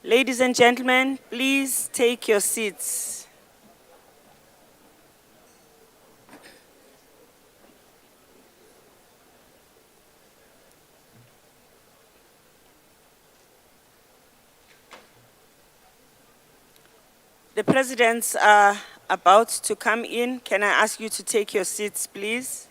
Ladies and gentlemen, please take your seats. The presidents are about to come in. Can I ask you to take your seats, please?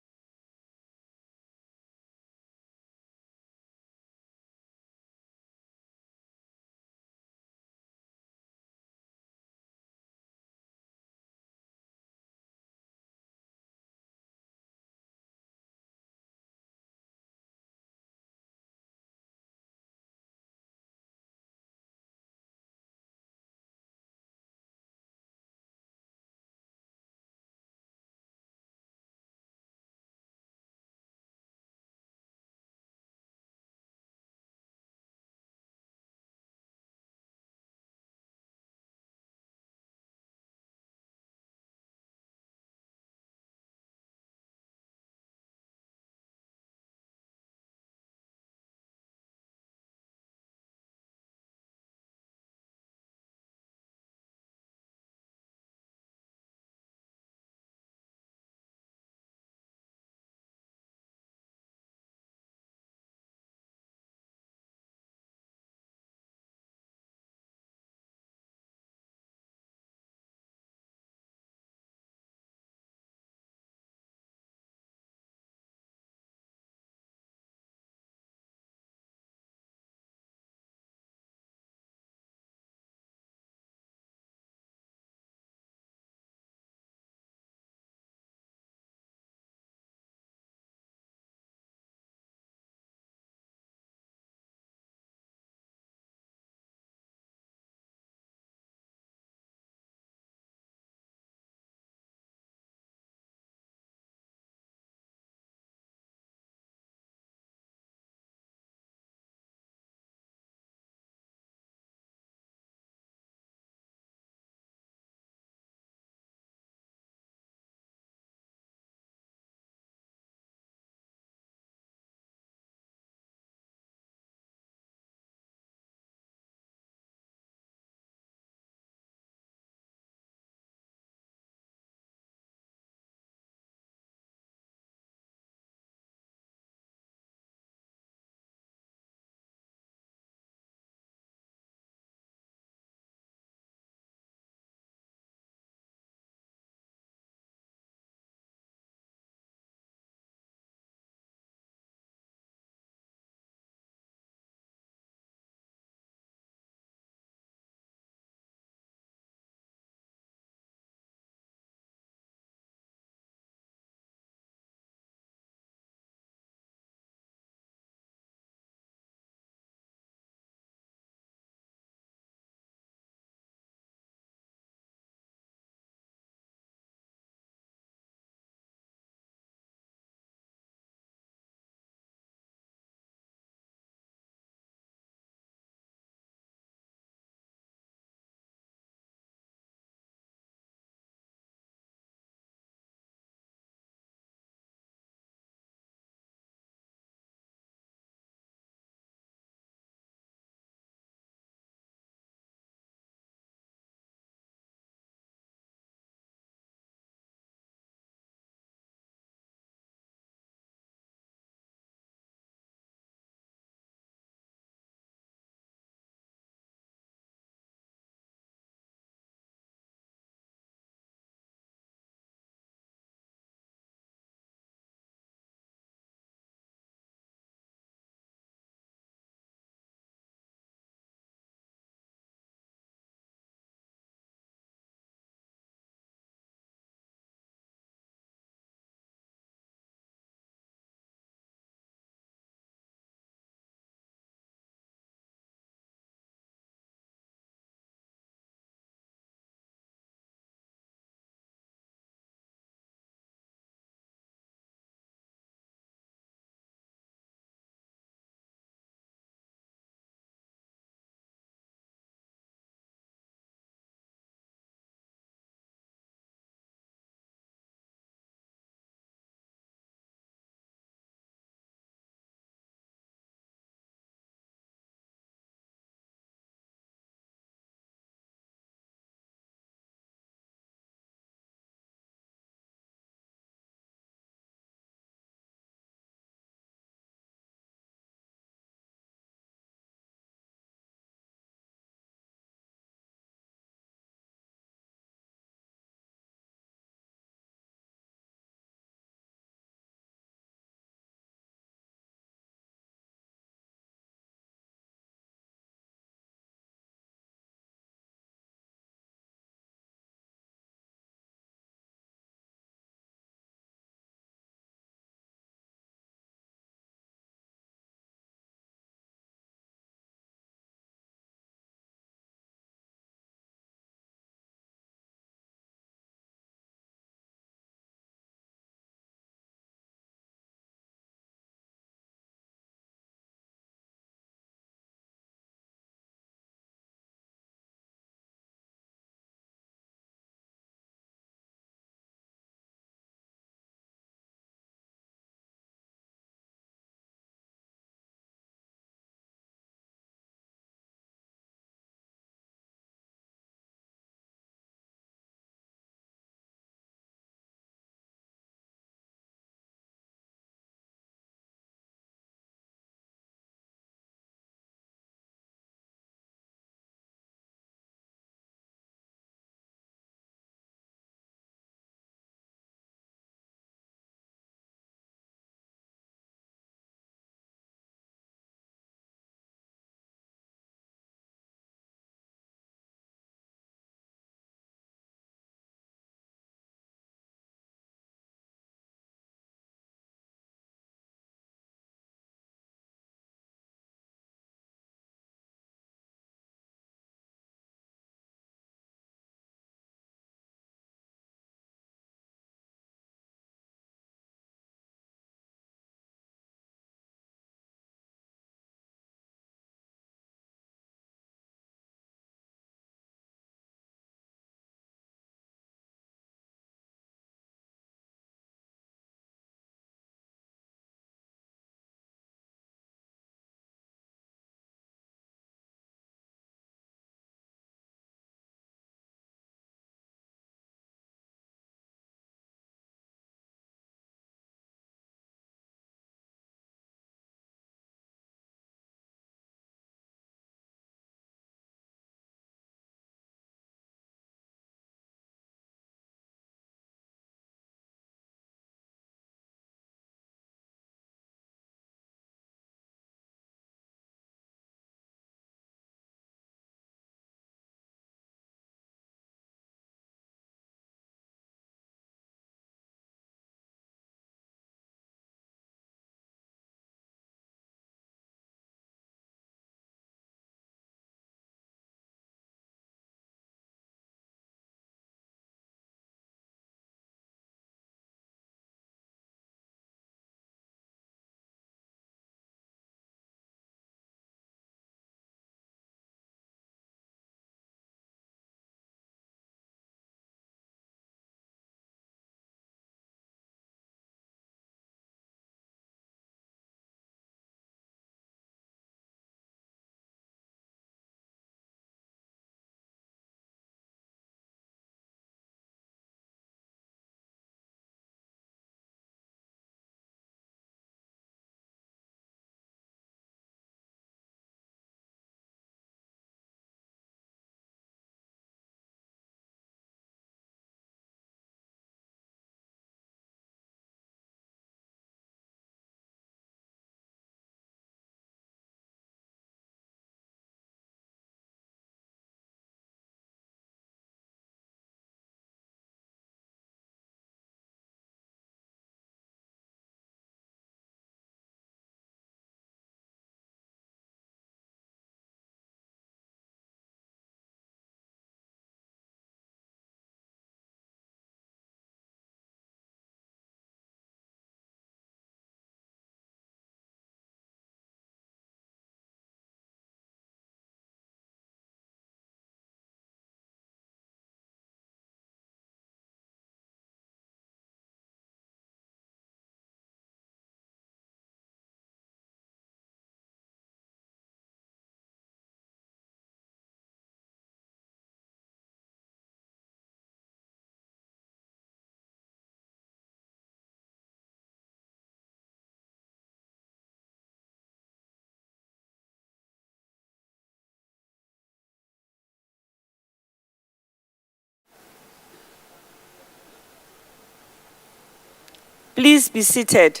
Please be seated.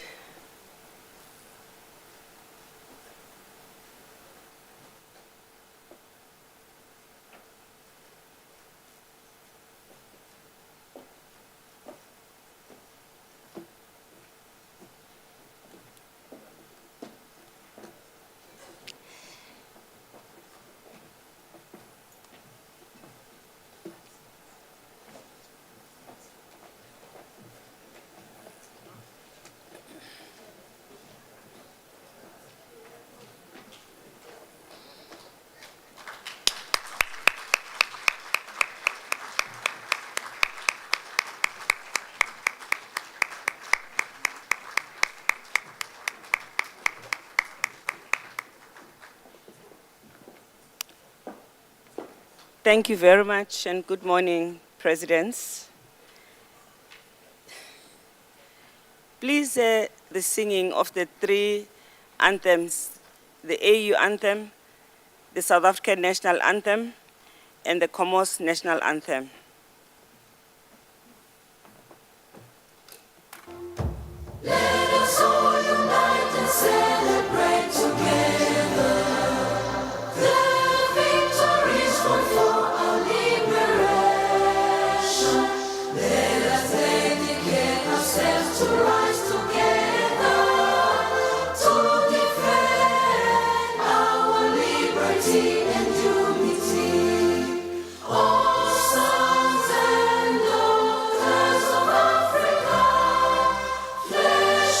Thank you very much, and good morning, Presidents. Please, the singing of the three anthems, the AU anthem, the South African national anthem, and the Comoros national anthem. Let us all unite and celebrate together the victories won for our liberation. Let us dedicate ourselves to rise together to defend our liberty and unity. All sons and daughters of Africa, flesh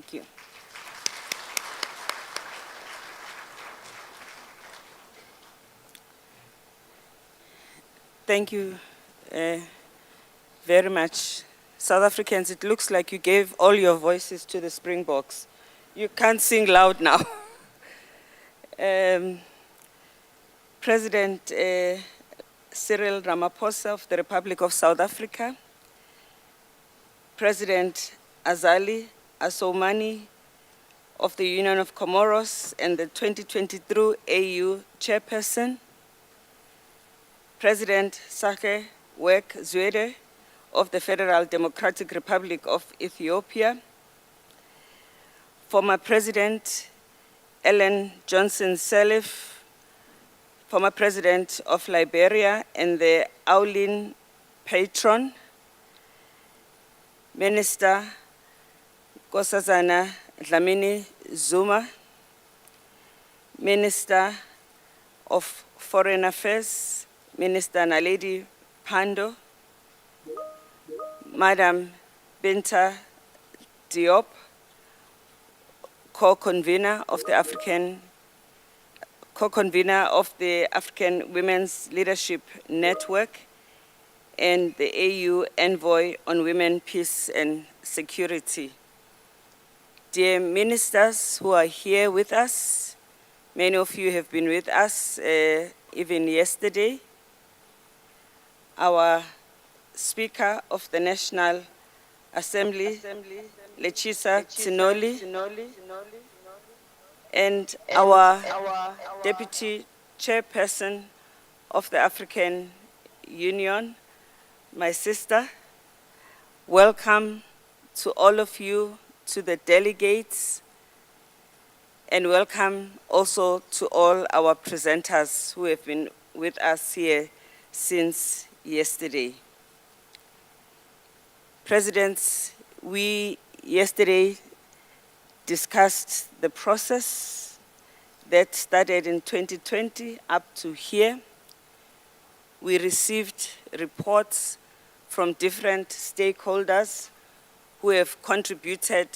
Thank you. Thank you very much. South Africans, it looks like you gave all your voices to the Springboks. You can't sing loud now. President Cyril Ramaphosa of the Republic of South Africa, President Azali Assoumani of the Union of Comoros and the 2023 AU Chairperson, President Sahle Work Zwede of the Federal Democratic Republic of Ethiopia, former President Ellen Johnson Sirleaf, former President of Liberia and the Aulin patron, Minister Nkosazana Dlamini Zuma, Minister of Foreign Affairs, Minister Naledi Pandor, Madam Binta Diop, co-convener of the African Women's Leadership Network and the AU Envoy on Women, Peace and Security. Dear ministers who are here with us, many of you have been with us even yesterday. Our Speaker of the National Assembly, Lechisa Tsinoli, and our Deputy Chairperson of the African Union, my sister. Welcome to all of you, to the delegates, and welcome also to all our presenters who have been with us here since yesterday. Presidents, we yesterday discussed the process that started in 2020 up to here. We received reports from different stakeholders who have contributed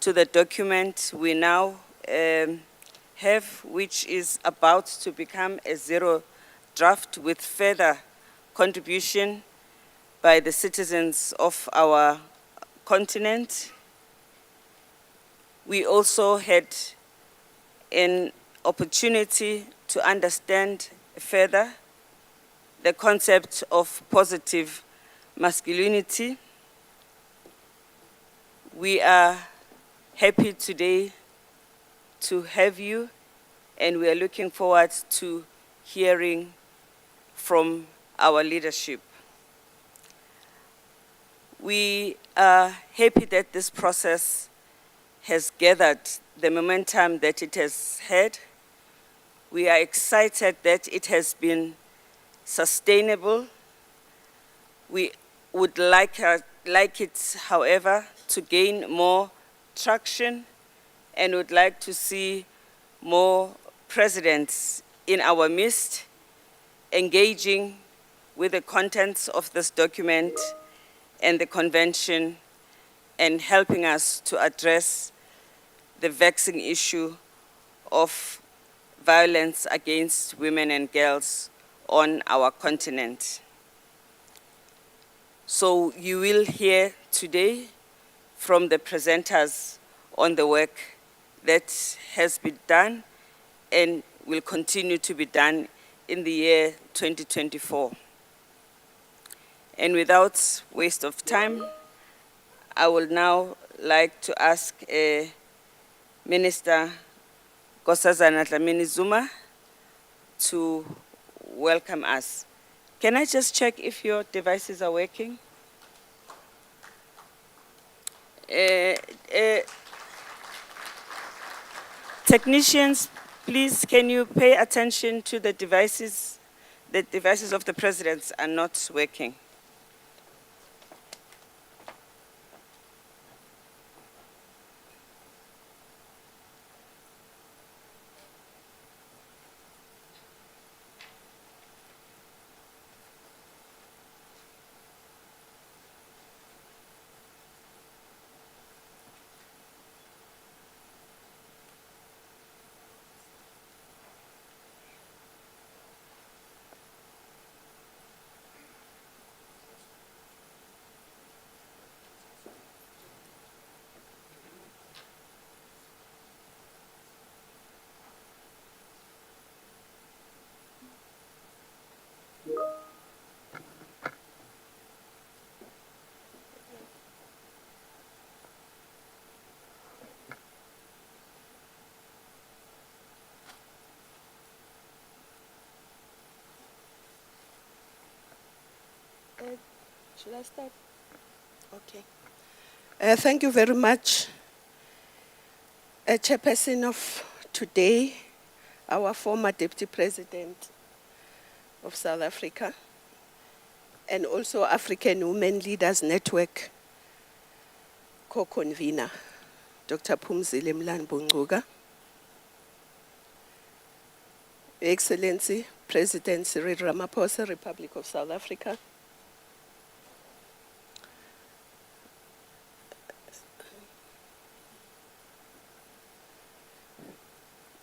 to the document we now have, which is about to become a zero draft with further contribution by the citizens of our continent. We also had an opportunity to understand further the concept of positive masculinity. We are happy today to have you, and we are looking forward to hearing from our leadership. We are happy that this process has gathered the momentum that it has had. We are excited that it has been sustainable. We would like it, however, to gain more traction, and would like to see more presidents in our midst engaging with the contents of this document and the convention, and helping us to address the vexing issue of violence against women and girls on our continent. So you will hear today from the presenters on the work that has been done and will continue to be done in the year 2024. And without waste of time, I would now like to ask Minister Nkosazana Dlamini Zuma to welcome us. Can I just check if your devices are working? Technicians, please, can you pay attention to the devices? The devices of the presidents are not working. Should I start? Okay. Thank you very much. Chairperson of today, our former Deputy President of South Africa, and also African Women Leaders Network co-convener, Dr. Phumzile Mlambo-Ngcuka, Your Excellency President Cyril Ramaphosa, Republic of South Africa,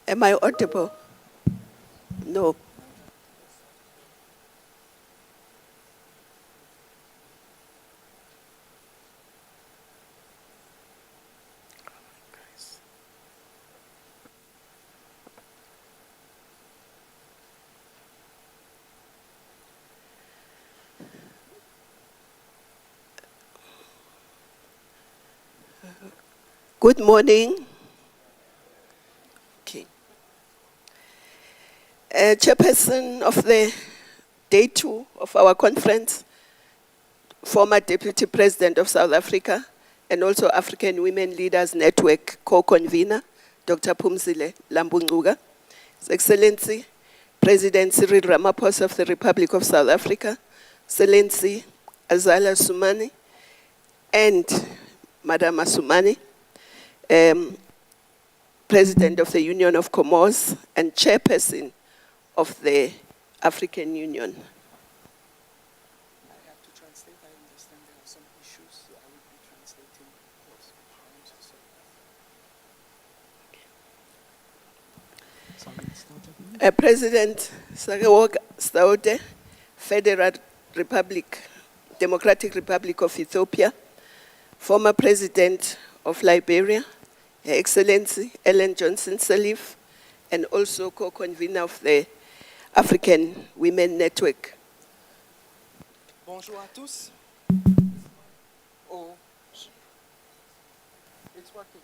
am I audible? No. Good morning. Okay. Chairperson of the day 2 of our conference, former Deputy President of South Africa, and also African Women Leaders Network co-convener, Dr. Phumzile Mlambo-Ngcuka, His Excellency President Cyril Ramaphosa of the Republic of South Africa, Excellency Azala Sumani, and Madam Asumani, President of the Union of Comores and Chairperson of the African Union. I have to translate. I understand there are some issues, so I will be translating those. President Sakewoka Staude, Federal Republic, Democratic Republic of Ethiopia, former President of Liberia, Her Excellency Ellen Johnson Sirleaf, and also co-convener of the African Women Network. Bonjour à tous. Oh, it's working.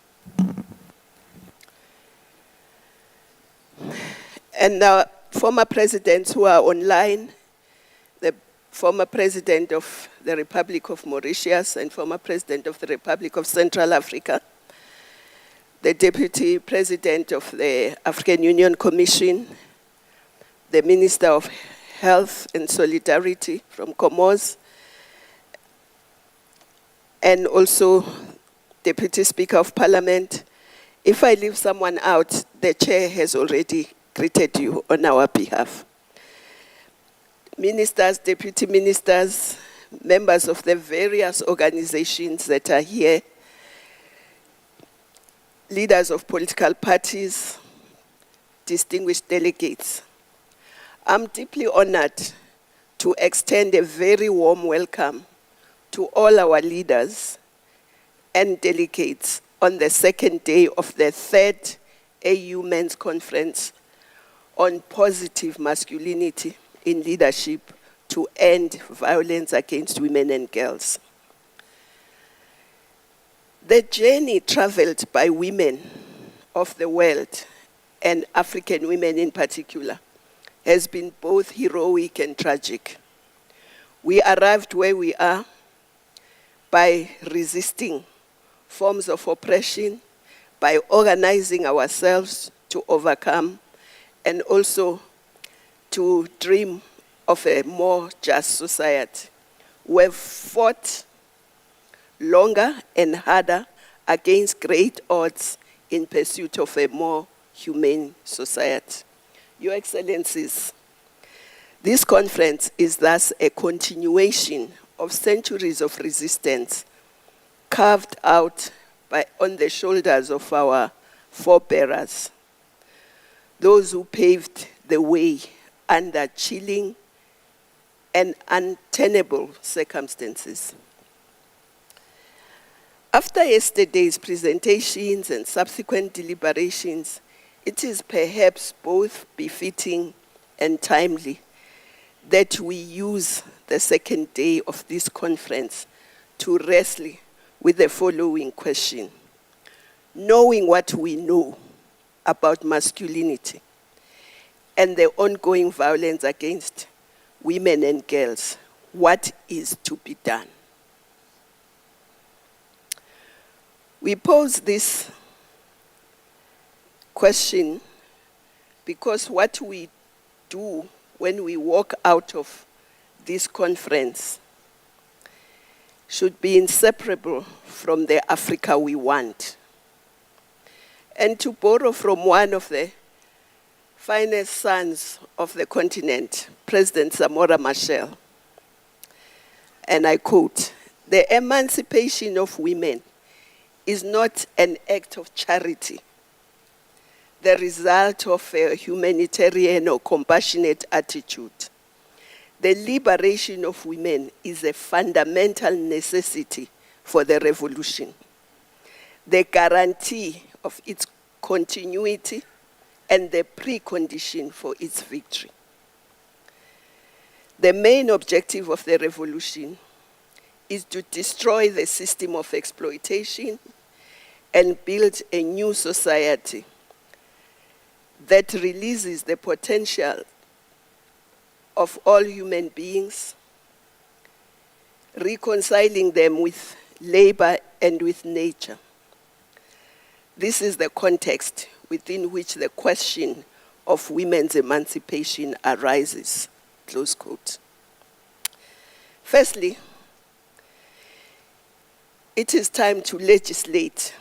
And the former presidents who are online, the former president of the Republic of Mauritius and former president of the Republic of Central Africa, the deputy president of the African Union Commission, the Minister of Health and Solidarity from Comores, and also Deputy Speaker of Parliament. If I leave someone out, the chair has already greeted you on our behalf. Ministers, deputy ministers, members of the various organizations that are here, leaders of political parties, distinguished delegates. I'm deeply honored to extend a very warm welcome to all our leaders and delegates on the second day of the 3rd AU Men's Conference on Positive Masculinity in Leadership to End Violence Against Women and Girls. The journey traveled by women of the world, and African women in particular, has been both heroic and tragic. We arrived where we are by resisting forms of oppression, by organizing ourselves to overcome, and also to dream of a more just society. We've fought longer and harder against great odds in pursuit of a more humane society. Your Excellencies, this conference is thus a continuation of centuries of resistance carved out on the shoulders of our forebearers, those who paved the way under chilling and untenable circumstances. After yesterday's presentations and subsequent deliberations, it is perhaps both befitting and timely that we use the second day of this conference to wrestle with the following question. Knowing what we know about masculinity and the ongoing violence against women and girls, what is to be done. We pose this question because what we do when we walk out of this conference should be inseparable from the Africa we want. And to borrow from one of the finest sons of the continent, President Samora Machel, and I quote, "The emancipation of women is not an act of charity, the result of a humanitarian or compassionate attitude. The liberation of women is a fundamental necessity for the revolution, the guarantee of its continuity and the precondition for its victory. The main objective of the revolution is to destroy the system of exploitation and build a new society that releases the potential of all human beings, reconciling them with labor and with nature. This is the context within which the question of women's emancipation arises," close quote. Firstly, it is time to legislate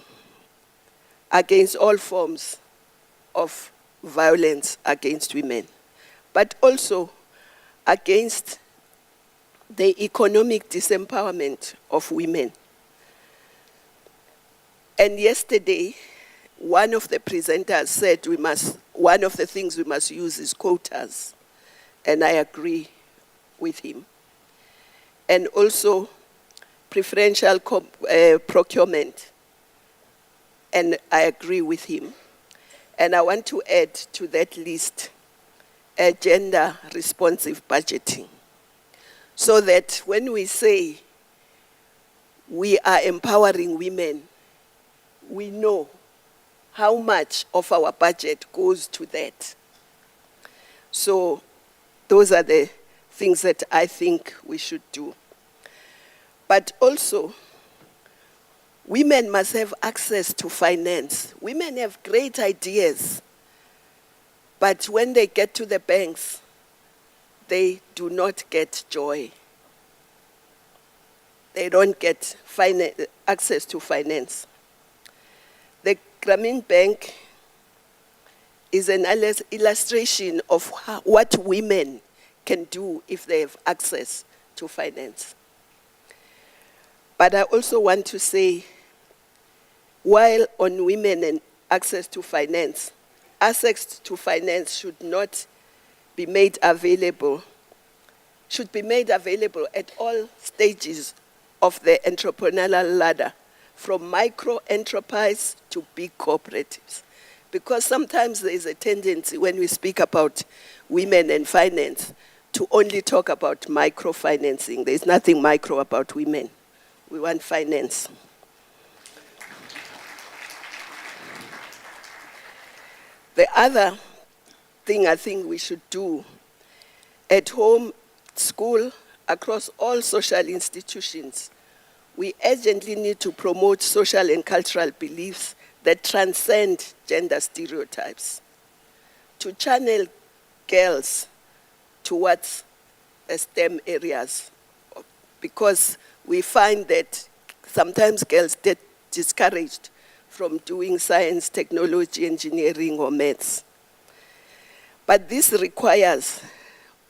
against all forms of violence against women, but also against the economic disempowerment of women. And yesterday, one of the presenters said one of the things we must use is quotas, and I agree with him. And also preferential procurement, and I agree with him. And I want to add to that list a gender-responsive budgeting, so that when we say we are empowering women, we know how much of our budget goes to that. So those are the things that I think we should do. But also, women must have access to finance. Women have great ideas, but when they get to the banks, they do not get joy. They don't get access to finance. The Grameen Bank is an illustration of what women can do if they have access to finance. But I also want to say, while on women and access to finance should not be made available, should be made available at all stages of the entrepreneurial ladder, from micro enterprise to big cooperatives. Because sometimes there is a tendency when we speak about women and finance to only talk about microfinancing. There's nothing micro about women. We want finance. The other thing I think we should do at home, school, across all social institutions, we urgently need to promote social and cultural beliefs that transcend gender stereotypes, to channel girls towards the STEM areas, because we find that sometimes girls get discouraged from doing science, technology, engineering, or maths. But this requires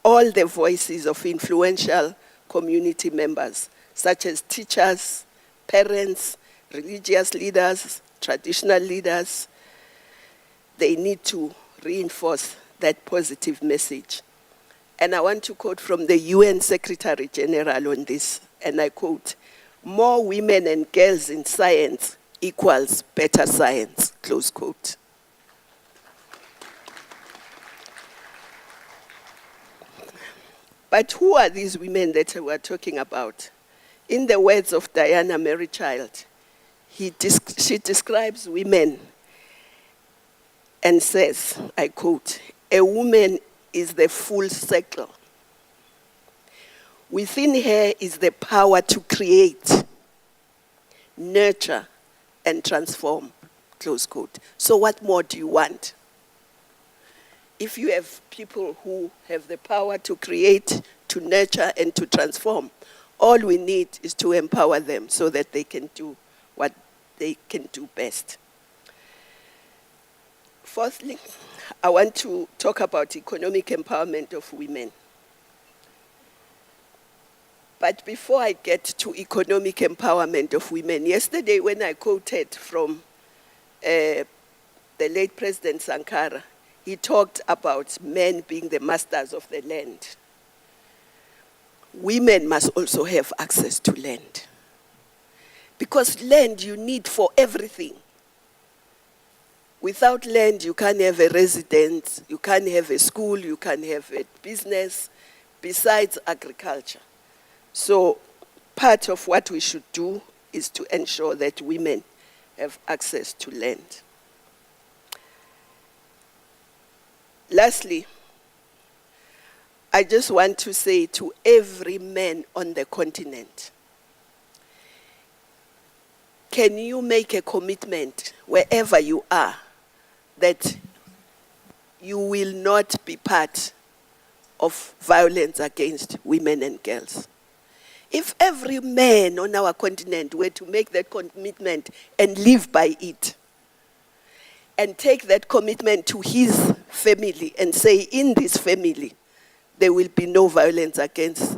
all the voices of influential community members, such as teachers, parents, religious leaders, traditional leaders. They need to reinforce that positive message. And I want to quote from the UN Secretary General on this, and I quote, "More women and girls in science equals better science," close quote. But who are these women that we're talking about? In the words of Diana Merrichild, she describes women and says, I quote, "A woman is the full circle. Within her is the power to create, nurture, and transform, close quote. So what more do you want? If you have people who have the power to create, to nurture, and to transform, all we need is to empower them so that they can do what they can do best. Fourthly, I want to talk about economic empowerment of women. But before I get to economic empowerment of women, yesterday when I quoted from the late President Sankara, he talked about men being the masters of the land. Women must also have access to land. Because land you need for everything. Without land, you can't have a residence, you can't have a school, you can't have a business, besides agriculture. So part of what we should do is to ensure that women have access to land. Lastly, I just want to say to every man on the continent, can you make a commitment wherever you are that you will not be part of violence against women and girls? If every man on our continent were to make that commitment and live by it, and take that commitment to his family and say, in this family, there will be no violence against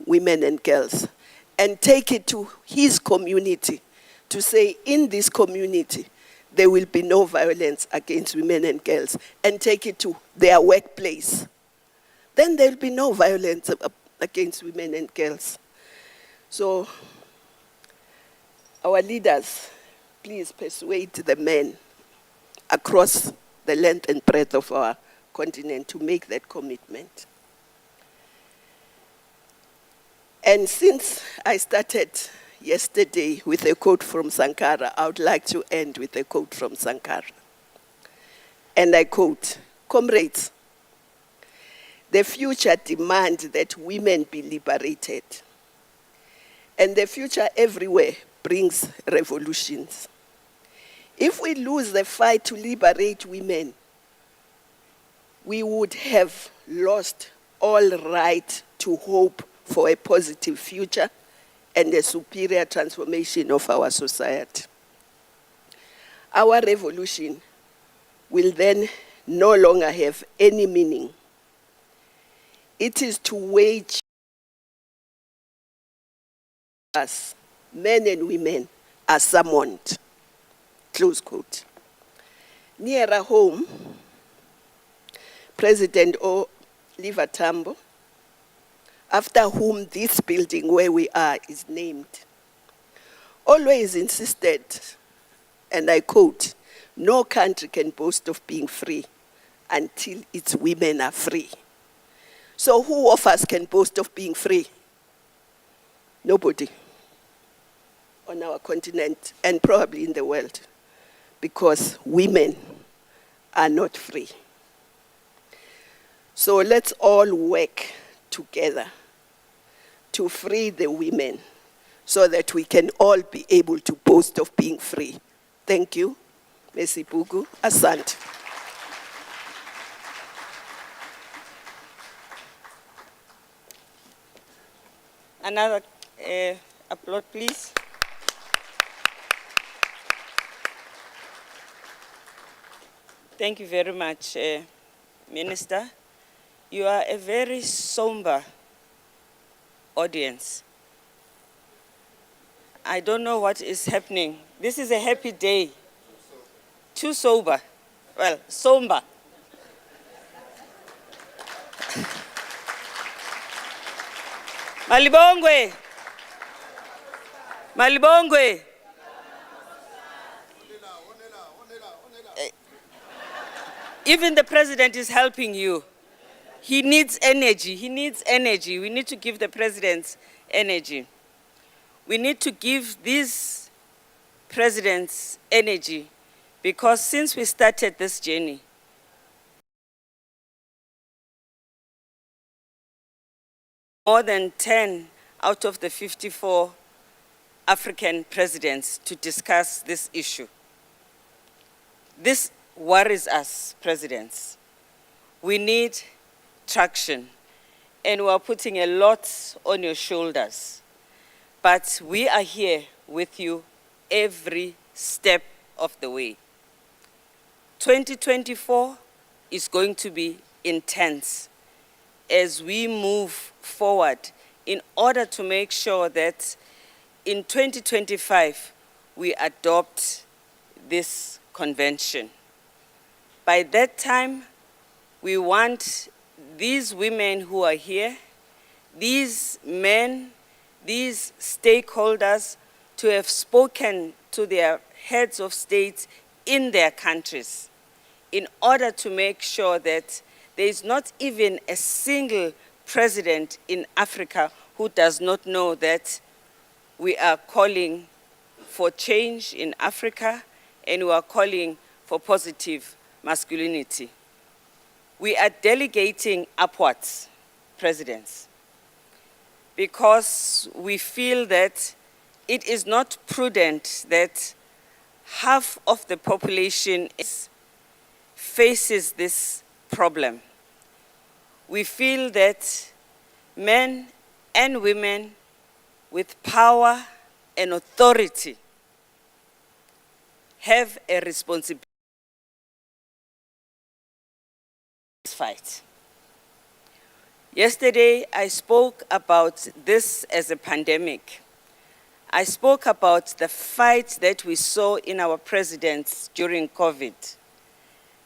women and girls, and take it to his community to say, in this community, there will be no violence against women and girls, and take it to their workplace, then there will be no violence against women and girls. So, our leaders, please persuade the men across the length and breadth of our continent to make that commitment. And since I started yesterday with a quote from Sankara, I would like to end with a quote from Sankara. And I quote, "Comrades, the future demands that women be liberated. And the future everywhere brings revolutions. If we lose the fight to liberate women, we would have lost all right to hope for a positive future and a superior transformation of our society. Our revolution will then no longer have any meaning. It is to wage us, men and women, are summoned." Close quote. Nearer home, President Oliver Tambo, after whom this building where we are is named, always insisted, and I quote, "No country can boast of being free until its women are free." So who of us can boast of being free? Nobody on our continent and probably in the world, because women are not free. So let's all work together to free the women so that we can all be able to boast of being free. Thank you. Merci beaucoup. Asante. Another applaud, please. Thank you very much, Minister. You are a very somber audience. I don't know what is happening. This is a happy day. Too sober. Well, somber. Malibongwe. Malibongwe. Even the president is helping you. He needs energy. He needs energy. We need to give the president energy. We need to give these presidents energy, because since we started this journey, more than 10 out of the 54 African presidents to discuss this issue. This worries us, presidents. We need traction, and we are putting a lot on your shoulders. But we are here with you every step of the way. 2024 is going to be intense as we move forward in order to make sure that in 2025 we adopt this convention. By that time, we want these women who are here, these men, these stakeholders to have spoken to their heads of state in their countries in order to make sure that there is not even a single president in Africa who does not know that we are calling for change in Africa and we are calling for positive masculinity. We are delegating upwards, presidents, because we feel that it is not prudent that half of the population faces this problem. We feel that men and women with power and authority have a responsibility in this fight. Yesterday, I spoke about this as a pandemic. I spoke about the fight that we saw in our presidents during COVID.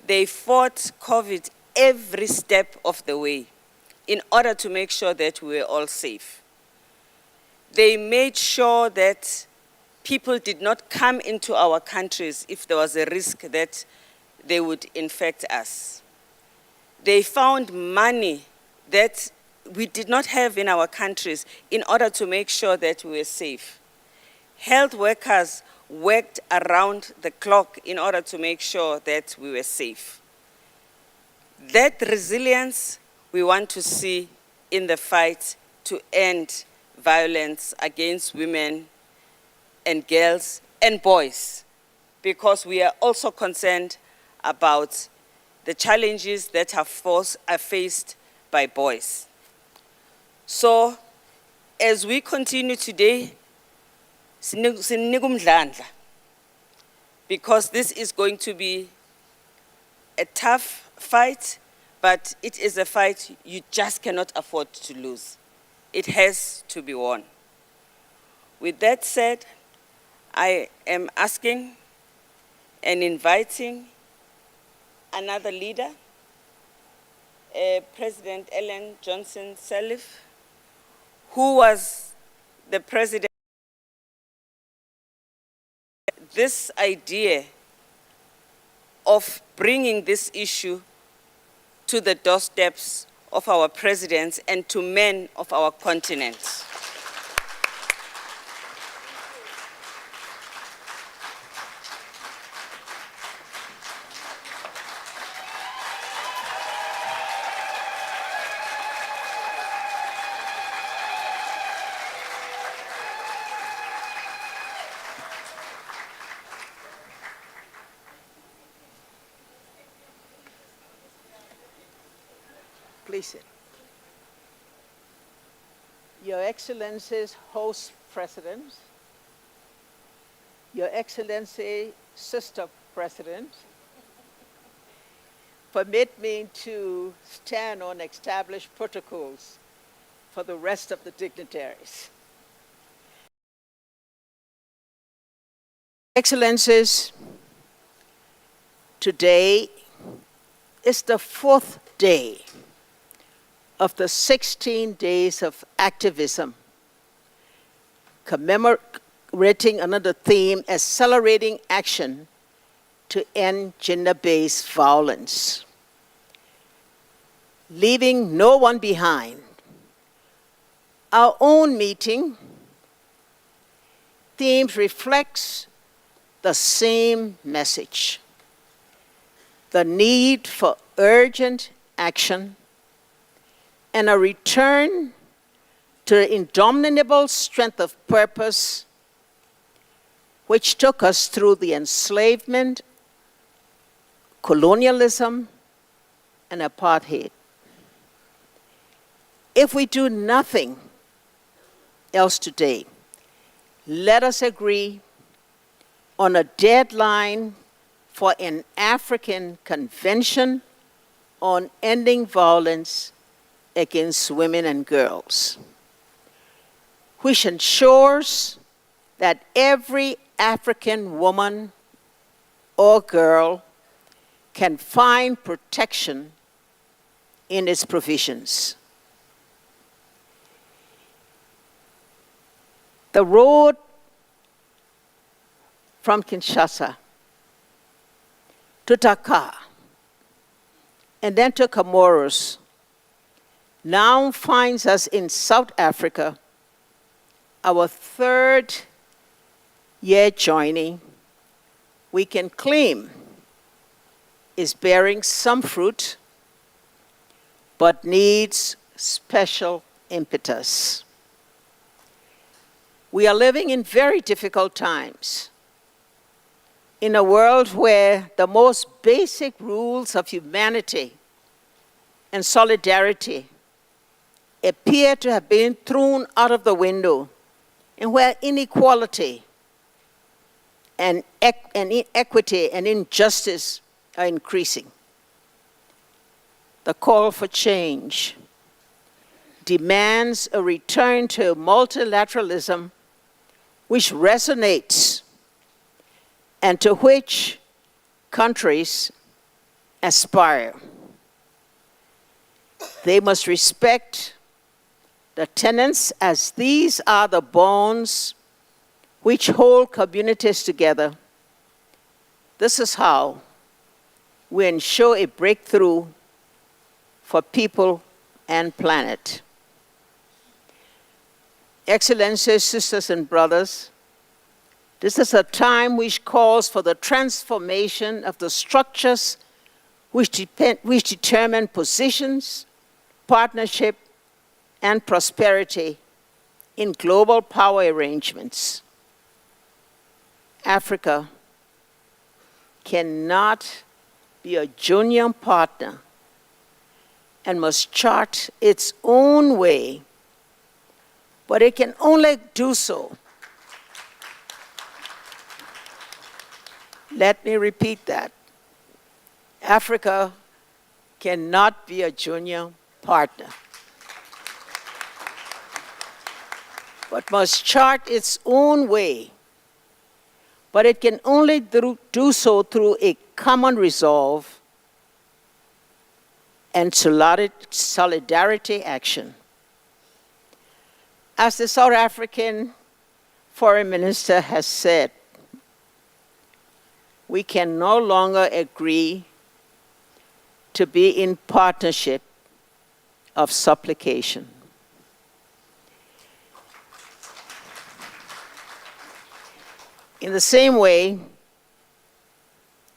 They fought COVID every step of the way in order to make sure that we were all safe. They made sure that people did not come into our countries if there was a risk that they would infect us. They found money that we did not have in our countries in order to make sure that we were safe. Health workers worked around the clock in order to make sure that we were safe. That resilience we want to see in the fight to end violence against women and girls and boys, because we are also concerned about the challenges that are faced by boys. So, as we continue today, because this is going to be a tough fight, but it is a fight you just cannot afford to lose. It has to be won. With that said, I am asking and inviting another leader, President Ellen Johnson Sirleaf, who was the president. This idea of bringing this issue to the doorsteps of our presidents and to men of our continent. Please sit. Your Excellencies, host presidents, Your Excellency, sister president, permit me to stand on established protocols for the rest of the dignitaries. Excellencies, today is the fourth day of the 16 days of activism, commemorating another theme, accelerating action to end gender-based violence. Leaving no one behind. Our own meeting themes reflects the same message: the need for urgent action and a return to the indomitable strength of purpose which took us through the enslavement, colonialism, and apartheid. If we do nothing else today, let us agree on a deadline for an African convention on ending violence against women and girls, which ensures that every African woman or girl can find protection in its provisions. The road from Kinshasa to Dakar and then to Comoros now finds us in South Africa, our third year joining, we can claim is bearing some fruit, but needs special impetus. We are living in very difficult times, in a world where the most basic rules of humanity and solidarity appear to have been thrown out of the window, and where inequality and inequity and injustice are increasing. The call for change demands a return to multilateralism which resonates and to which countries aspire. They must respect the tenets, as these are the bonds which hold communities together. This is how we ensure a breakthrough for people and planet. Excellencies, sisters and brothers, this is a time which calls for the transformation of the structures which determine positions, partnership, and prosperity in global power arrangements. Africa cannot be a junior partner and must chart its own way, but it can only do so. Let me repeat that. Africa cannot be a junior partner, but must chart its own way. But it can only do so through a common resolve and solidarity action. As the South African Foreign Minister has said, we can no longer agree to be in partnership of supplication. In the same way,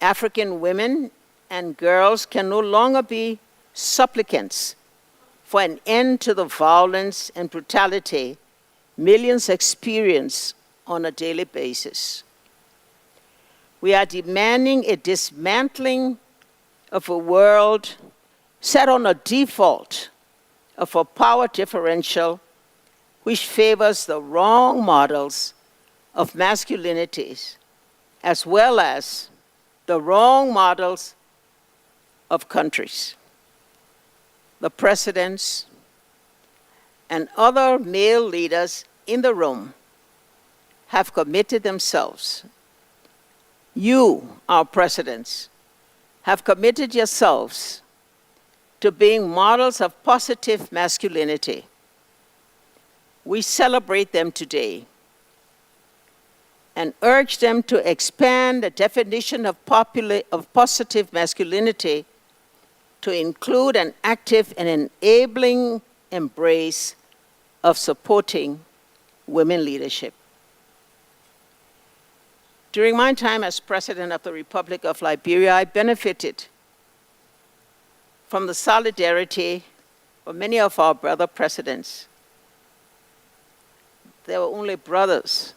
African women and girls can no longer be supplicants for an end to the violence and brutality millions experience on a daily basis. We are demanding a dismantling of a world set on a default of a power differential which favors the wrong models of masculinities, as well as the wrong models of countries. The presidents and other male leaders in the room have committed themselves. You, our presidents, have committed yourselves to being models of positive masculinity. We celebrate them today and urge them to expand the definition of positive masculinity to include an active and enabling embrace of supporting women leadership. During my time as President of the Republic of Liberia, I benefited from the solidarity of many of our brother presidents they were only brothers.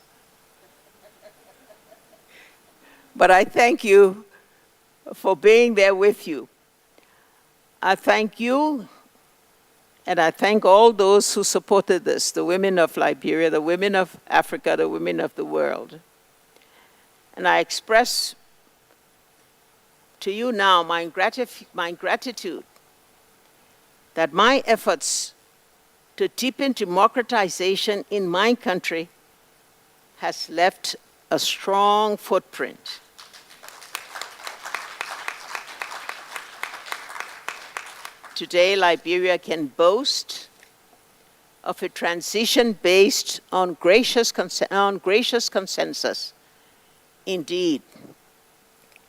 But I thank you for being there with you. I thank you, and I thank all those who supported this, the women of Liberia, the women of Africa, the women of the world. And I express to you now my gratitude that my efforts to deepen democratization in my country has left a strong footprint. Today, Liberia can boast of a transition based on gracious consensus. Indeed,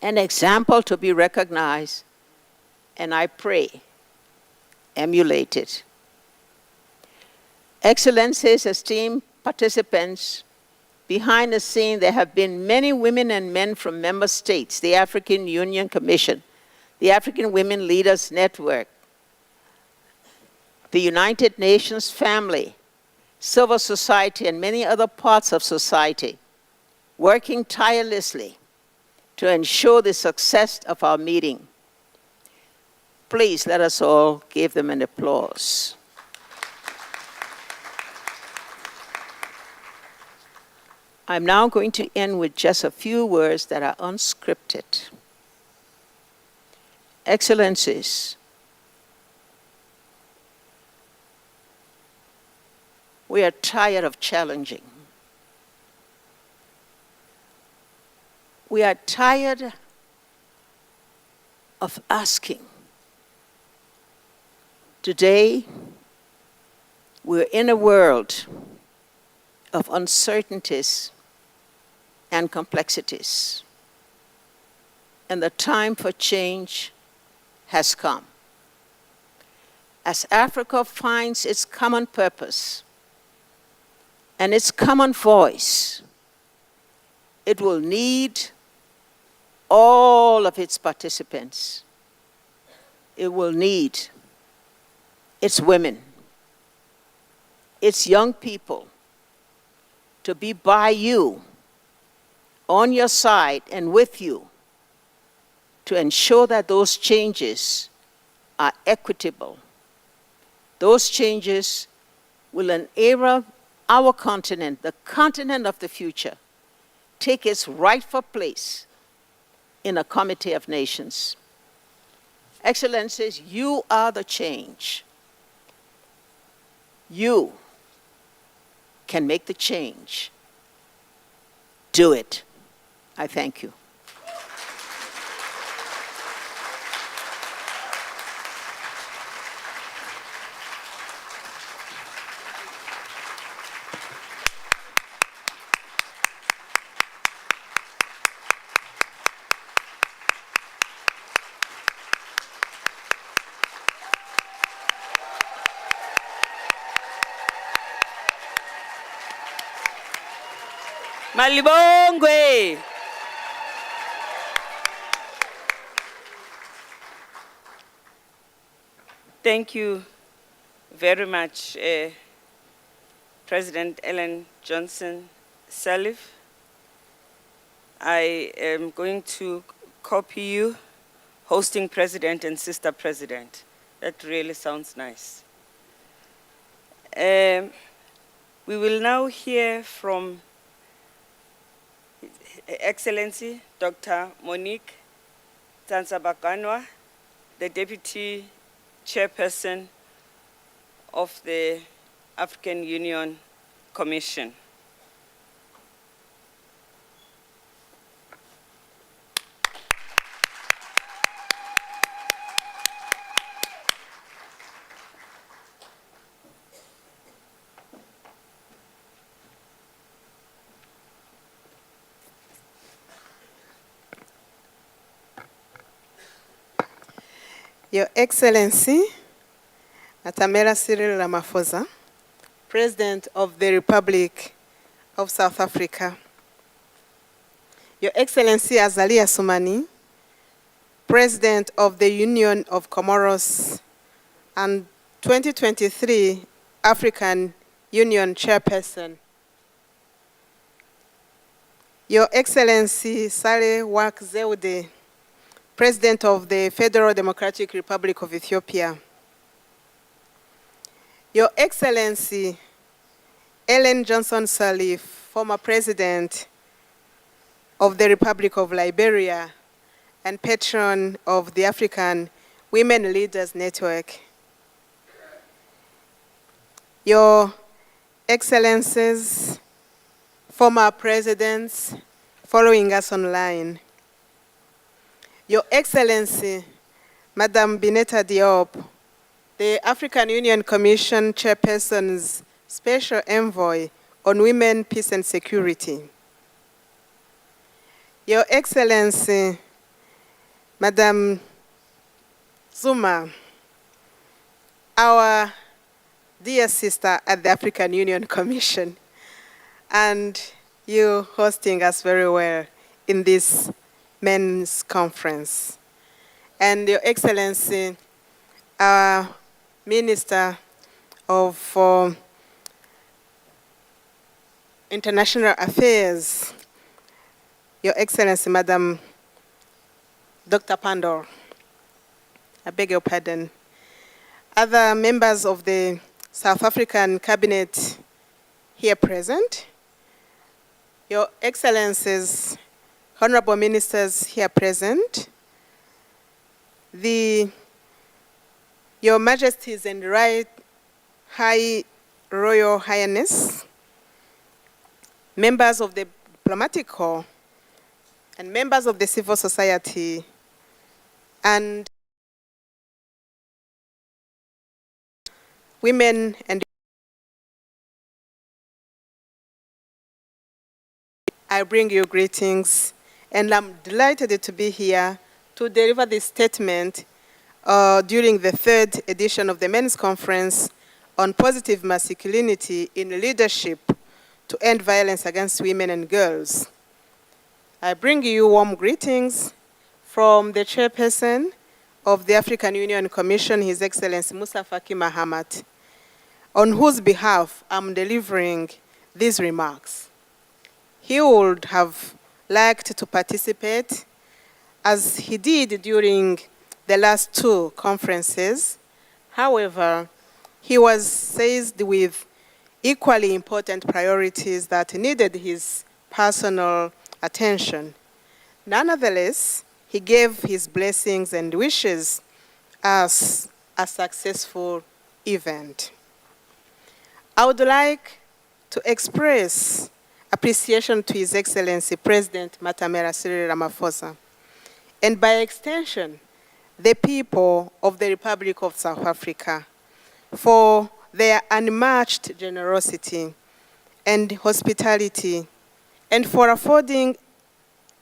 an example to be recognized, and I pray, emulated. Excellencies, esteemed participants, behind the scene there have been many women and men from member states, the African Union Commission, the African Women Leaders Network, the United Nations family, civil society, and many other parts of society, working tirelessly to ensure the success of our meeting. Please let us all give them an applause. I'm now going to end with just a few words that are unscripted. Excellencies, we are tired of challenging. We are tired of asking. Today, we're in a world of uncertainties and complexities, and the time for change has come. As Africa finds its common purpose and its common voice, it will need all of its participants. It will need its women, its young people to be by you, on your side and with you, to ensure that those changes are equitable. Those changes will enable our continent, the continent of the future, take its rightful place in a committee of nations. Excellencies, you are the change. You can make the change. Do it. I thank you. Malibongwe. Thank you very much, President Ellen Johnson Sirleaf. I am going to copy you, hosting president and sister president. That really sounds nice. We will now hear from Her Excellency Dr. Monique Tsansabakanwa, the Deputy Chairperson of the African Union Commission. Your Excellency, Matamela Cyril Ramaphosa, President of the Republic of South Africa. Your Excellency Azali Assoumani, President of the Union of Comoros and 2023 African Union Chairperson Your Excellency Sale Work Zewde, President of the Federal Democratic Republic of Ethiopia. Your Excellency Ellen Johnson Sirleaf, former President of the Republic of Liberia and patron of the African Women Leaders Network. Your Excellencies, former presidents following us online. Your Excellency, Madam Bineta Diop, the African Union Commission Chairperson's Special Envoy on Women, Peace and Security. Your Excellency, Madam Zuma, our dear sister at the African Union Commission, and you hosting us very well in this men's conference. And Your Excellency, our Minister of International Affairs, Your Excellency, Madam Dr. Pandor, I beg your pardon. Other members of the South African Cabinet here present, Your Excellencies, Honorable Ministers here present, Your Majesties and Right High Royal Highness, members of the Diplomatic Corps, and members of the civil society, and women and I bring you greetings, and I'm delighted to be here to deliver this statement during the third edition of the Men's Conference on Positive Masculinity in Leadership to End Violence Against Women and Girls. I bring you warm greetings from the Chairperson of the African Union Commission, His Excellency Musa Faki Mahamat, on whose behalf I'm delivering these remarks. He would have liked to participate, as he did during the last two conferences. However, he was seized with equally important priorities that needed his personal attention. Nonetheless, he gave his blessings and wishes us a successful event. I would like to express appreciation to His Excellency President Matamela Cyril Ramaphosa, and by extension, the people of the Republic of South Africa, for their unmatched generosity and hospitality, and for affording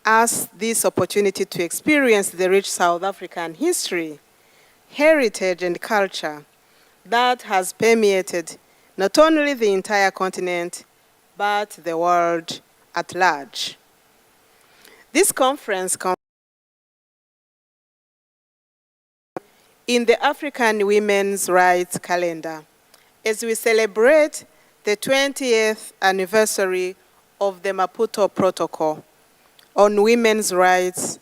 us this opportunity to experience the rich South African history, heritage, and culture that has permeated not only the entire continent, but the world at large. This conference in the African Women's Rights calendar as we celebrate the 20th anniversary of the Maputo Protocol on Women's Rights,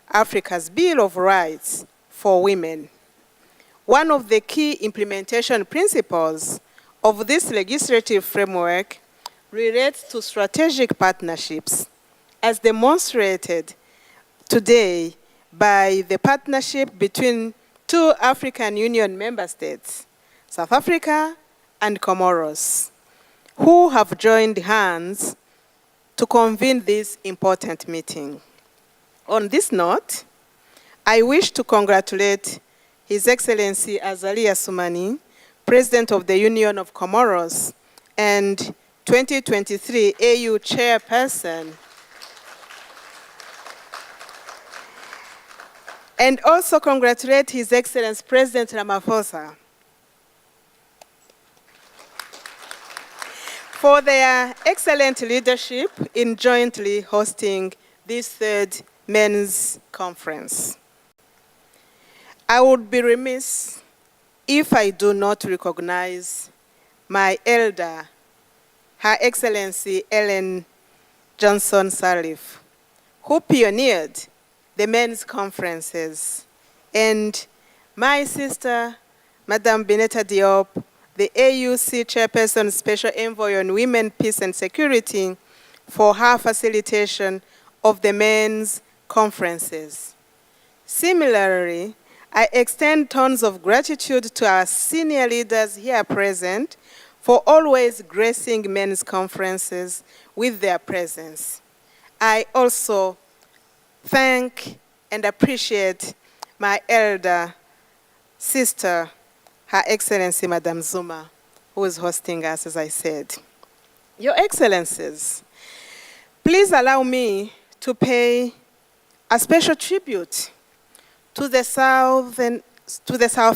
Africa's Bill of Rights for Women. One of the key implementation principles of this legislative framework relates to strategic partnerships, as demonstrated today by the partnership between two African Union member states, South Africa and Comoros, who have joined hands to convene this important meeting. On this note, I wish to congratulate His Excellency Azali Assoumani, President of the Union of Comoros and 2023 AU Chairperson, and also congratulate His Excellency President Ramaphosa for their excellent leadership in jointly hosting this third men's conference. I would be remiss if I do not recognize my elder, Her Excellency Ellen Johnson Sirleaf, who pioneered the men's conferences, and my sister, Madame Bineta Diop, the AUC Chairperson Special Envoy on Women, Peace and Security, for her facilitation of the men's conferences. Similarly, I extend tons of gratitude to our senior leaders here present for always gracing men's conferences with their presence. I also thank and appreciate my elder sister, Her Excellency Madame Zuma, who is hosting us, as I said. Your Excellencies, please allow me to pay a special tribute to the South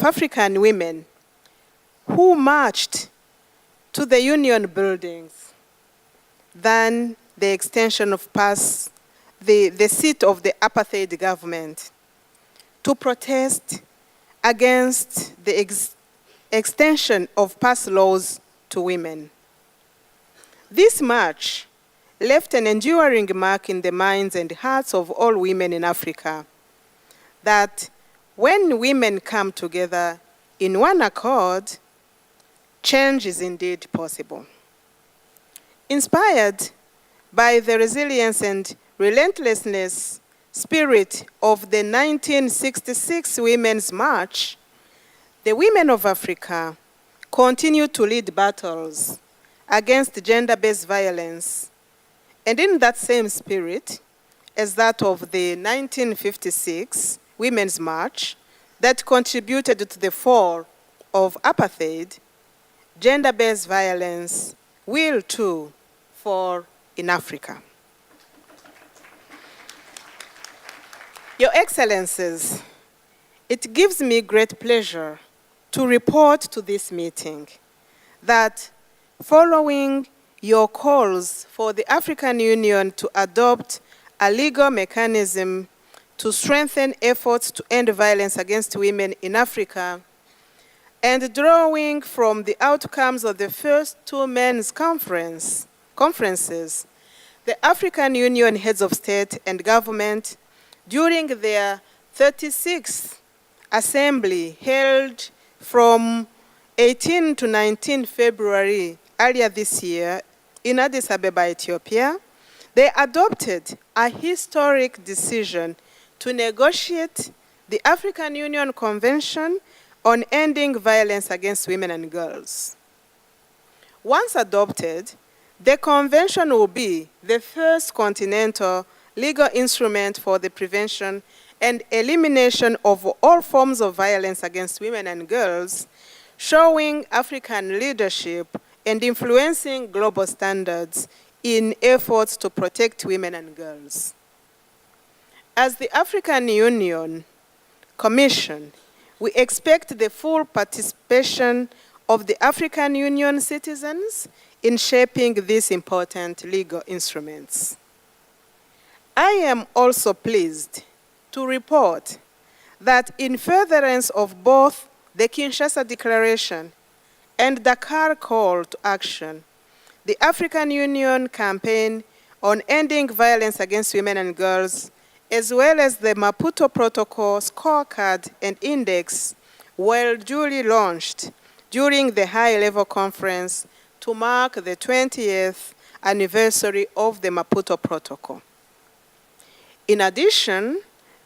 African women who marched to the Union buildings than the extension of the seat of the apartheid government to protest against the extension of past laws to women. This march left an enduring mark in the minds and hearts of all women in Africa that when women come together in one accord, change is indeed possible. Inspired by the resilience and relentlessness spirit of the 1966 Women's March, the women of Africa continue to lead battles against gender-based violence. And in that same spirit as that of the 1956 Women's March that contributed to the fall of apartheid, gender-based violence will too fall in Africa. Your Excellencies, it gives me great pleasure to report to this meeting that following your calls for the African Union to adopt a legal mechanism to strengthen efforts to end violence against women in Africa, and drawing from the outcomes of the first two men's conferences, the African Union heads of state and government, during their 36th assembly held from 18 to 19 February earlier this year in Addis Ababa, Ethiopia, they adopted a historic decision to negotiate the African Union Convention on Ending Violence Against Women and Girls. Once adopted, the convention will be the first continental legal instrument for the prevention and elimination of all forms of violence against women and girls, showing African leadership and influencing global standards in efforts to protect women and girls. As the African Union Commission, we expect the full participation of the African Union citizens in shaping these important legal instruments. I am also pleased to report that in furtherance of both the Kinshasa Declaration and Dakar Call to Action, the African Union Campaign on Ending Violence Against Women and Girls, as well as the Maputo Protocol Scorecard and Index, were duly launched during the high-level conference to mark the 20th anniversary of the Maputo Protocol. In addition,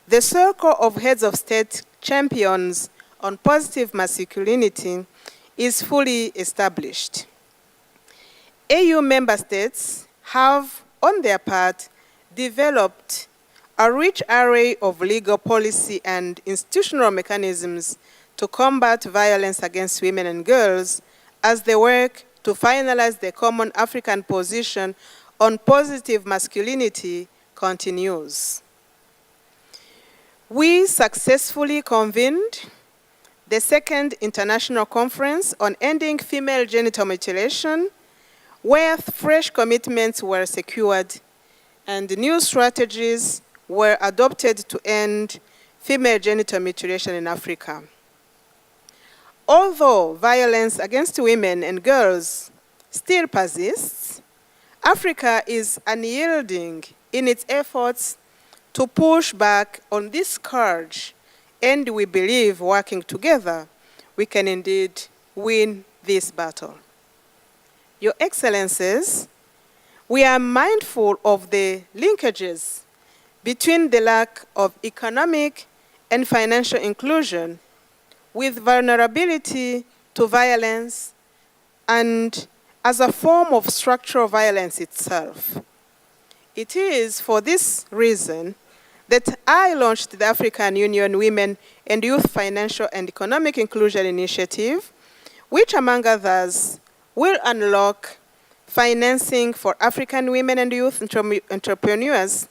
the Circle of Heads of State Champions on Positive Masculinity is fully established. AU member states have, on their part, developed a rich array of legal policy and institutional mechanisms to combat violence against women and girls as they work to finalize the common African position on positive masculinity continues. We successfully convened the second International Conference on Ending Female Genital Mutilation, where fresh commitments were secured and new strategies were adopted to end female genital mutilation in Africa. Although violence against women and girls still persists, Africa is unyielding in its efforts to push back on this scourge, and we believe working together, we can indeed win this battle. Your Excellencies, we are mindful of the linkages between the lack of economic and financial inclusion with vulnerability to violence and as a form of structural violence itself. It is for this reason that I launched the African Union Women and Youth Financial and Economic Inclusion Initiative, which among others will unlock financing for African women and youth entrepreneurs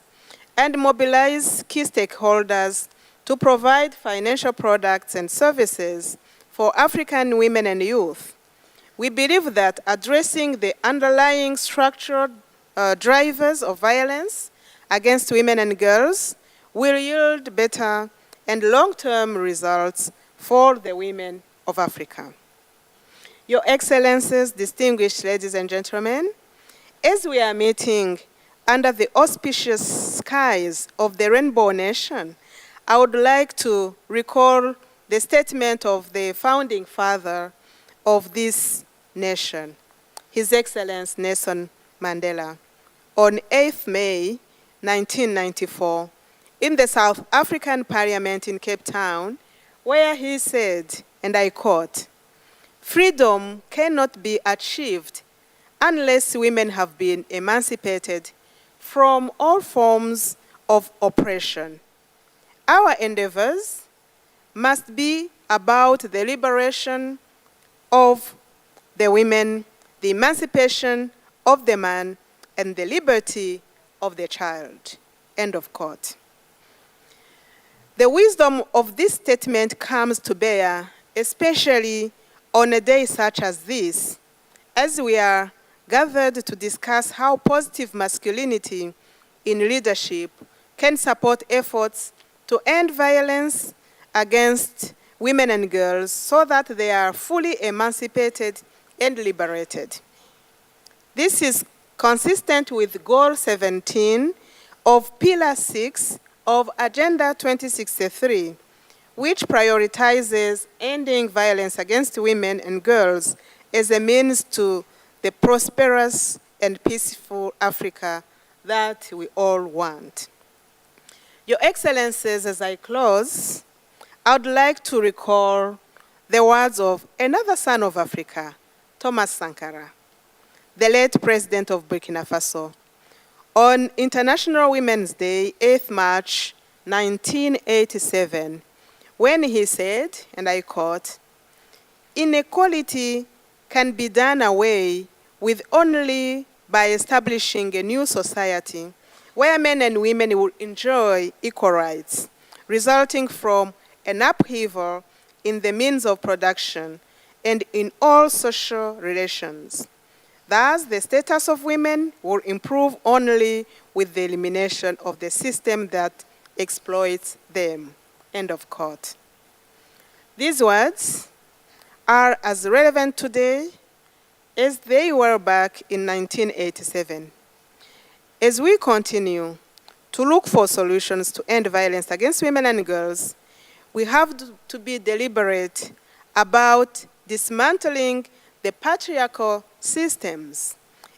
and mobilize key stakeholders to provide financial products and services for African women and youth. We believe that addressing the underlying structural drivers of violence against women and girls will yield better and long-term results for the women of Africa. Your Excellencies, distinguished ladies and gentlemen, as we are meeting under the auspicious skies of the Rainbow Nation, I would like to recall the statement of the founding father of this nation, His Excellency Nelson Mandela, on 8th May 1994, in the South African Parliament in Cape Town, where he said, and I quote, "Freedom cannot be achieved unless women have been emancipated from all forms of oppression. Our endeavors must be about the liberation of the women, the emancipation of the man, and the liberty of the child." End of quote. The wisdom of this statement comes to bear, especially on a day such as this, as we are gathered to discuss how positive masculinity in leadership can support efforts to end violence against women and girls so that they are fully emancipated and liberated. This is consistent with Goal 17 of Pillar 6 of Agenda 2063, which prioritizes ending violence against women and girls as a means to the prosperous and peaceful Africa that we all want. Your Excellencies, as I close, I would like to recall the words of another son of Africa, Thomas Sankara, the late president of Burkina Faso, on International Women's Day, 8th March 1987, when he said, and I quote, "Inequality can be done away with only by establishing a new society where men and women will enjoy equal rights, resulting from an upheaval in the means of production and in all social relations. Thus, the status of women will improve only with the elimination of the system that exploits them." End of quote. These words are as relevant today as they were back in 1987. As we continue to look for solutions to end violence against women and girls, we have to be deliberate about dismantling the patriarchal systems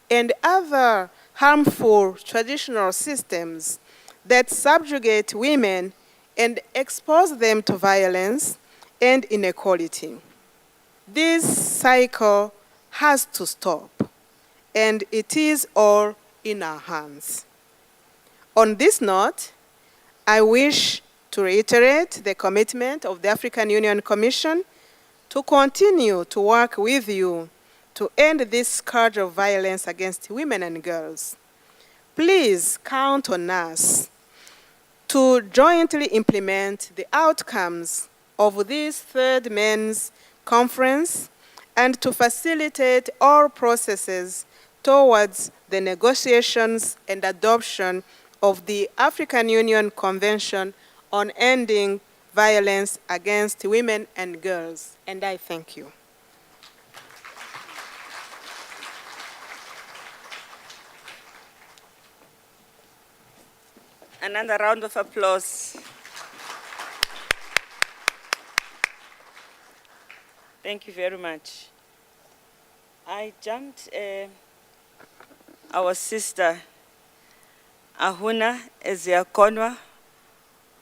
and other harmful traditional systems that subjugate women and expose them to violence and inequality. This cycle has to stop, and it is all in our hands. On this note, I wish to reiterate the commitment of the African Union Commission to continue to work with you to end this scourge of violence against women and girls. Please count on us to jointly implement the outcomes of this third men's conference and to facilitate all processes towards the negotiations and adoption of the African Union Convention on Ending Violence Against Women and Girls. And I thank you. Another round of applause. Thank you very much. I jumped our sister Ahuna Eziakonwa,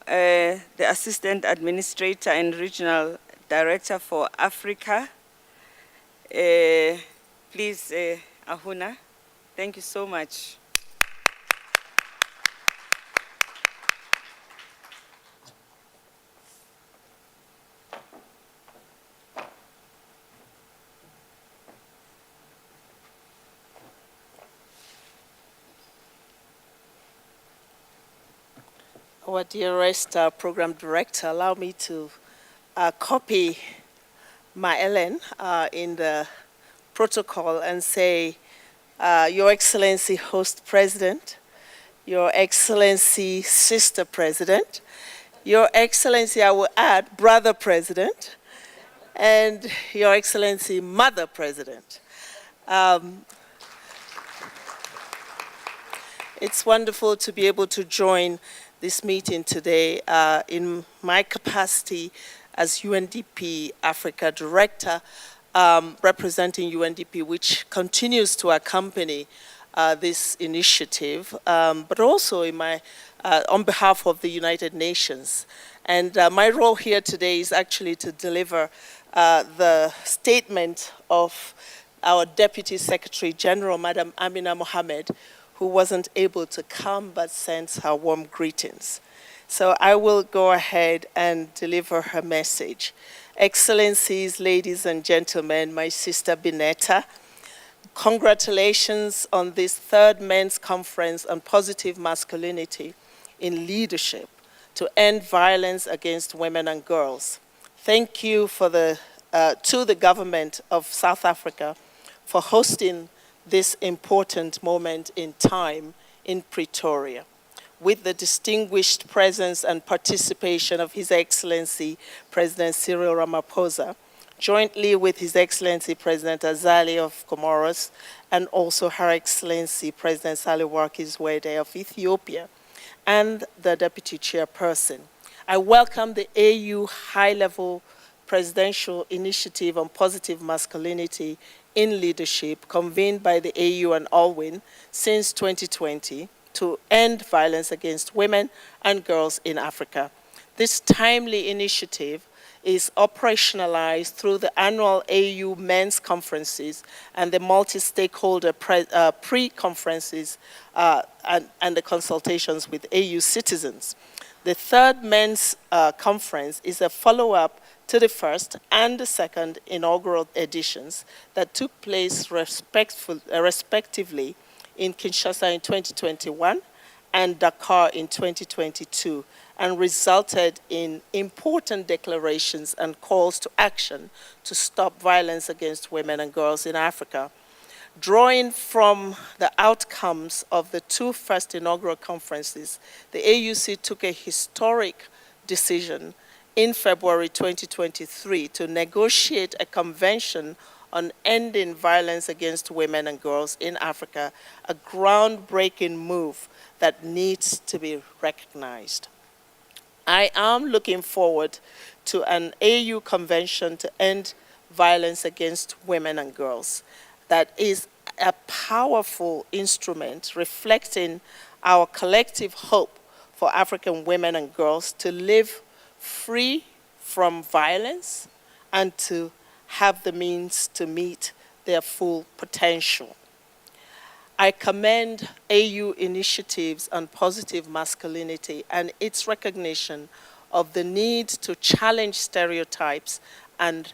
the Assistant Administrator and Regional Director for Africa. Please, Ahuna, thank you so much. Our dearest program director, allow me to copy Ma Ellen in the protocol and say, Your Excellency, Host President, Your Excellency, Sister President, Your Excellency, I will add, Brother President, and Your Excellency, Mother President. It's wonderful to be able to join this meeting today in my capacity as UNDP Africa Director, representing UNDP, which continues to accompany this initiative, but also in my, on behalf of the United Nations. And my role here today is actually to deliver the statement of our Deputy Secretary General, Madam Amina Mohammed, who wasn't able to come but sends her warm greetings. So I will go ahead and deliver her message. Excellencies, ladies and gentlemen, my sister Binetta, congratulations on this third Men's Conference on Positive Masculinity in Leadership to end violence against women and girls. Thank you for to the government of South Africa for hosting this important moment in time in Pretoria, with the distinguished presence and participation of His Excellency President Cyril Ramaphosa, jointly with His Excellency President Azali of Comoros, and also Her Excellency President Sahle-Work Zewde of Ethiopia, and the Deputy Chairperson. I welcome the AU High-Level Presidential Initiative on Positive Masculinity in Leadership, convened by the AU and Alwyn since 2020 to end violence against women and girls in Africa. This timely initiative is operationalized through the annual AU Men's Conferences and the multi-stakeholder pre-conferences and the consultations with AU citizens. The third Men's Conference is a follow-up to the first and the second inaugural editions that took place respectively in Kinshasa in 2021 and Dakar in 2022, and resulted in important declarations and calls to action to stop violence against women and girls in Africa. Drawing from the outcomes of the two first inaugural conferences, the AUC took a historic decision in February 2023 to negotiate a convention on ending violence against women and girls in Africa, a groundbreaking move that needs to be recognized. I am looking forward to an AU convention to end violence against women and girls that is a powerful instrument reflecting our collective hope for African women and girls to live free from violence and to have the means to meet their full potential. I commend AU initiatives on positive masculinity and its recognition of the need to challenge stereotypes and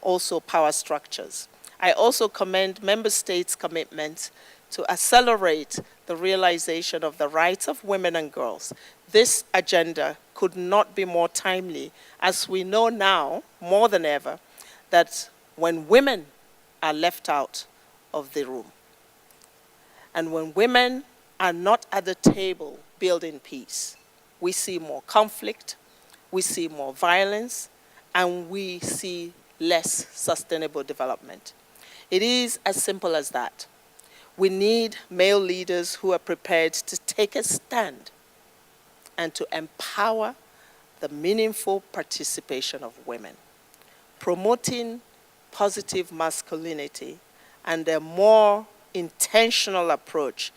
also power structures. I also commend member states' commitment to accelerate the realization of the rights of women and girls. This agenda could not be more timely, as we know now, more than ever, that when women are left out of the room, and when women are not at the table building peace, we see more conflict, we see more violence, and we see less sustainable development. It is as simple as that. We need male leaders who are prepared to take a stand and to empower the meaningful participation of women, promoting positive masculinity and a more intentional approach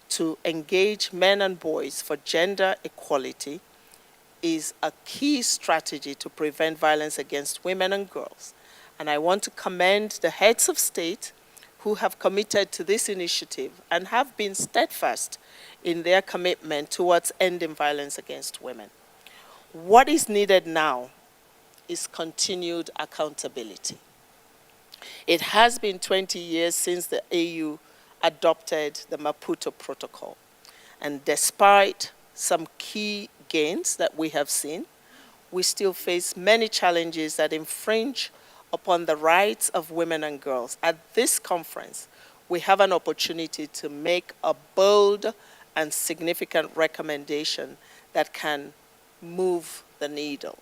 to engage men and boys for gender equality is a key strategy to prevent violence against women and girls. And I want to commend the heads of state who have committed to this initiative and have been steadfast in their commitment towards ending violence against women. What is needed now is continued accountability. It has been 20 years since the AU adopted the Maputo Protocol, and despite some key gains that we have seen, we still face many challenges that infringe upon the rights of women and girls. At this conference, we have an opportunity to make a bold and significant recommendation that can move the needle.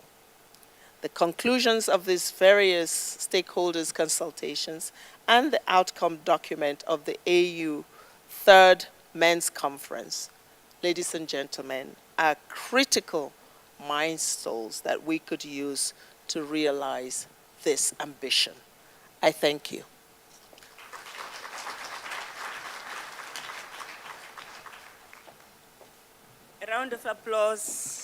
The conclusions of these various stakeholders' consultations and the outcome document of the AU Third Men's Conference, ladies and gentlemen, are critical milestones that we could use to realize this ambition. I thank you. A round of applause.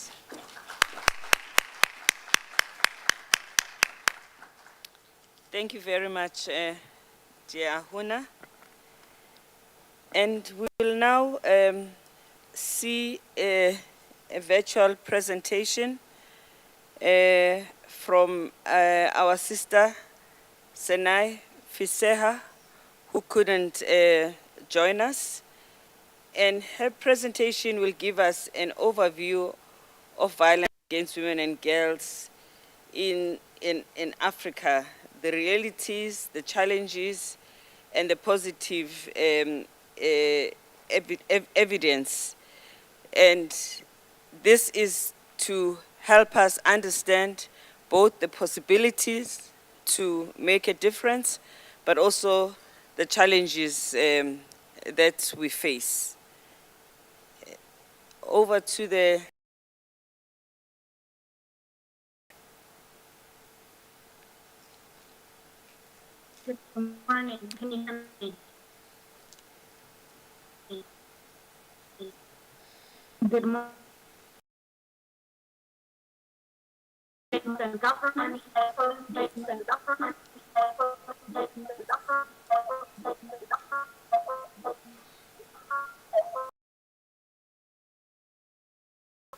Thank you very much, dear Huna. And we will now see a virtual presentation from our sister, Senai Fiseha, who couldn't join us. And her presentation will give us an overview of violence against women and girls in Africa, the realities, the challenges, and the positive evidence. And this is to help us understand both the possibilities to make a difference, but also the challenges that we face. Over to the Good morning. Can you hear me? Good morning. Government.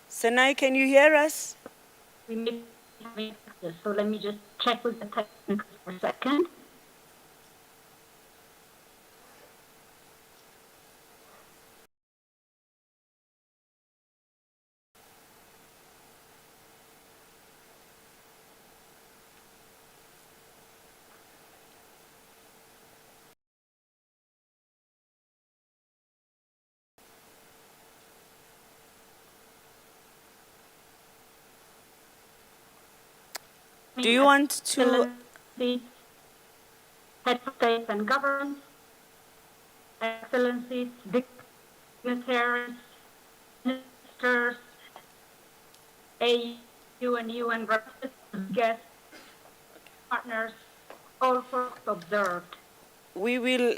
Senai, can you hear us? We may be having this, so let me just check with the technical for a second. Do you want to? Excellencies, heads of state and governments, excellencies, dignitaries, ministers, AU and UN representatives, guests, partners, all folks observed. We will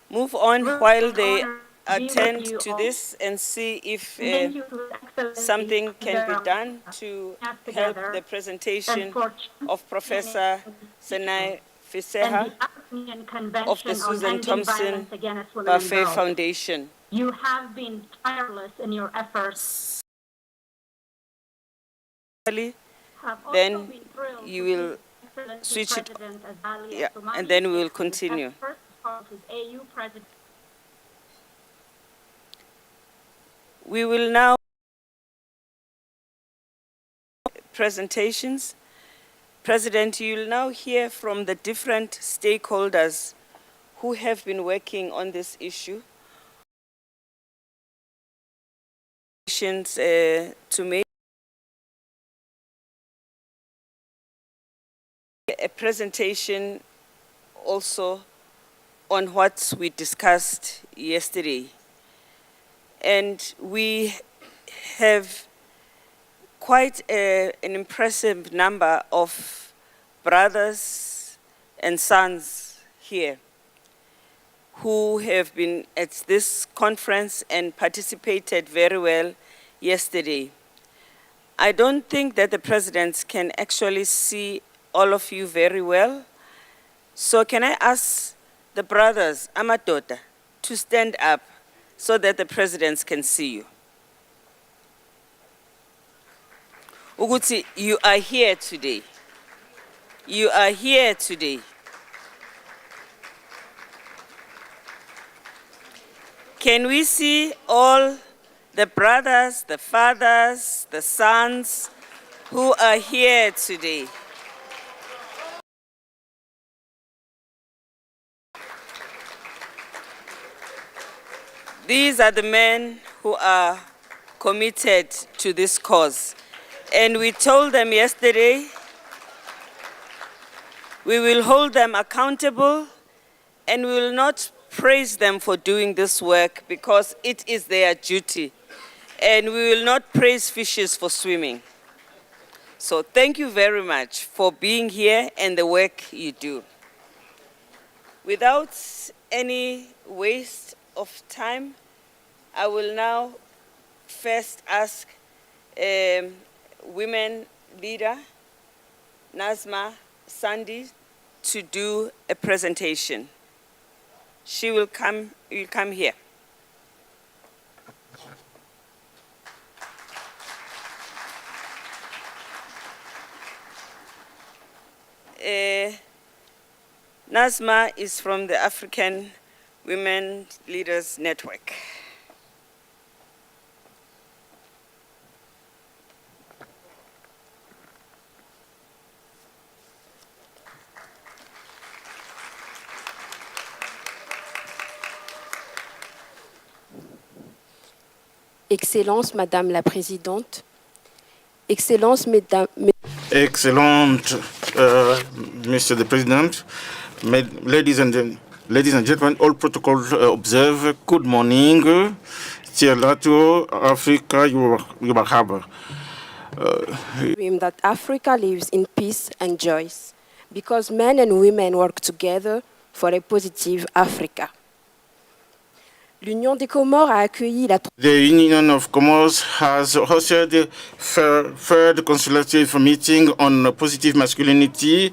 move on while they attend to this and see if something can be done to help the presentation of Professor Senai Fiseha of the Susan Thompson Buffet Foundation. You have been tireless in your efforts. Then you will switch it, yeah, and then we will continue. We will now presentations. President, you will now hear from the different stakeholders who have been working on this issue. To make a presentation also on what we discussed yesterday. And we have quite an impressive number of brothers and sons here who have been at this conference and participated very well yesterday. I don't think that the presidents can actually see all of you very well. So can I ask the brothers, Amadota, to stand up so that the presidents can see you? Uguti, you are here today. You are here today. Can we see all the brothers, the fathers, the sons who are here today? These are the men who are committed to this cause. And we told them yesterday, we will hold them accountable and we will not praise them for doing this work because it is their duty. And we will not praise fishes for swimming. So thank you very much for being here and the work you do. Without any waste of time, I will now first ask women leader, Nazma Sandi, to do a presentation. She will come here. Nazma is from the African Women Leaders Network. Excellence, Madame la Présidente. Excellence, Mesdames... Excellent, Mr. the President. Ladies and gentlemen, all protocols observed. Good morning. Tialato, Africa, you are dream that Africa lives in peace and joy, because men and women work together for a positive Africa. L'Union des Comores a accueilli la... The Union of Comoros has hosted the third consultative meeting on positive masculinity,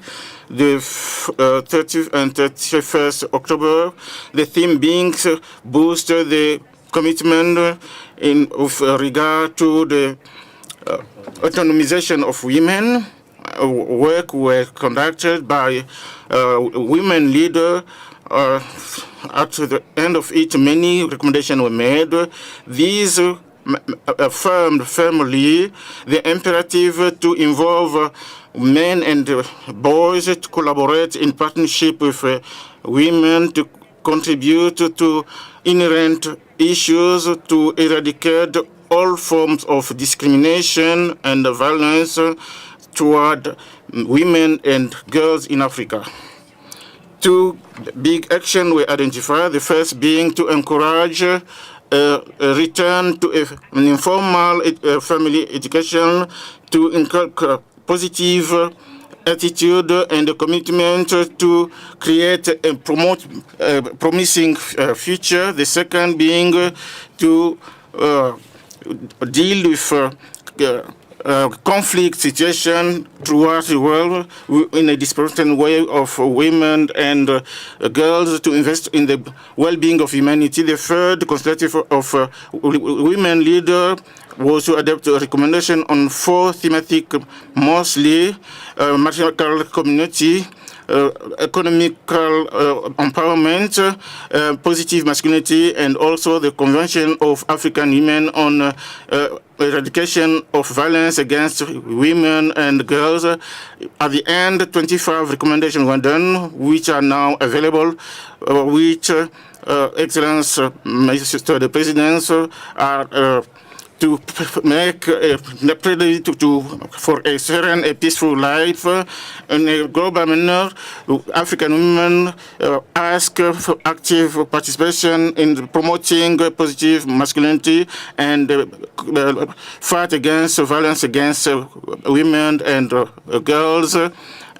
the 30th and 31st October. The theme being boost the commitment with regard to the autonomization of women. Work were conducted by women leaders. At the end of it, many recommendations were made. These affirmed firmly the imperative to involve men and boys to collaborate in partnership with women to contribute to inherent issues, to eradicate all forms of discrimination and violence toward women and girls in Africa. Two big actions were identified, the first being to encourage a return to an informal family education, to inculcate positive attitude and a commitment to create and promote a promising future. The second being to deal with conflict situation throughout the world in a disproportionate way of women and girls, to invest in the well-being of humanity. The third consultative of women leader was to adopt a recommendation on four thematic, mostly matriarchal community, economical empowerment, positive masculinity, and also the Convention of African Women on eradication of violence against women and girls. At the end, 25 recommendations were done, which are now available, which Excellence, Mr. the President, are to make for a serene, a peaceful life in a global manner. African women ask for active participation in promoting positive masculinity and fight against violence against women and girls,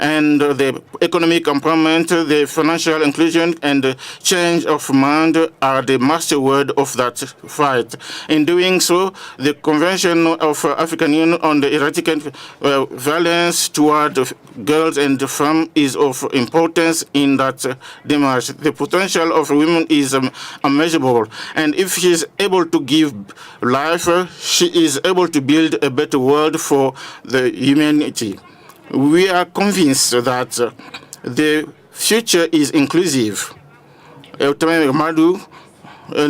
and the economic empowerment, the financial inclusion, and the change of mind are the master word of that fight. In doing so, the Convention of African Union on the eradication violence toward girls and femmes is of importance in that demarche. The potential of women is unmeasurable, and if she is able to give life, she is able to build a better world for the humanity. We are convinced that the future is inclusive. And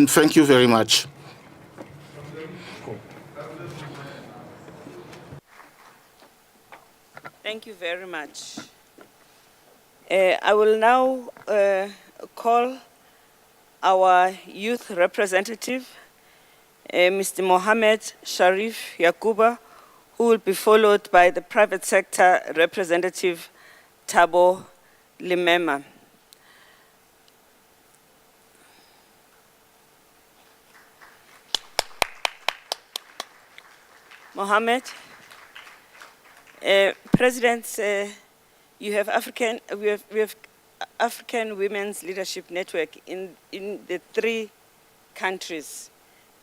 thank you very much. Thank you very much. I will now call our youth representative, Mr. Mohammed Sharif Yakuba, who will be followed by the private sector representative, Thabo Limema. Mohammed, President, we have African Women's Leadership Network in the 3 countries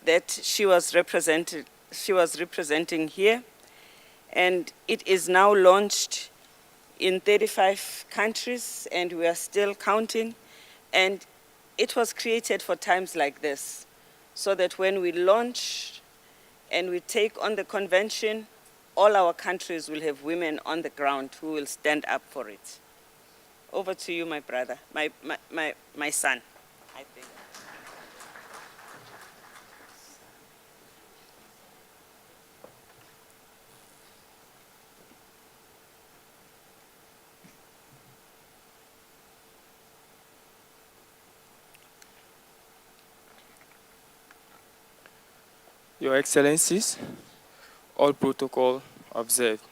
that she was representing here, and it is now launched in 35 countries, and we are still counting. And it was created for times like this, so that when we launch and we take on the convention, all our countries will have women on the ground who will stand up for it. Over to you, my brother, my son, I think. Your Excellencies, all protocol observed.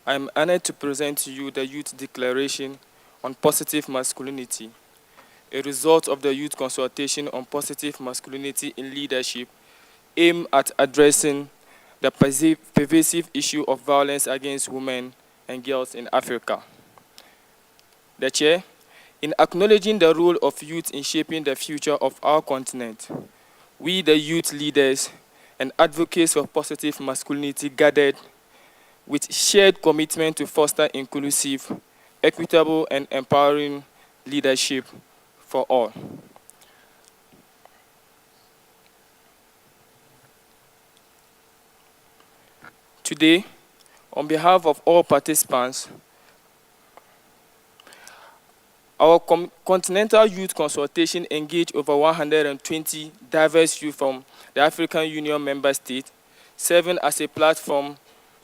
I am honored to present to you the Youth Declaration on Positive Masculinity, a result of the Youth Consultation on Positive Masculinity in Leadership, aimed at addressing the pervasive issue of violence against women and girls in Africa. The Chair, in acknowledging the role of youth in shaping the future of our continent, we, the youth leaders and advocates for positive masculinity, gathered with shared commitment to foster inclusive, equitable, and empowering leadership for all. Today, on behalf of all participants, our Continental Youth Consultation engaged over 120 diverse youth from the African Union member states, serving as a platform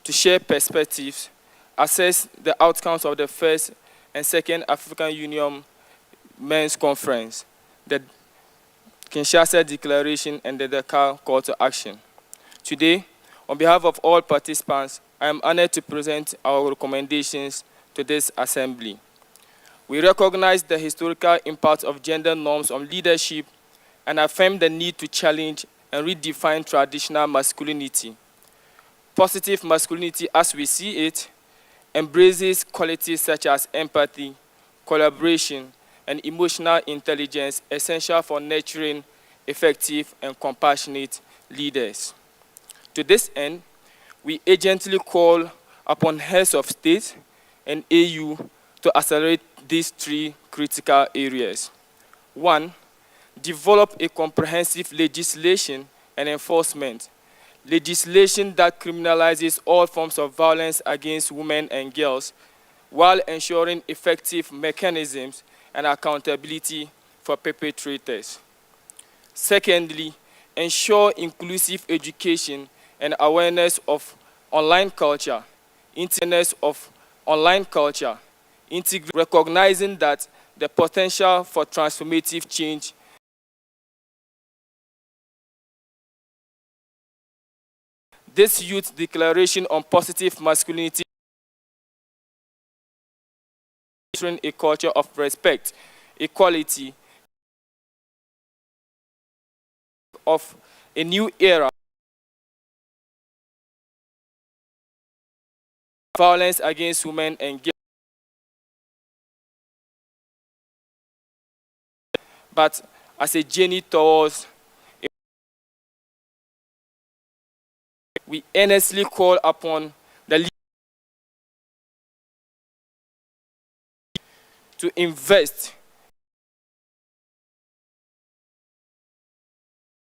to share perspectives, assess the outcomes of the first and second African Union Men's Conference, the Kinshasa Declaration, and the Dakar Call to Action. Today, on behalf of all participants, I am honored to present our recommendations to this assembly. We recognize the historical impact of gender norms on leadership and affirm the need to challenge and redefine traditional masculinity. Positive masculinity, as we see it, embraces qualities such as empathy, collaboration, and emotional intelligence essential for nurturing effective and compassionate leaders. To this end, we urgently call upon heads of state and AU to accelerate these 3 critical areas. 1, develop a comprehensive legislation and enforcement, legislation that criminalizes all forms of violence against women and girls, while ensuring effective mechanisms and accountability for perpetrators. Secondly, ensure inclusive education and awareness of online culture, recognizing that the potential for transformative change This youth declaration on positive masculinity is a culture of respect, equality, of a new era. Violence against women and girls. But as a journey towards, we earnestly call upon the leaders to invest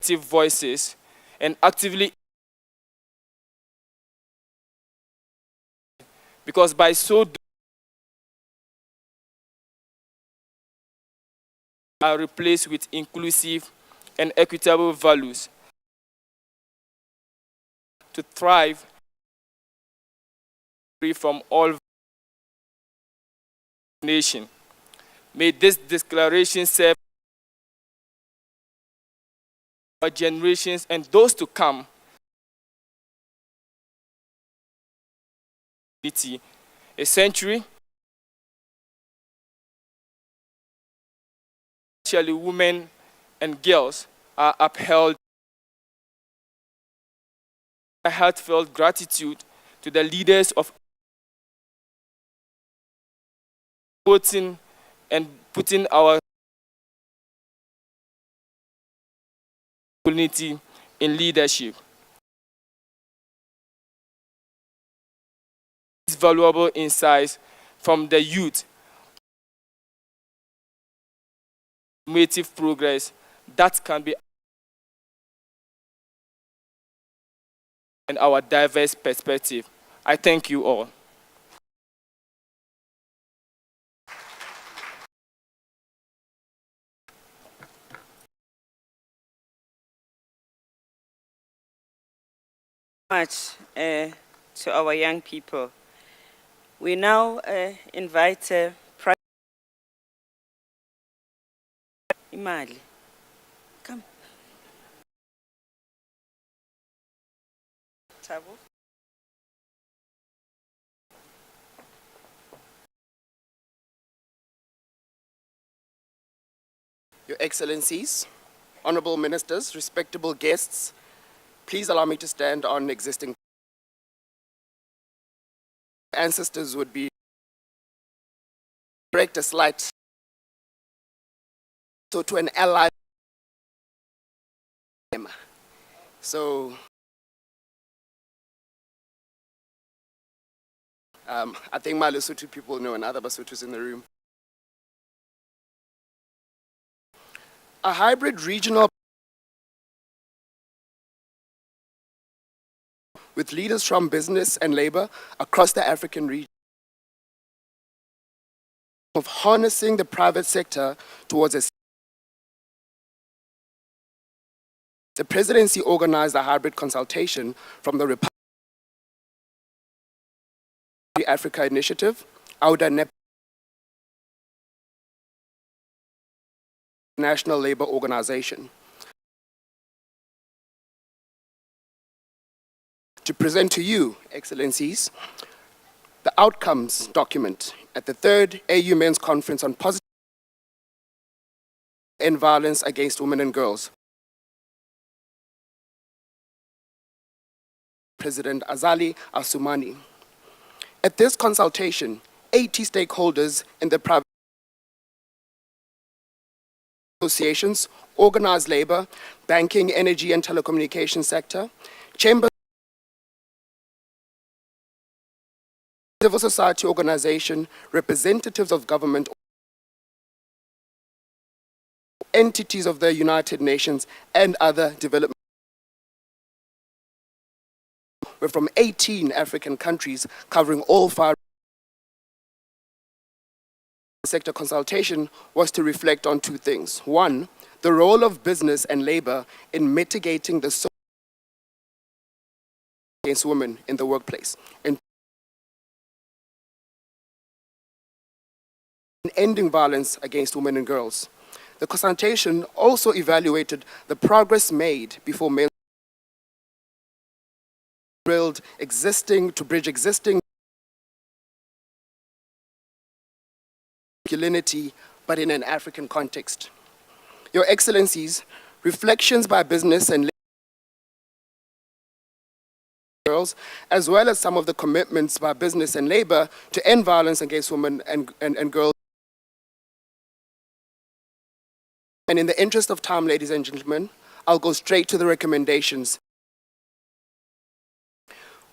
in voices and actively, because by so doing are replaced with inclusive and equitable values to thrive free from all nation. May this declaration serve our generations and those to come a century, especially women and girls, are upheld. A heartfelt gratitude to the leaders of voting and putting our community in leadership. These valuable insights from the youth, normative progress that can be in our diverse perspective. I thank you all. Much to our young people. We now invite Imali. Come. Tabo. Your Excellencies, honorable ministers, respectable guests, please allow me to stand on existing. Ancestors would be correct a slight so to an ally. So I think my Lesotho people know, and other Basothos in the room. A hybrid regional with leaders from business and labor across the African region of harnessing the private sector towards a. The presidency organized a hybrid consultation from the Republic Africa Initiative, AUDA National Labor Organization, to present to you, Excellencies, the outcomes document at the 3rd AU Men's Conference on Positive and Violence Against Women and Girls. President Azali Assoumani. At this consultation, 80 stakeholders in the private associations, organized labor, banking, energy and telecommunication sector, chambers, civil society organization, representatives of government, entities of the United Nations and other development were from 18 African countries covering all 5. Sector consultation was to reflect on 2 things. 1, the role of business and labor in mitigating the social against women in the workplace, and ending violence against women and girls. The consultation also evaluated the progress made before male bridge existing masculinity, but in an African context. Your Excellencies, reflections by business and girls, as well as some of the commitments by business and labor to end violence against women and girls. And in the interest of time, ladies and gentlemen, I'll go straight to the recommendations.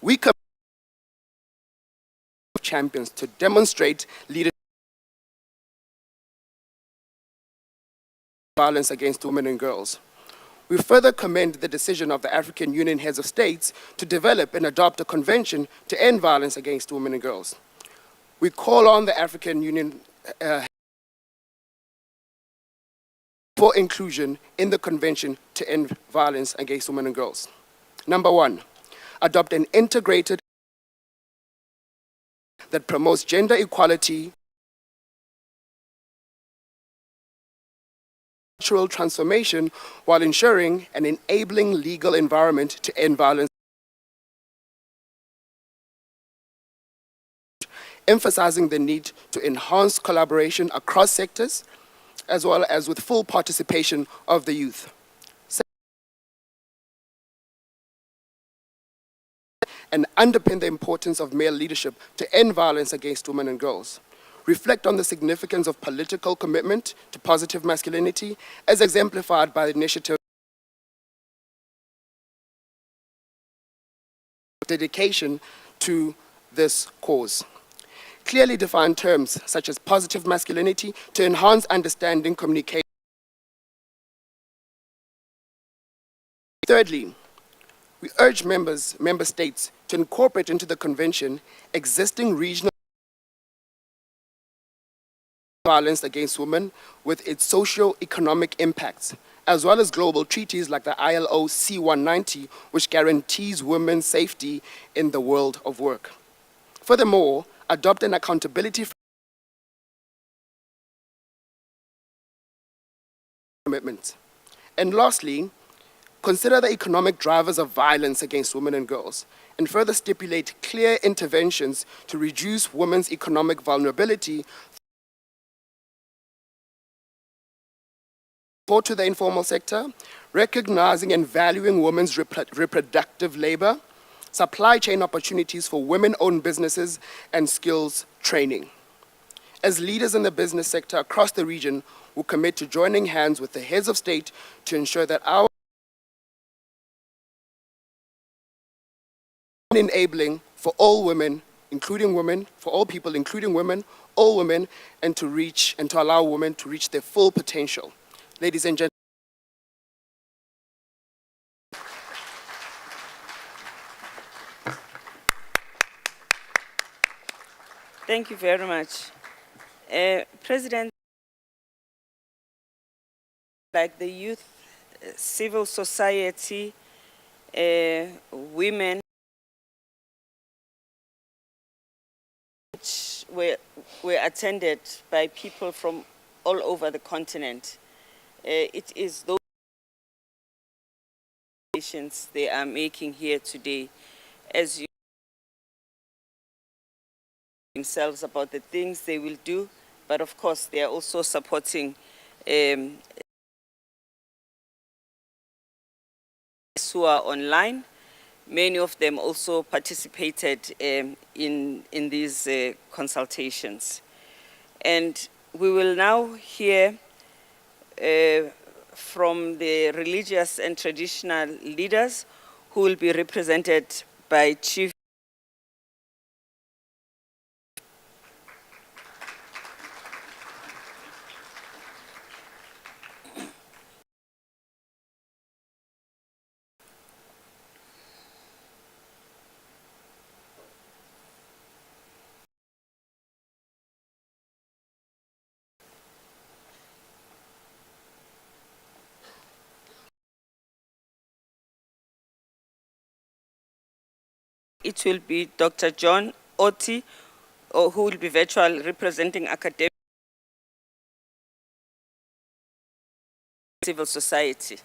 We commit champions to demonstrate leadership violence against women and girls. We further commend the decision of the African Union heads of states to develop and adopt a convention to end violence against women and girls. We call on the African Union for inclusion in the convention to end violence against women and girls. Number one, adopt an integrated that promotes gender equality, cultural transformation, while ensuring an enabling legal environment to end violence, emphasizing the need to enhance collaboration across sectors, as well as with full participation of the youth. And underpin the importance of male leadership to end violence against women and girls. Reflect on the significance of political commitment to positive masculinity, as exemplified by the initiative dedication to this cause. Clearly define terms such as positive masculinity to enhance understanding, communication. Thirdly, we urge member states to incorporate into the convention existing regional violence against women with its socio-economic impacts, as well as global treaties like the ILO C-190, which guarantees women's safety in the world of work. Furthermore, adopt an accountability commitment. And lastly, consider the economic drivers of violence against women and girls, and further stipulate clear interventions to reduce women's economic vulnerability to the informal sector, recognizing and valuing women's reproductive labor, supply chain opportunities for women-owned businesses, and skills training. As leaders in the business sector across the region, we commit to joining hands with the heads of state to ensure that our enabling for all women, including women, for all people, including women, all women, and to allow women to reach their full potential. Ladies and gentlemen, Thank you very much. President, like the youth, civil society, women, which were attended by people from all over the continent. It is those decisions they are making here today, as you themselves about the things they will do, but of course they are also supporting who are online. Many of them also participated in these consultations. And we will now hear from the religious and traditional leaders who will be represented by Chief It will be Dr. John Oti, who will be virtual representing academic civil society.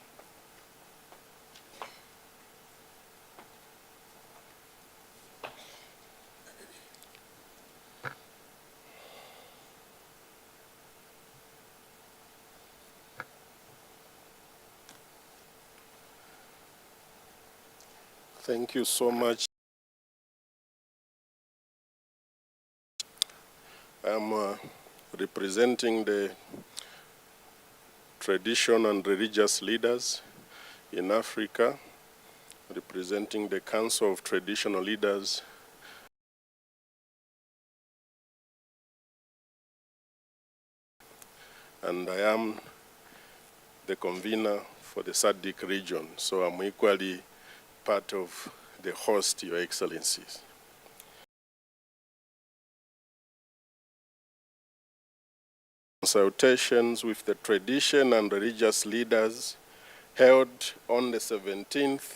Thank you so much. I'm representing the tradition and religious leaders in Africa, representing the Council of Traditional Leaders. And I am the convener for the SADC region, so I'm equally part of the host, Your Excellencies. Consultations with the tradition and religious leaders held on the 17th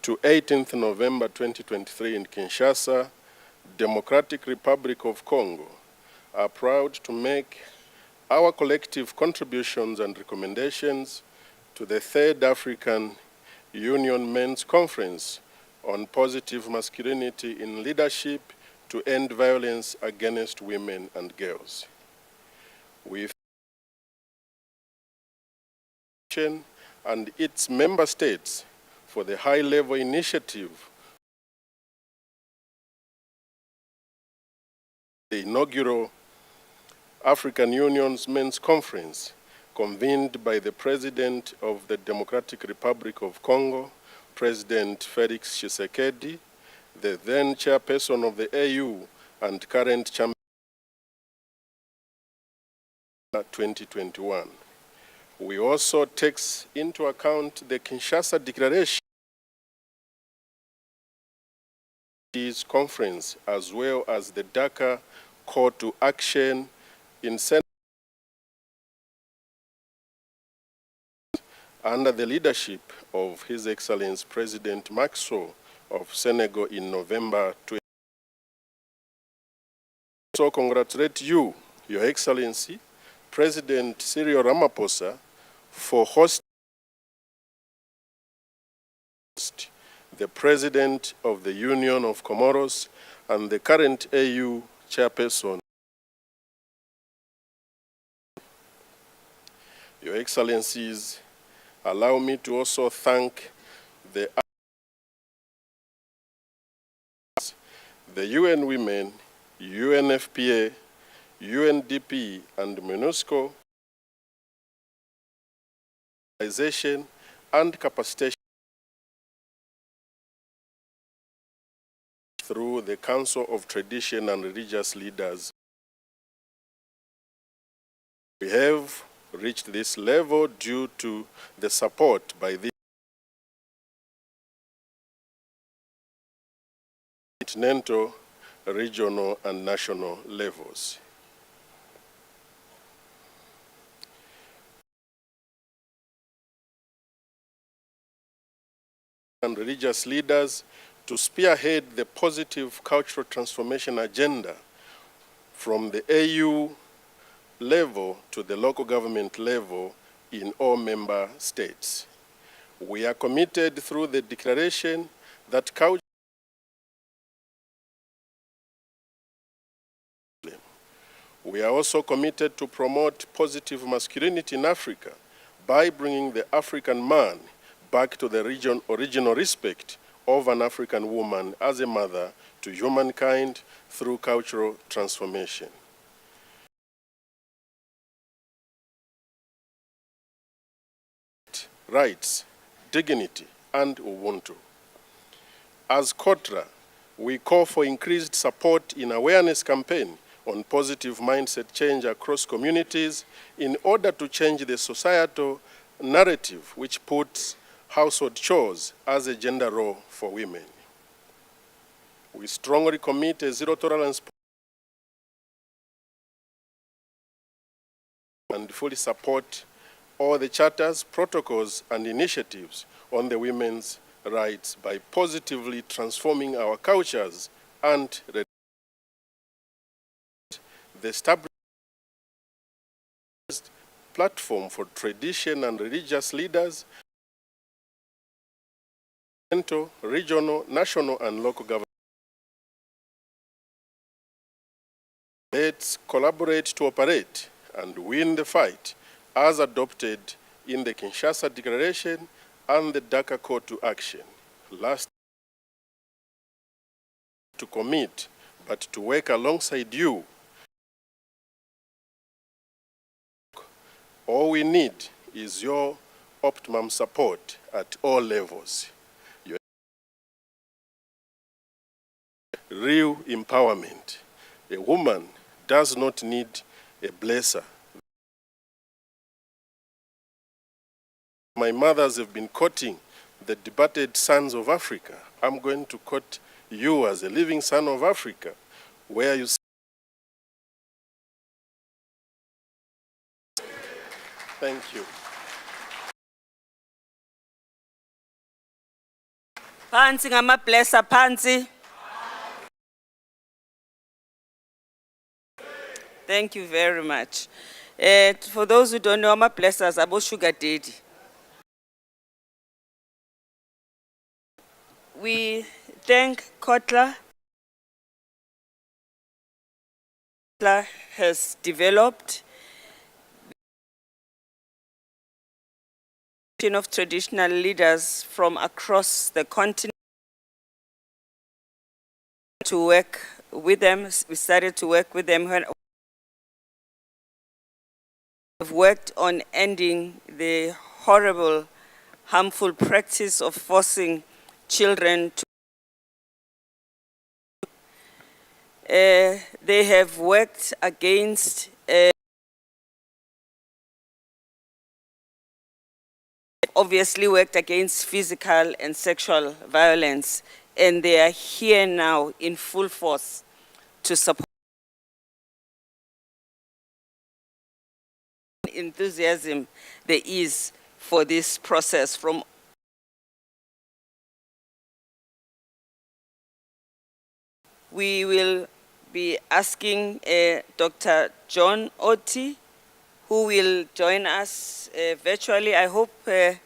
to 18th November 2023 in Kinshasa, Democratic Republic of Congo, are proud to make our collective contributions and recommendations to the Third African Union Men's Conference on Positive Masculinity in Leadership to End Violence Against Women and Girls. With and its member states for the high-level initiative, the inaugural African Union's Men's Conference, convened by the President of the Democratic Republic of Congo, President Felix Tshisekedi, the then chairperson of the AU and current champion 2021. We also take into account the Kinshasa Declaration conference, as well as the Dakar Call to Action in Senegal under the leadership of His Excellency President Macky Sall of Senegal in November 2020. So congratulate you, Your Excellency, President Cyril Ramaphosa, for hosting the President of the Union of Comoros and the current AU chairperson. Your Excellencies, allow me to also thank the UN Women, UNFPA, UNDP, and MONUSCO and capacitation through the Council of Tradition and Religious Leaders. We have reached this level due to the support by the continental, regional, and national levels. And religious leaders to spearhead the positive cultural transformation agenda from the AU level to the local government level in all member states. We are committed through the declaration that culture. We are also committed to promote positive masculinity in Africa by bringing the African man back to the original respect of an African woman as a mother to humankind through cultural transformation. Rights, dignity, and Ubuntu. As COTRA, we call for increased support in awareness campaign on positive mindset change across communities in order to change the societal narrative which puts household chores as a gender role for women. We strongly commit a zero-tolerance and fully support all the charters, protocols, and initiatives on the women's rights by positively transforming our cultures and the established platform for tradition and religious leaders, regional, national, and local government. Let's collaborate to operate and win the fight as adopted in the Kinshasa Declaration and the Dakar Call to Action. Last to commit, but to work alongside you. All we need is your optimum support at all levels. Your real empowerment. A woman does not need a blesser. My mothers have been quoting the debated sons of Africa. I'm going to quote you as a living son of Africa, where you say, thank you. Phansi ngamablesser phansi. Thank you very much. For those who don't know, ama-blessers abo sugar daddy. We thank Kotla. Kotla has developed of traditional leaders from across the continent to work with them. We started to work with them when we've worked on ending the horrible, harmful practice of forcing children to they have worked against obviously worked against physical and sexual violence, and they are here now in full force to support enthusiasm there is for this process from we will be asking Dr. John Oti, who will join us virtually. I hope the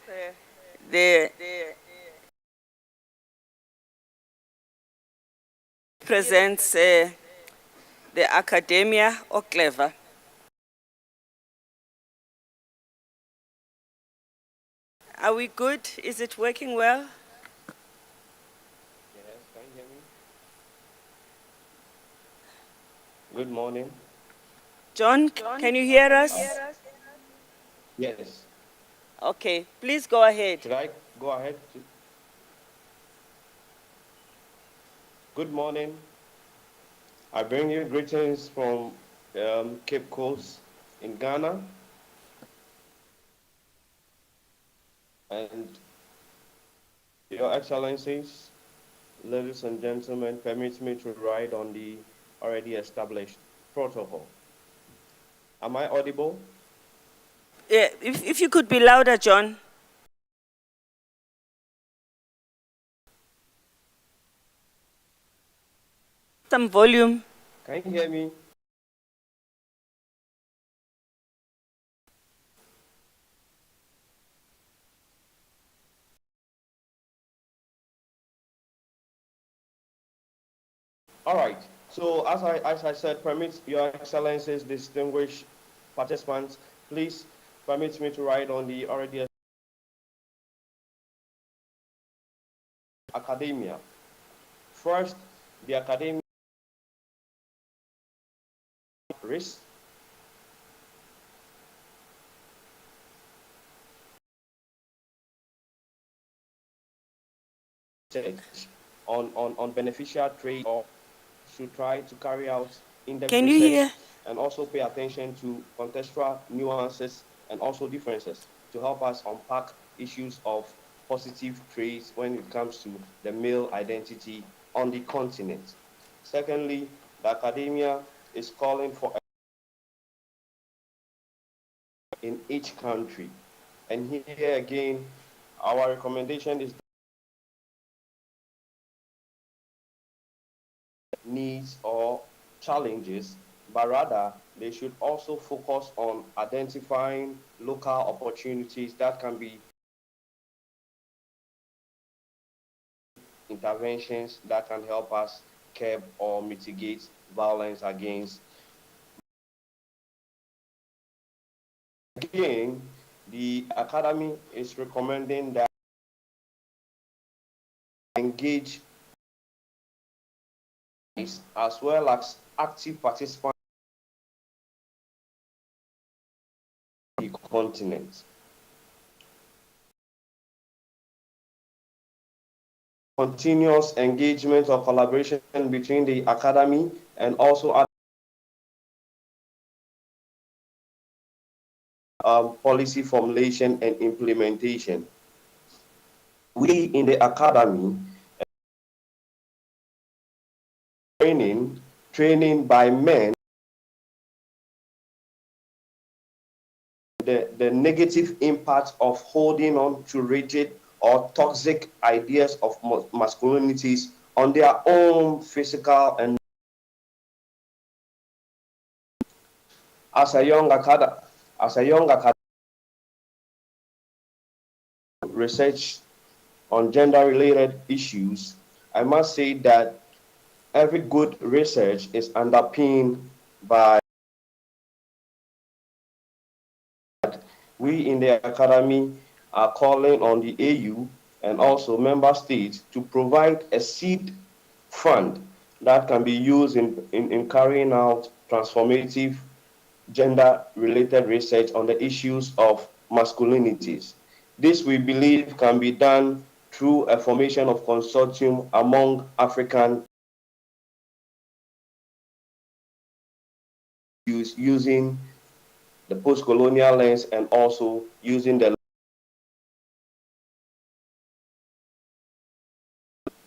presents the academia or clever. Are we good? Is it working well? Yes, can you hear me? Good morning. John, can you hear us? Yes. Okay, please go ahead. Should I go ahead? Good morning. I bring you greetings from Cape Coast in Ghana. And Your Excellencies, ladies and gentlemen, permit me to write on the already established protocol. Am I audible? Yeah, if you could be louder, John. Some volume. Can you hear me? All right. So as I said, permit Your Excellencies, distinguished participants, please permit me to write on the already academia. First, the academia risk. On beneficial trade, or should try to carry out in-depth Can you research hear? and also pay attention to contextual nuances and also differences to help us unpack issues of positive traits when it comes to the male identity on the continent. Secondly, the academia is calling for in each country. And here again, our recommendation is needs or challenges, but rather they should also focus on identifying local opportunities that can be interventions that can help us curb or mitigate violence against. Again, the Academy is recommending that engage as well as active participants on the continent. Continuous engagement or collaboration between the academy and also policy formulation and implementation. We in the academy training by men, the negative impact of holding on to rigid or toxic ideas of masculinities on their own physical and as a young academic research on gender-related issues, I must say that every good research is underpinned by we in the academy are calling on the AU and also member states to provide a seed fund that can be used in carrying out transformative gender-related research on the issues of masculinities. This, we believe, can be done through a formation of consortium among African using the post-colonial lens and also using the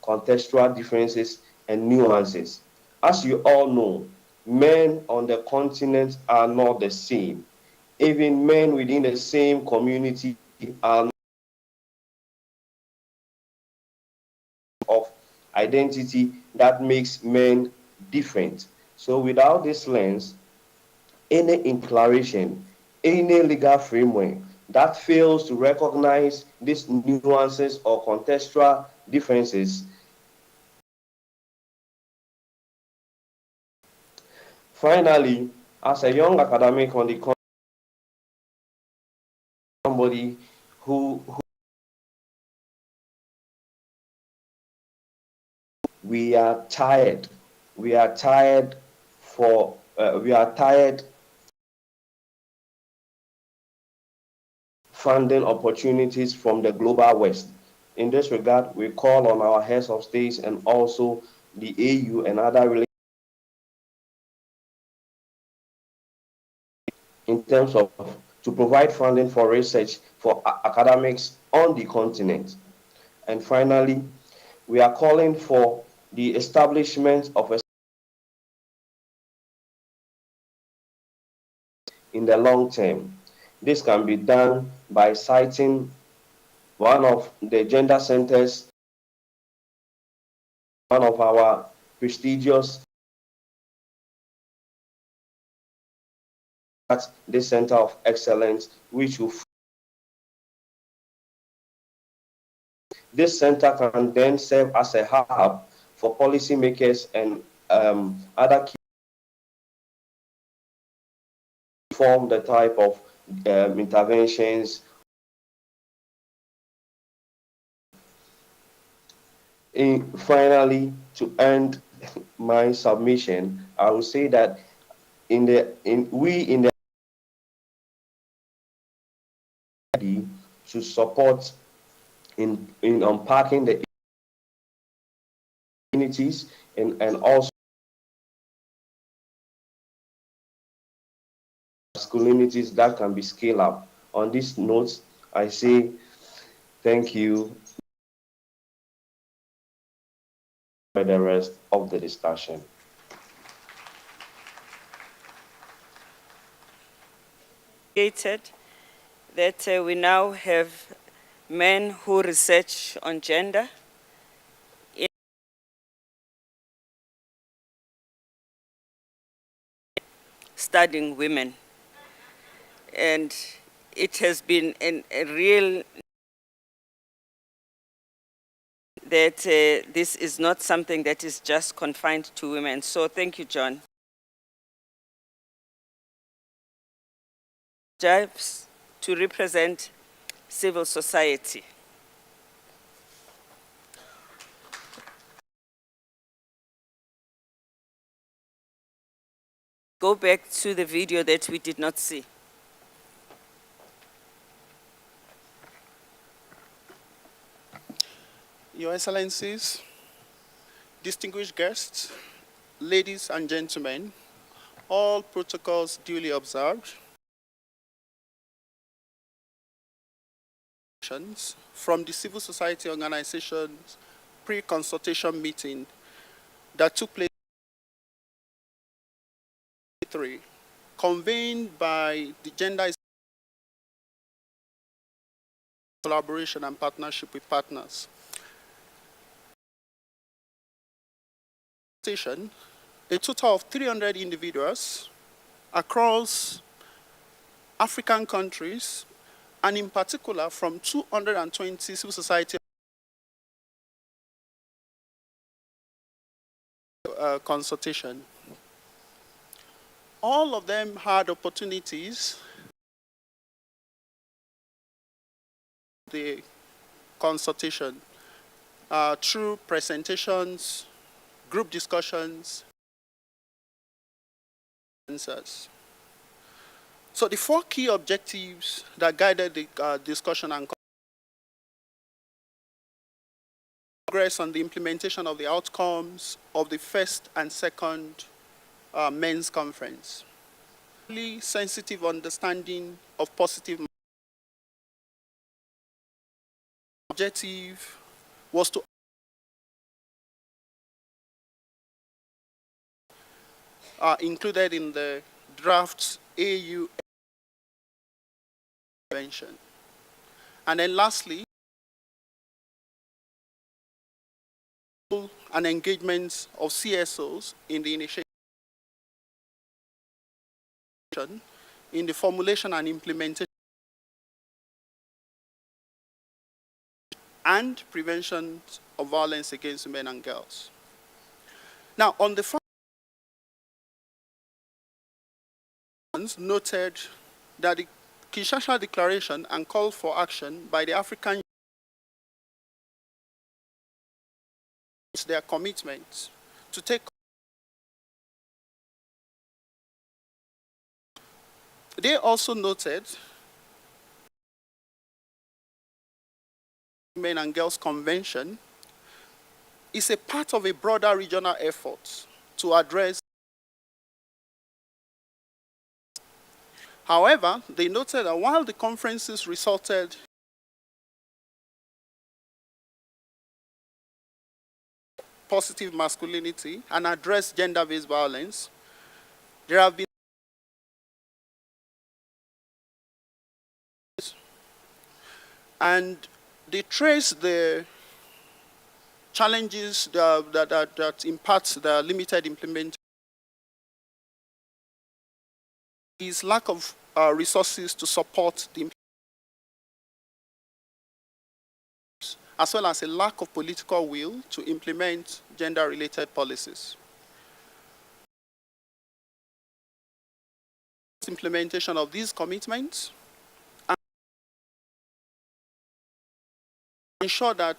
contextual differences and nuances. As you all know, men on the continent are not the same. Even men within the same community are not of identity that makes men different. So without this lens, any declaration, any legal framework that fails to recognize these nuances or contextual differences. Finally, as a young academic on the somebody who we are tired. We are tired funding opportunities from the global West. In this regard, we call on our heads of states and also the AU and other related in terms of to provide funding for research for academics on the continent. And finally, we are calling for the establishment of a in the long term. This can be done by citing one of the gender centers, one of our prestigious this center of excellence, which will this center can then serve as a hub for policymakers and other key form the type of interventions. Finally, to end my submission, I will say that we in the to support in unpacking the communities and also masculinities that can be scaled up. On this note, I say thank you for the rest of the discussion. That we now have men who research on gender studying women. And it has been a real that this is not something that is just confined to women. So thank you, John. Jobs to represent civil society. Go back to the video that we did not see. Your Excellencies, distinguished guests, ladies and gentlemen, all protocols duly observed. From the civil society organizations pre-consultation meeting that took place 3, convened by the Gender Collaboration and Partnership with Partners. A total of 300 individuals across African countries, and in particular from 220 civil society consultation. All of them had opportunities the consultation through presentations, group discussions, answers. So the 4 key objectives that guided the discussion and progress on the implementation of the outcomes of the first and second men's conference. Really sensitive understanding of positive objective was to included in the draft AU convention. And then lastly, and engagement of CSOs in the initiation, in the formulation and implementation, and prevention of violence against women and girls. Now, on the front, noted that the Kinshasa Declaration and call for action by the African Union, their commitment to take. They also noted Women and Girls Convention is a part of a broader regional effort to address. However, they noted that while the conferences resulted positive masculinity and addressed gender-based violence, there have been and they trace the challenges that impact the limited implementation is lack of resources to support the as well as a lack of political will to implement gender-related policies. Implementation of these commitments and ensure that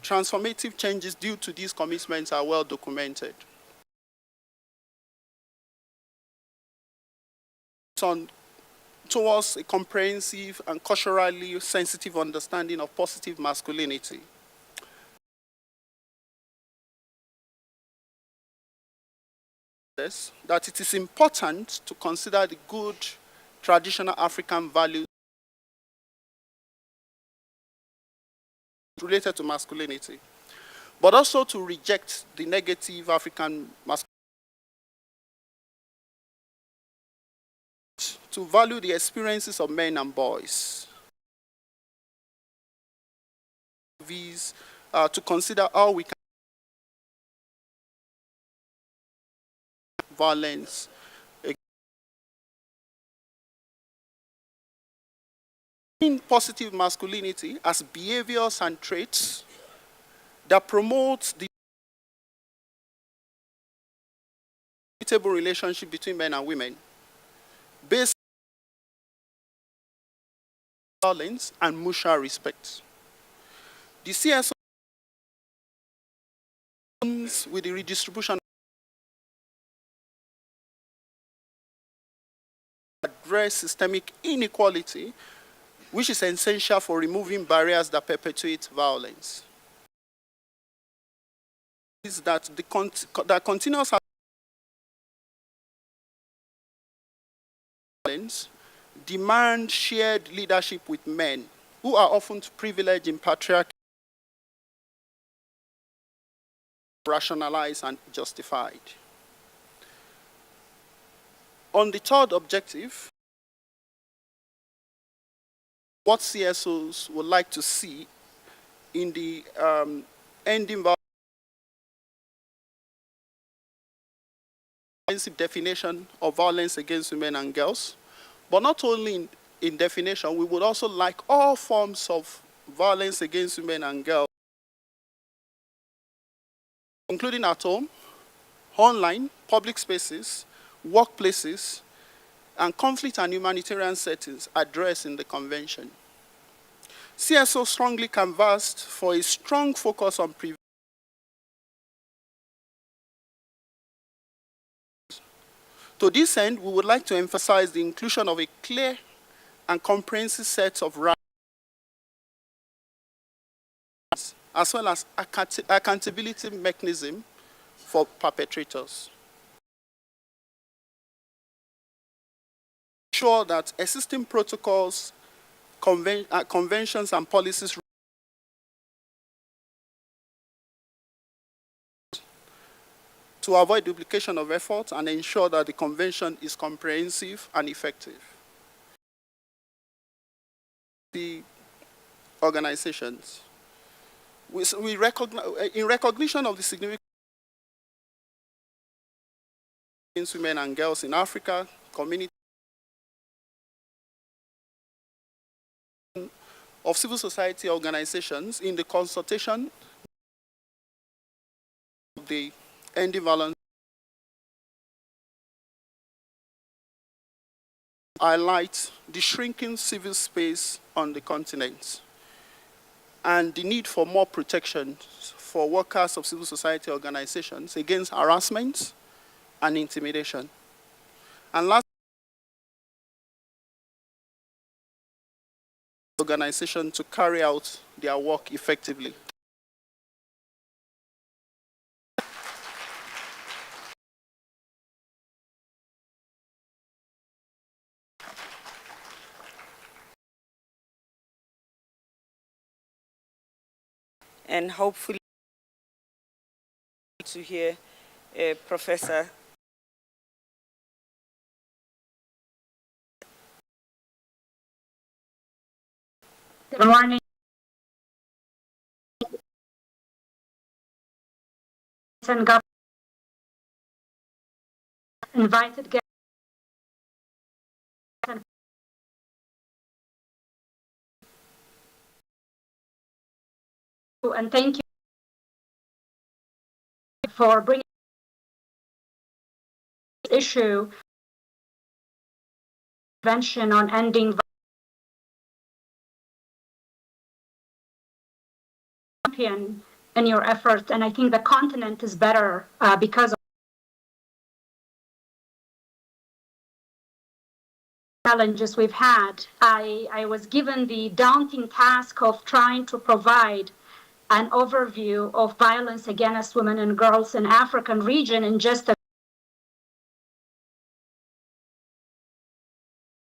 transformative changes due to these commitments are well documented. Towards a comprehensive and culturally sensitive understanding of positive masculinity. That it is important to consider the good traditional African values related to masculinity, but also to reject the negative African masculinity. To value the experiences of men and boys. To consider how we can violence. In positive masculinity as behaviors and traits that promote the equitable relationship between men and women based on violence and mutual respect. The CSO with the redistribution address systemic inequality, which is essential for removing barriers that perpetuate violence. Is that that continuous violence demand shared leadership with men who are often privileged in patriarchy, rationalized and justified. On the third objective, what CSOs would like to see in the ending violence definition of violence against women and girls, but not only in definition, we would also like all forms of violence against women and girls, including at home, online, public spaces, workplaces, and conflict and humanitarian settings addressed in the convention. CSO strongly canvassed for a strong focus on prevention. To this end, we would like to emphasize the inclusion of a clear and comprehensive set of rights, as well as accountability mechanism for perpetrators. Ensure that existing protocols, conventions, and policies to avoid duplication of effort and ensure that the convention is comprehensive and effective. The organizations. We recognize, in recognition of the significant against women and girls in Africa, community of civil society organizations in the consultation of the ending violence highlight the shrinking civil space on the continent and the need for more protection for workers of civil society organizations against harassment and intimidation. And last, organization to carry out their work effectively. And hopefully to hear Professor Good morning. And invited guests and thank you for bringing this issue convention on ending champion in your efforts, and I think the continent is better because of challenges we've had. I was given the daunting task of trying to provide an overview of violence against women and girls in African region in just a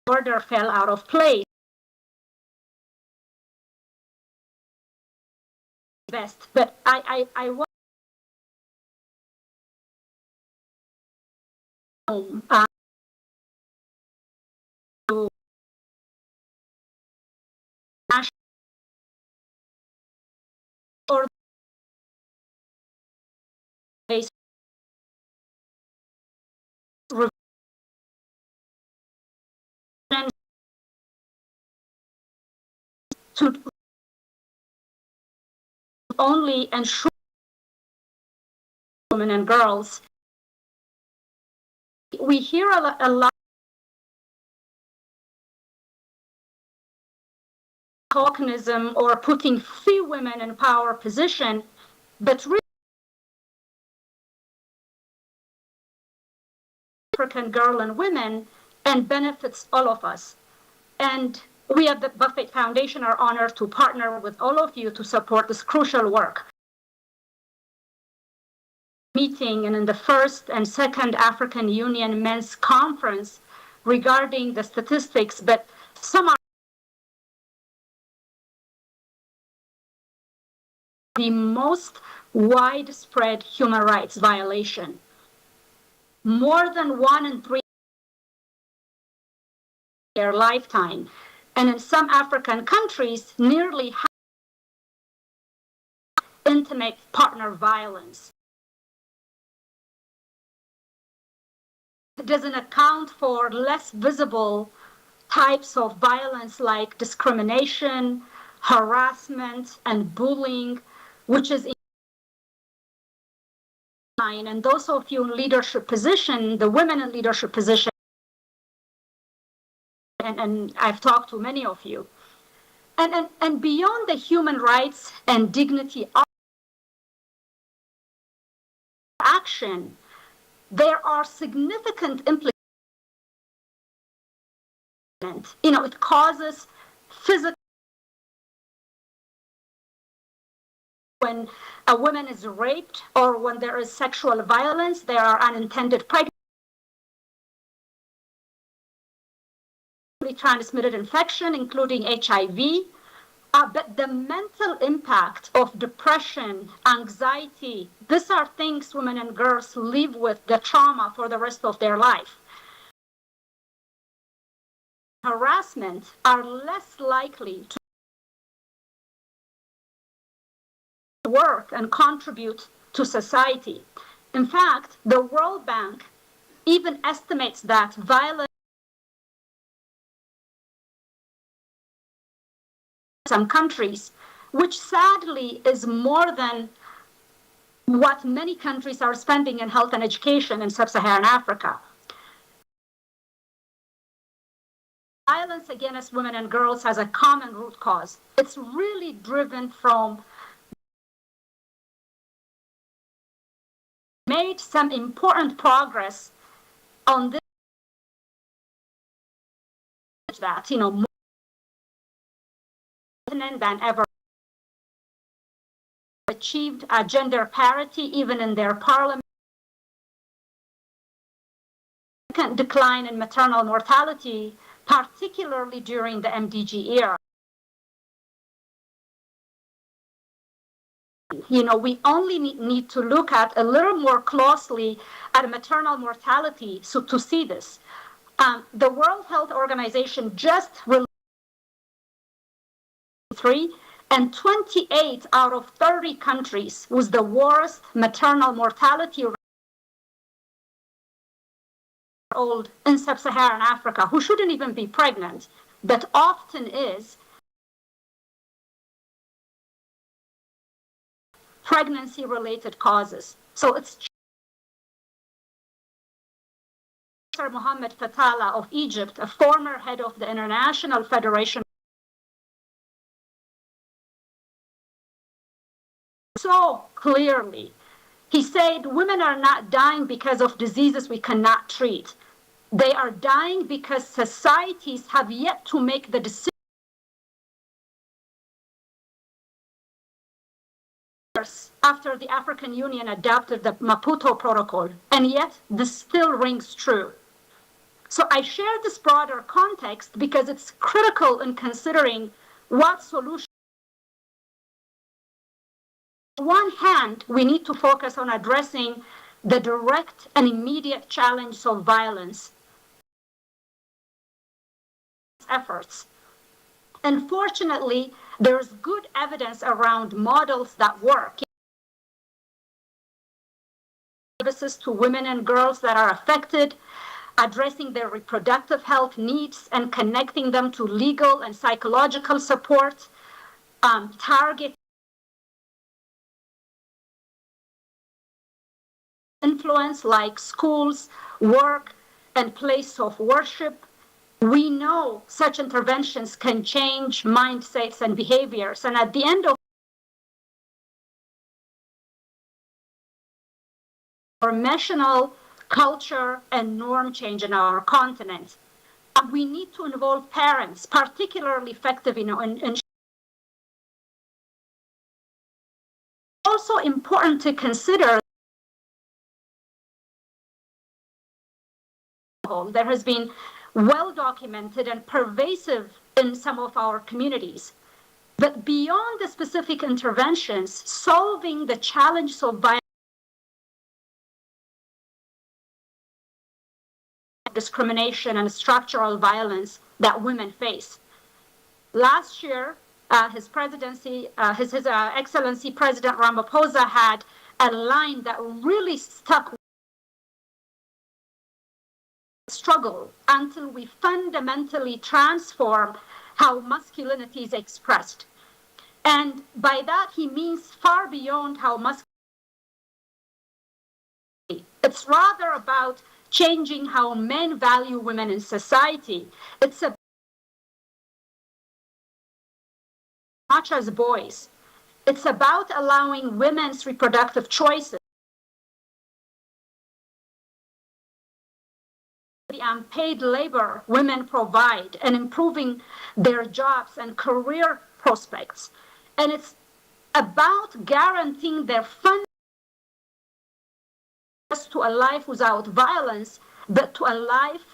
order fell out of place. Best, but I want to or to only ensure women and girls. We hear a lot of tokenism or putting few women in power position, but really African girl and women and benefits all of us. And we at the Buffett Foundation are honored to partner with all of you to support this crucial work. Meeting and in the first and second African Union Men's Conference regarding the statistics, but some are the most widespread human rights violation. More than 1 in 3 in their lifetime. And in some African countries, nearly half intimate partner violence. It doesn't account for less visible types of violence like discrimination, harassment, and bullying, which is and those of you in leadership position, the women in leadership position, and I've talked to many of you, and beyond the human rights and dignity of action, there are significant implications. It causes physical. When a woman is raped or when there is sexual violence, there are unintended pregnancies, transmitted infection, including HIV. But the mental impact of depression, anxiety, these are things women and girls live with, the trauma for the rest of their life. Harassment are less likely to work and contribute to society. In fact, the World Bank even estimates that violence in some countries, which sadly is more than what many countries are spending in health and education in sub-Saharan Africa. Violence against women and girls has a common root cause. It's really driven from made some important progress on this that, more than ever achieved a gender parity even in their parliament. Decline in maternal mortality, particularly during the MDG era. We only need to look at a little more closely at maternal mortality to see this. The World Health Organization just released 3, and 28 out of 30 countries was the worst maternal mortality rate in sub-Saharan Africa, who shouldn't even be pregnant, but often is pregnancy-related causes. So it's Sir Mohammed Fatala of Egypt, a former head of the International Federation. So clearly, he said women are not dying because of diseases we cannot treat. They are dying because societies have yet to make the decision after the African Union adopted the Maputo Protocol, and yet this still rings true. So I share this broader context because it's critical in considering what solutions. On one hand, we need to focus on addressing the direct and immediate challenge of violence efforts. Unfortunately, there's good evidence around models that work. Services to women and girls that are affected, addressing their reproductive health needs and connecting them to legal and psychological support, target influence like schools, work, and place of worship. We know such interventions can change mindsets and behaviors, and at the end of formational culture and norm change in our continent. We need to involve parents, particularly effective in also important to consider. There has been well documented and pervasive in some of our communities. But beyond the specific interventions, solving the challenges of violence, discrimination, and structural violence that women face. Last year, His Excellency President Ramaphosa had a line that really stuck. Struggle until we fundamentally transform how masculinity is expressed. And by that, he means far beyond how masculinity. It's rather about changing how men value women in society. It's as much as boys. It's about allowing women's reproductive choices. The unpaid labor women provide and improving their jobs and career prospects. And it's about guaranteeing their fundamental to a life without violence, but to a life.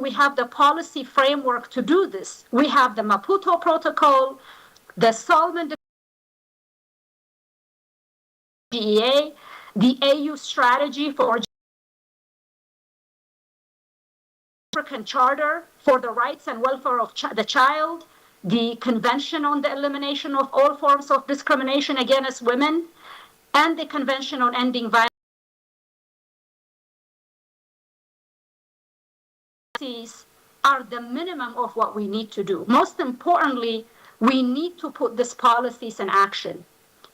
We have the policy framework to do this. We have the Maputo Protocol, the Solomon GEA, the AU strategy for African Charter for the rights and welfare of the child, the Convention on the Elimination of All Forms of Discrimination Against Women, and the Convention on Ending Violence. Are the minimum of what we need to do. Most importantly, we need to put these policies in action.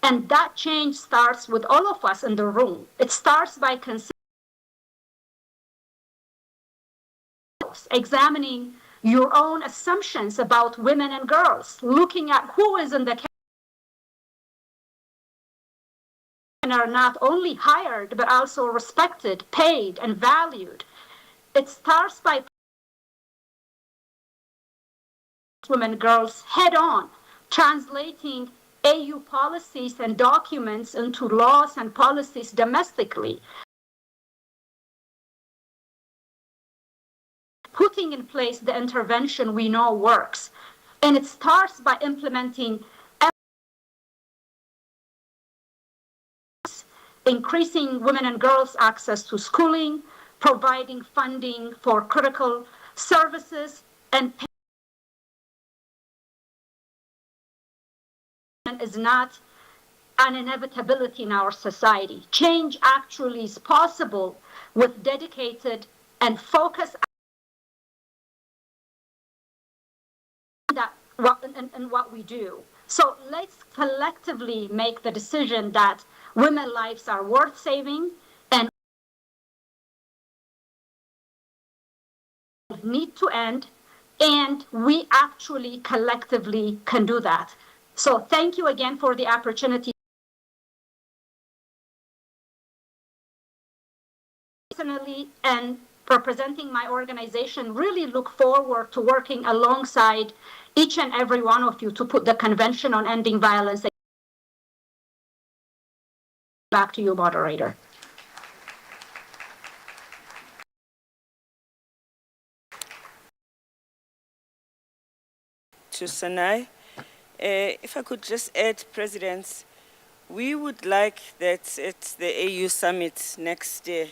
And that change starts with all of us in the room. It starts by examining your own assumptions about women and girls, looking at who is in the and are not only hired, but also respected, paid, and valued. It starts by women and girls head on, translating AU policies and documents into laws and policies domestically, putting in place the intervention we know works. And it starts by implementing increasing women and girls' access to schooling, providing funding for critical services, and is not an inevitability in our society. Change actually is possible with dedicated and focused in what we do. So let's collectively make the decision that women's lives are worth saving and need to end, and we actually collectively can do that. So thank you again for the opportunity. Personally, and representing my organization, really look forward to working alongside each and every one of you to put the Convention on Ending Violence. Back to you, moderator. To Sanai. If I could just add, Presidents, we would like that at the AU Summit next year,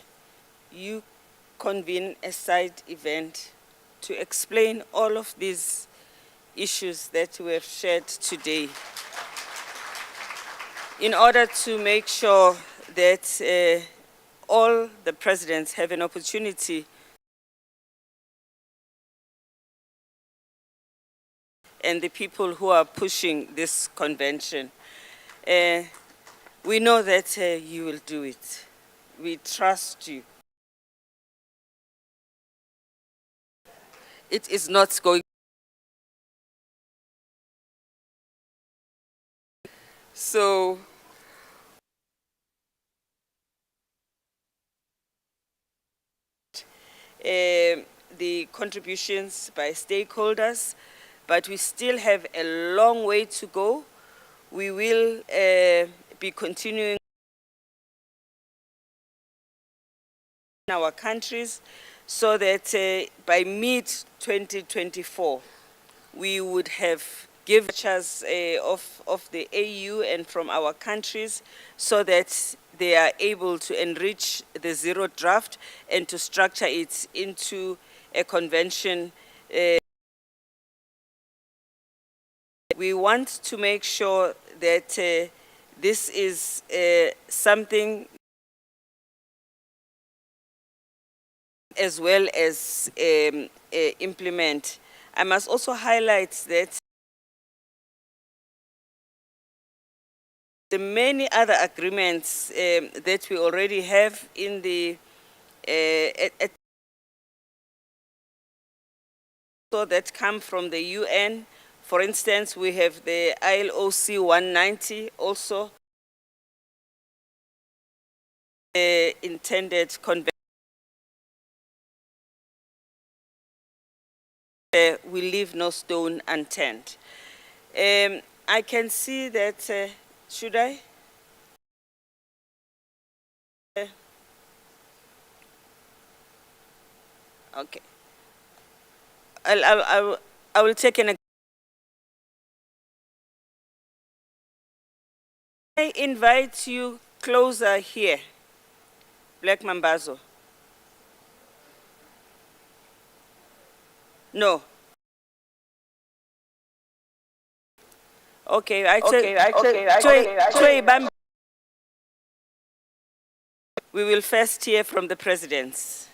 you convene a side event to explain all of these issues that we have shared today, in order to make sure that all the presidents have an opportunity and the people who are pushing this convention. We know that you will do it. We trust you. It is not going. So, the contributions by stakeholders, but we still have a long way to go. We will be continuing in our countries so that by mid-2024, we would have given lectures of the AU and from our countries so that they are able to enrich the zero draft and to structure it into a convention. We want to make sure that this is something as well as implement. I must also highlight that the many other agreements that we already have in the so that come from the UN. For instance, we have the ILOC 190 also intended convention. We leave no stone unturned. I can see that, should I? Okay. I will take an. I invite you closer here, Black Mambazo. No. Okay, we will first hear from the presidents.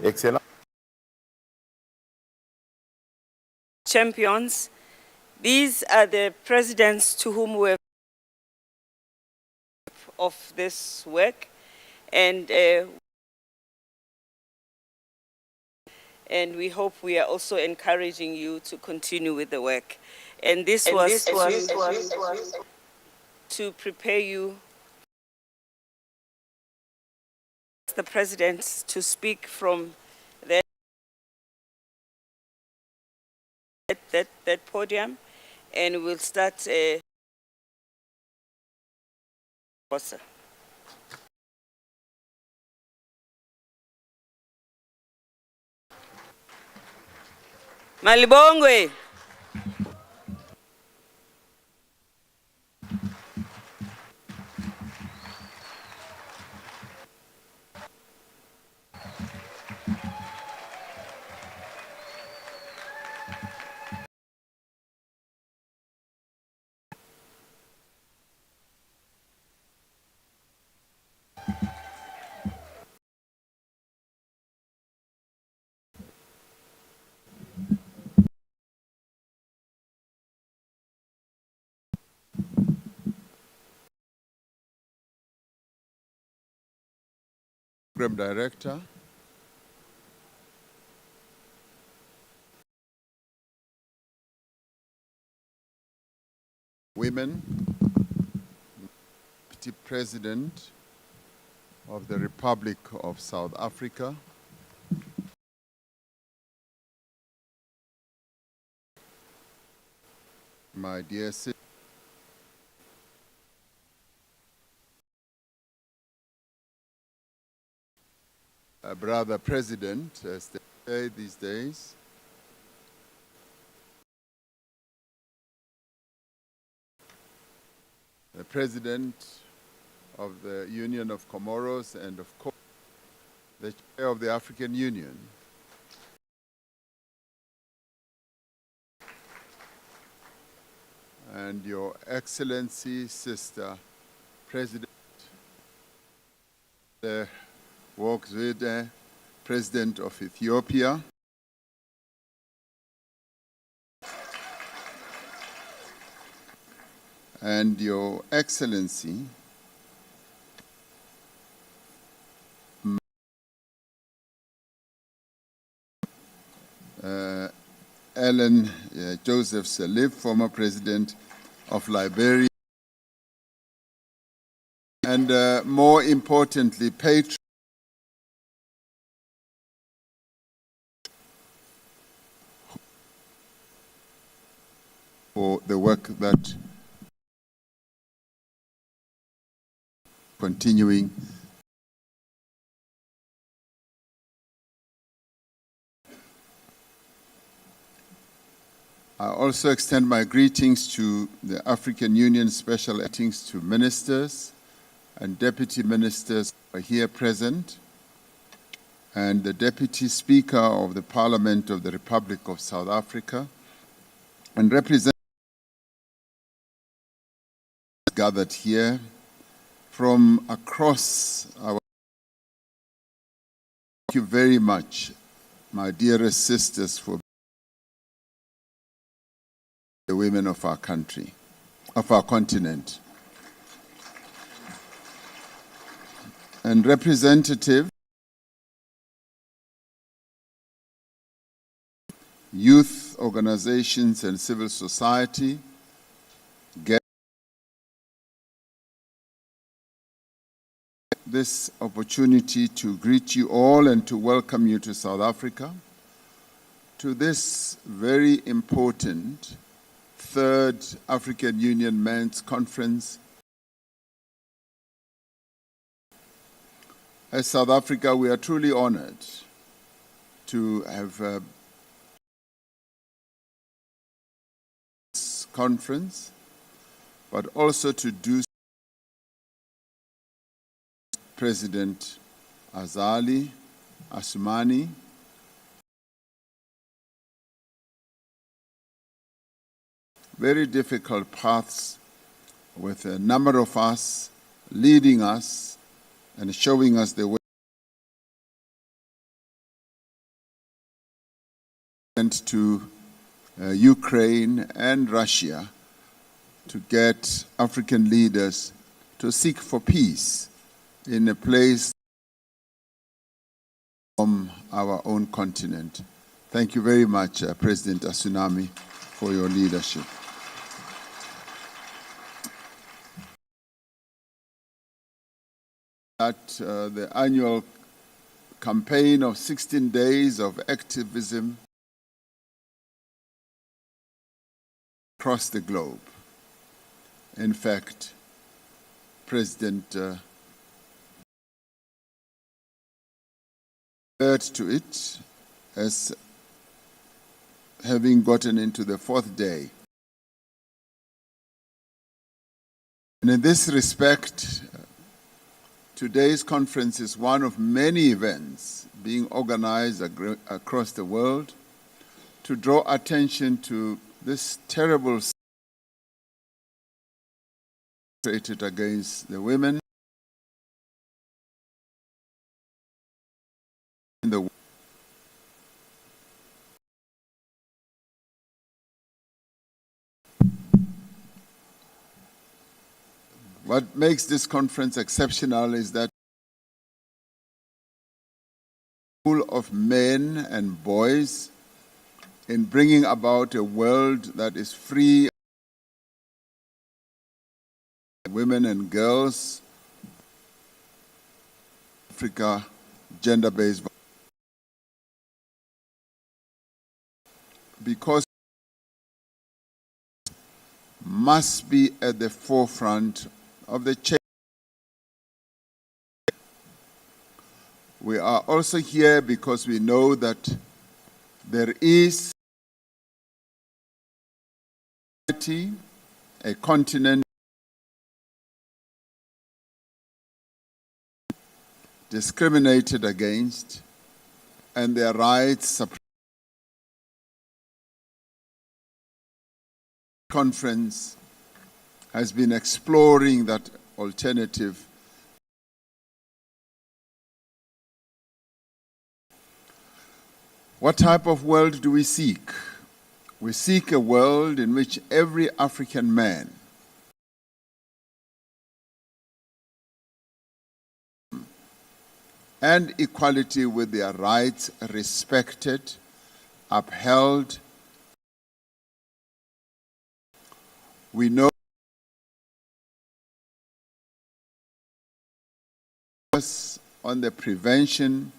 Excellent. Champions, these are the presidents to whom we have of this work, and we hope we are also encouraging you to continue with the work. And this was to prepare you, the presidents, to speak from that podium, and we'll start. Malibongwe. Program Director, Women, Deputy President of the Republic of South Africa, my dear sister, Brother President, as they say these days, the President of the Union of Comoros, and of course, the Chair of the African Union, and Your Excellency, Sister President Wokuwetshi, President of Ethiopia, and Your Excellency, Ellen Joseph Sirleaf, former President of Liberia, and more importantly, patron for the work that continuing. I also extend my greetings to the African Union special greetings to ministers and deputy ministers who are here present, and the Deputy Speaker of the Parliament of the Republic of South Africa, and representatives gathered here from across our. Thank you very much, my dearest sisters, for the women of our country, of our continent. And representative, youth organizations and civil society, get this opportunity to greet you all and to welcome you to South Africa, to this very important Third African Union Men's Conference. As South Africa, we are truly honored to have this conference, but also to do President Azali Assoumani, very difficult paths with a number of us leading us and showing us the way to Ukraine and Russia to get African leaders to seek for peace in a place from our own continent. Thank you very much, President Assoumani, for your leadership. That the annual campaign of 16 days of activism across the globe. In fact, President referred to it as having gotten into the fourth day. And in this respect, today's conference is one of many events being organized across the world to draw attention to this terrible perpetrated against the women in the world. What makes this conference exceptional is that full of men and boys in bringing about a world that is free of women and girls, Africa, gender-based violence. Because must be at the forefront of the change. We are also here because we know that there is a continent discriminated against and their rights suppressed. Conference has been exploring that alternative. What type of world do we seek? We seek a world in which every African man and equality with their rights respected, upheld. We know on the prevention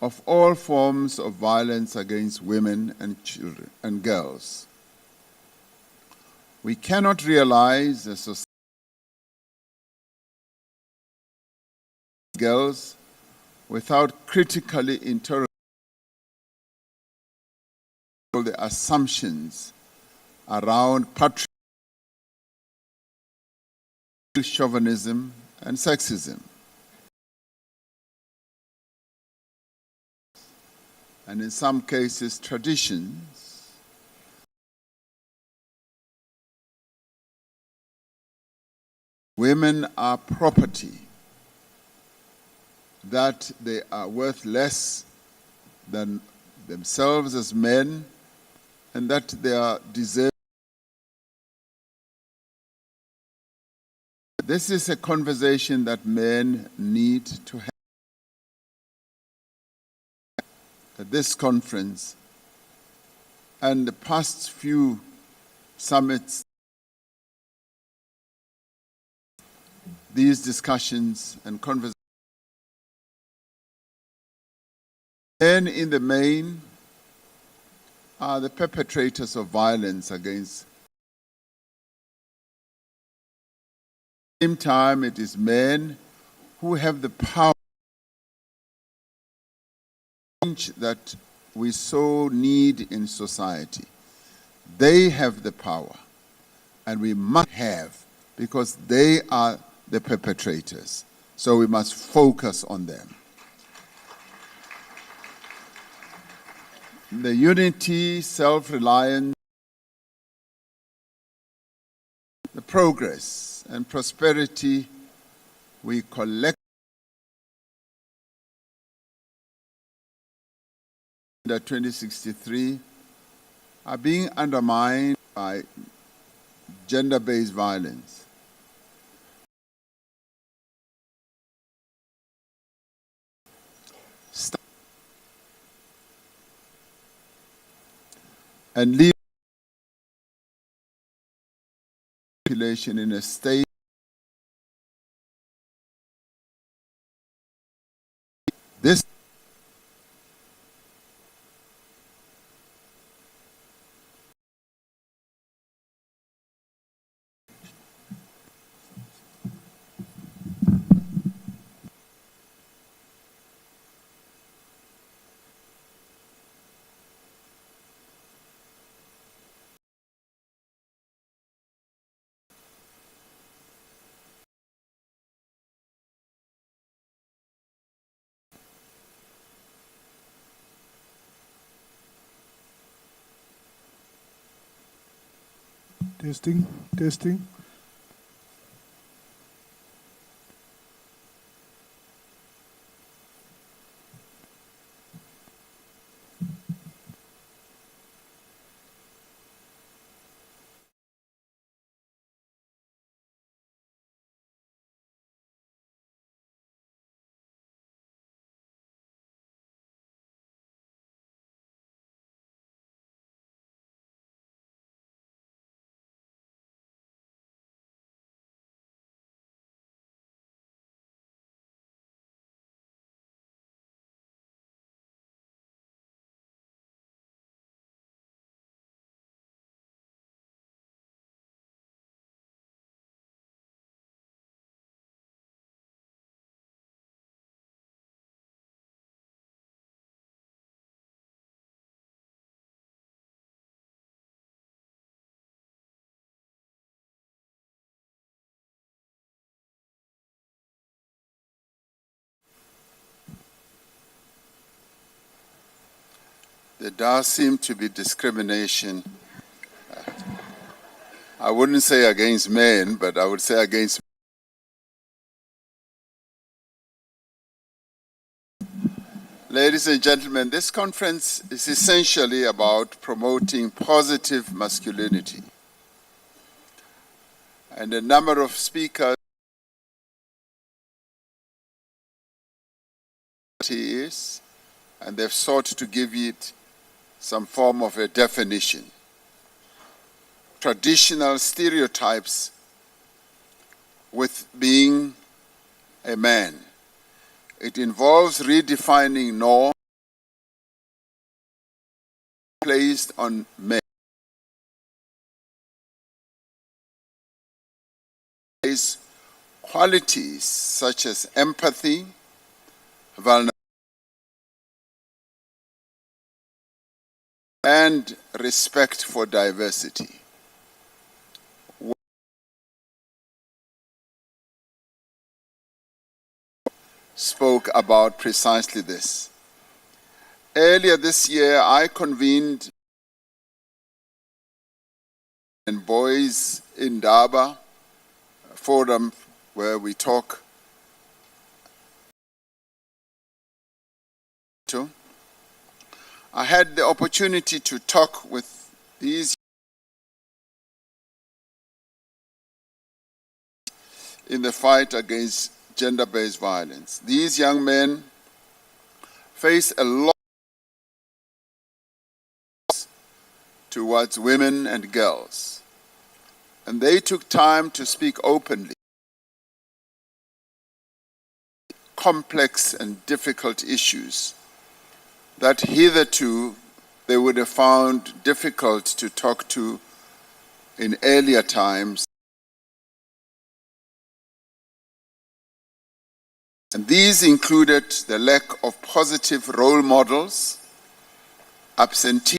of all forms of violence against women and children and girls. We cannot realize a society of girls without critically interrogating the assumptions around patriarchy, chauvinism, and sexism. And in some cases, traditions. Women are property, that they are worth less than themselves as men, and that they are deserved. This is a conversation that men need to have at this conference and the past few summits. These discussions and conversations. Men in the main are the perpetrators of violence against. At the same time, it is men who have the power that we so need in society. They have the power, and we must have, because they are the perpetrators. So we must focus on them. The unity, self-reliance, the progress and prosperity we collect in 2063 are being undermined by gender-based violence. And leave the population in a state this Testing, testing. there does seem to be discrimination. I wouldn't say against men, but I would say against. Ladies and gentlemen, this conference is essentially about promoting positive masculinity. And a number of speakers is, and they've sought to give it some form of a definition. Traditional stereotypes with being a man. It involves redefining norms placed on men. Qualities such as empathy, vulnerability, and respect for diversity. Spoke about precisely this. Earlier this year, I convened in Boys in Daba, a forum where we talk to. I had the opportunity to talk with these in the fight against gender-based violence. These young men face a lot towards women and girls, and they took time to speak openly. Complex and difficult issues that hitherto they would have found difficult to talk to in earlier times. And these included the lack of positive role models, absenteeism,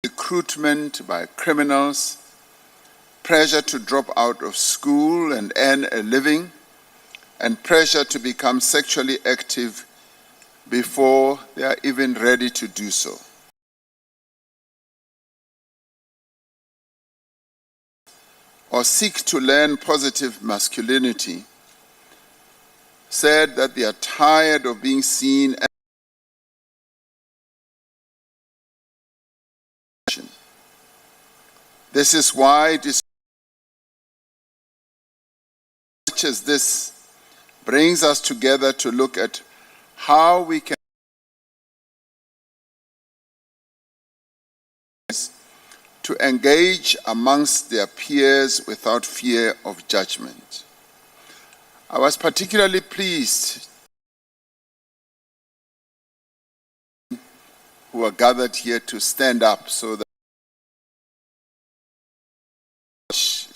recruitment by criminals, pressure to drop out of school and earn a living, and pressure to become sexually active before they are even ready to do so. Or seek to learn positive masculinity, said that they are tired of being seen as. This is why it is such as this brings us together to look at how we can to engage amongst their peers without fear of judgment. I was particularly pleased who are gathered here to stand up so that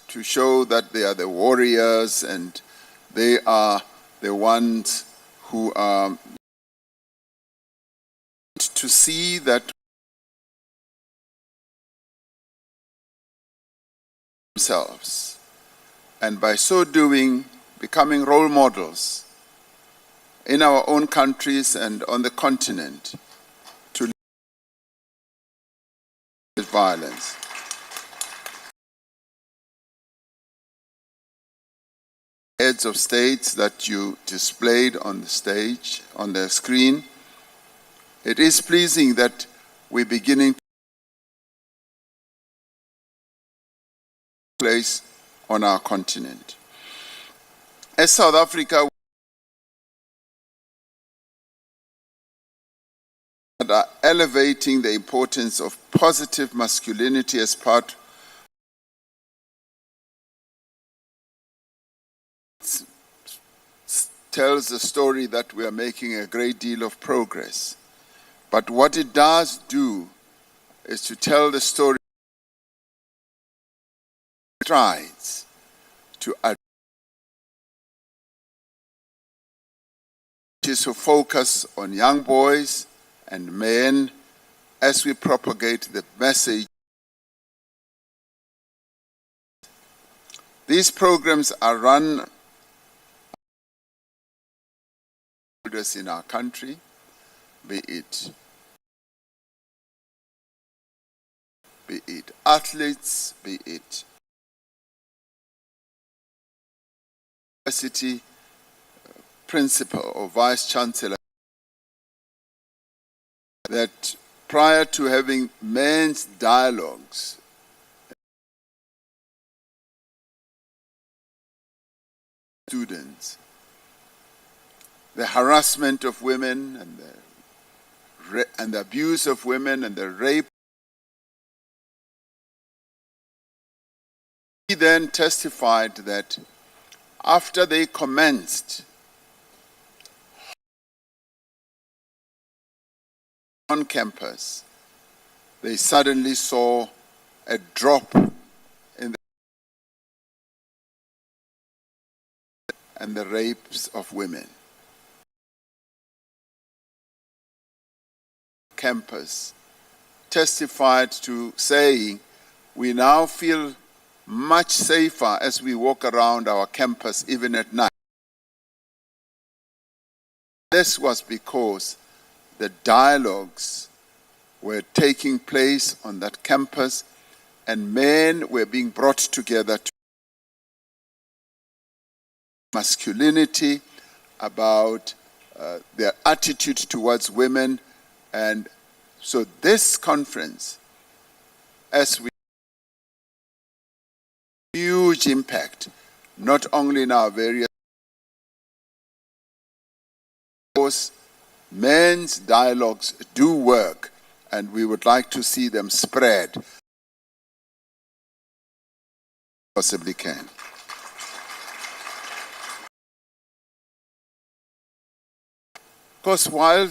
to show that they are the warriors and they are the ones who are to see that themselves, and by so doing, becoming role models in our own countries and on the continent to violence. Heads of states that you displayed on the stage, on the screen, it is pleasing that we're beginning to place on our continent. As South Africa, we are elevating the importance of positive masculinity as part tells the story that we are making a great deal of progress. But what it does do is to tell the story strides to focus on young boys and men as we propagate the message. These programs are run in our country. be it athletes, be it university principal or vice chancellor, that prior to having men's dialogues, students, the harassment of women and the abuse of women and the rape. He then testified that after they commenced on campus, they suddenly saw a drop in the rapes of women. Campus testified to saying, we now feel much safer as we walk around our campus even at night. This was because the dialogues were taking place on that campus and men were being brought together to masculinity, about their attitude towards women. And so this conference, as we huge impact, not only in our various men's dialogues do work, and we would like to see them spread possibly can. Because while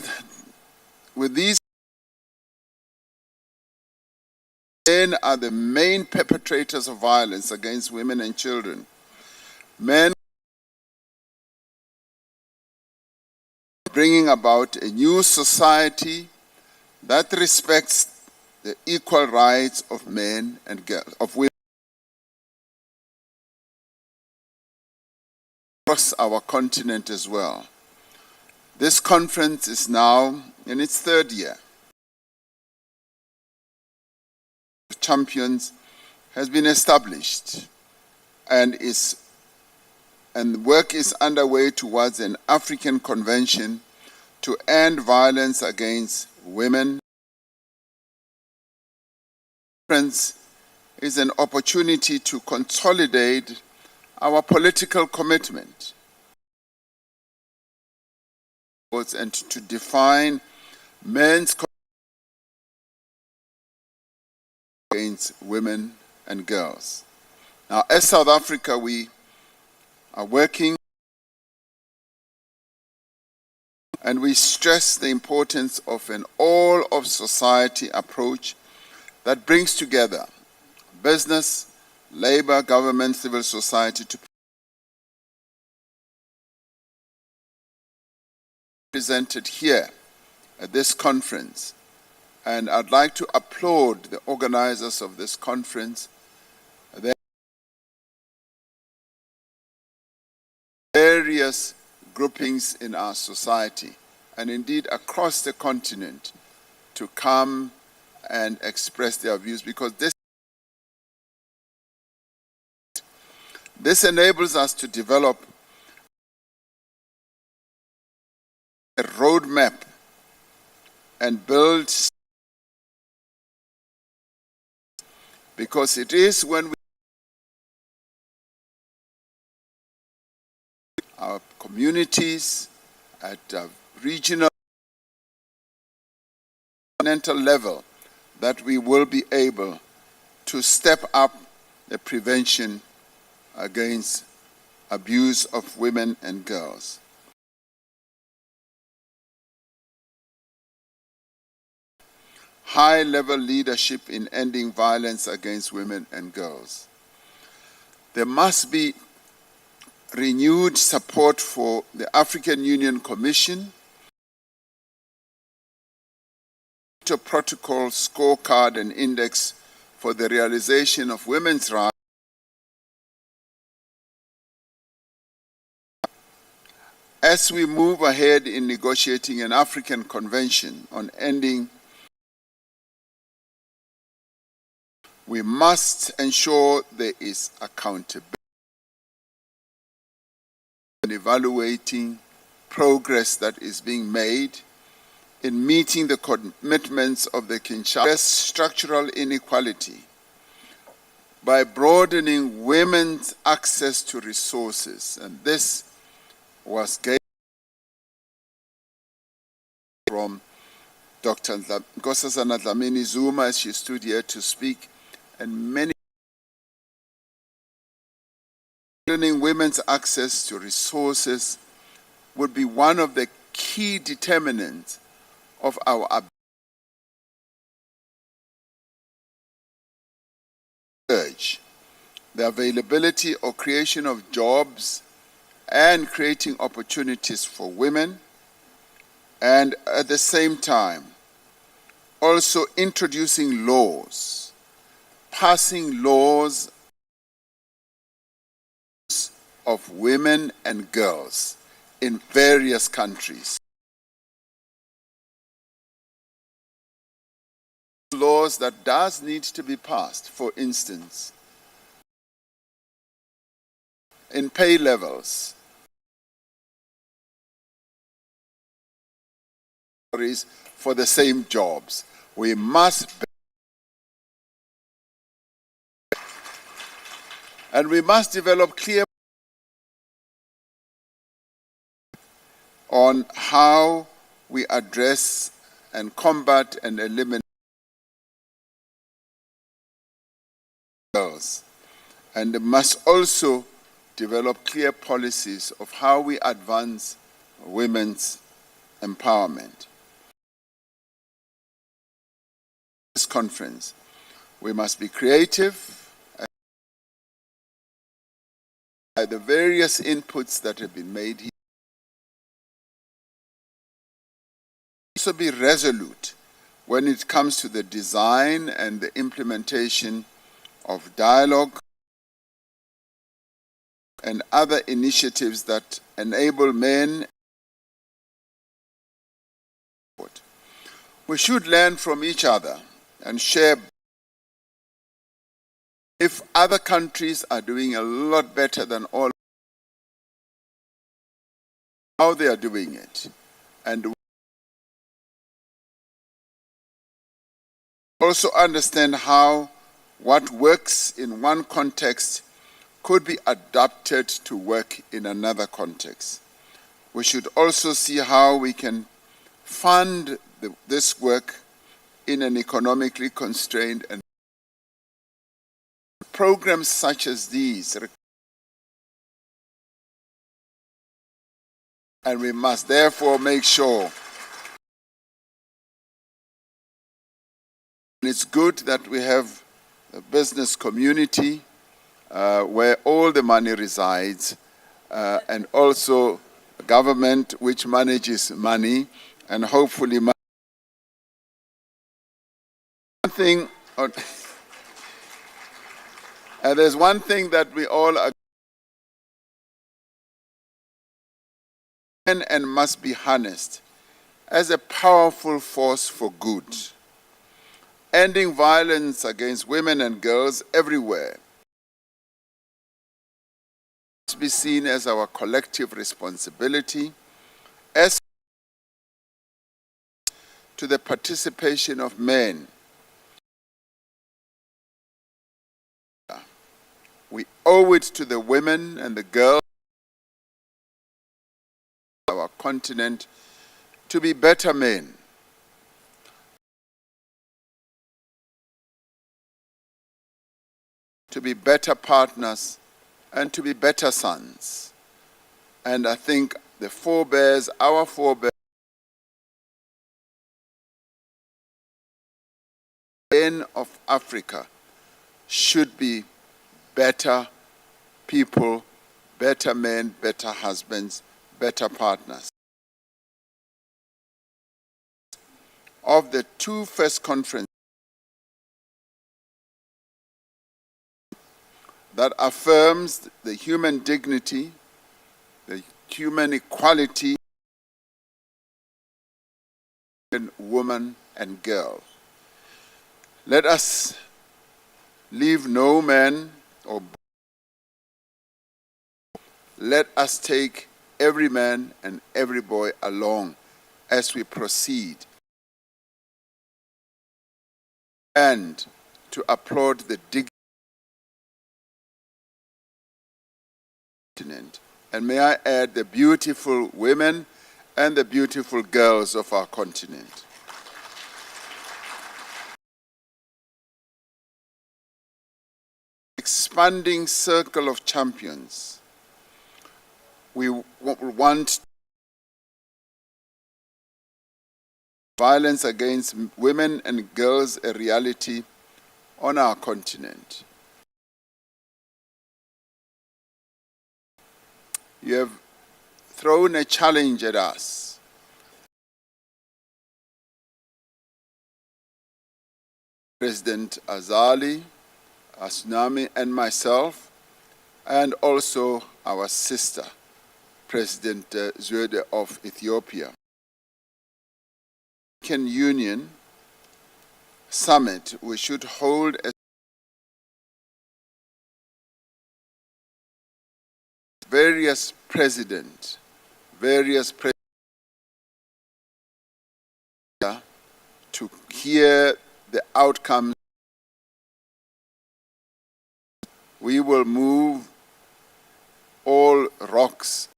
with these men are the main perpetrators of violence against women and children, men bringing about a new society that respects the equal rights of men and girls, of women across our continent as well. This conference is now in its third year. Champions has been established and work is underway towards an African convention to end violence against women. The conference is an opportunity to consolidate our political commitment and to define men's against women and girls. Now, as South Africa, we are working and we stress the importance of an all-of-society approach that brings together business, labor, government, civil society to presented here at this conference. And I'd like to applaud the organizers of this conference. There are various groupings in our society, and indeed across the continent, to come and express their views, because this enables us to develop a roadmap and build, because it is when our communities at a regional, continental level that we will be able to step up the prevention against abuse of women and girls. High-level leadership in ending violence against women and girls. There must be renewed support for the African Union Commission to protocol, scorecard, and index for the realization of women's rights as we move ahead in negotiating an African convention on ending, we must ensure there is accountability and evaluating progress that is being made in meeting the commitments of the Kinshasa structural inequality by broadening women's access to resources. And this was gained from Dr. Nkosazana Dlamini Zuma as she stood here to speak, and many. Broadening women's access to resources would be one of the key determinants of our urge, the availability or creation of jobs and creating opportunities for women, and at the same time also introducing laws, passing laws of women and girls in various countries. Laws that does need to be passed, for instance, in pay levels, for the same jobs. We must and we must develop clear on how we address and combat and eliminate girls, and must also develop clear policies of how we advance women's empowerment. This conference, we must be creative by the various inputs that have been made here. Also be resolute when it comes to the design and the implementation of dialogue and other initiatives that enable men. We should learn from each other and share. If other countries are doing a lot better than all, how they are doing it, and also understand how what works in one context could be adapted to work in another context. We should also see how we can fund this work in an economically constrained and programs such as these. And we must therefore make sure it's good that we have a business community where all the money resides, and also government which manages money, and hopefully one thing, and there's one thing that we all agree and must be harnessed as a powerful force for good. Ending violence against women and girls everywhere must be seen as our collective responsibility as to the participation of men. We owe it to the women and the girls of our continent to be better men, to be better partners, and to be better sons. And I think the forebears, our forebears, of Africa should be better people, better men, better husbands, better partners. Of the two first conferences that affirms the human dignity, the human equality in woman and girl. Let us leave no man or let us take every man and every boy along as we proceed, and to applaud the dignity of the continent. And may I add the beautiful women and the beautiful girls of our continent. Expanding circle of champions. We want violence against women and girls a reality on our continent. You have thrown a challenge at us. President Azali, Asunami, and myself, and also our sister, President Zwede of Ethiopia. African Union Summit, we should hold a various presidents to hear the outcomes. We will move all rocks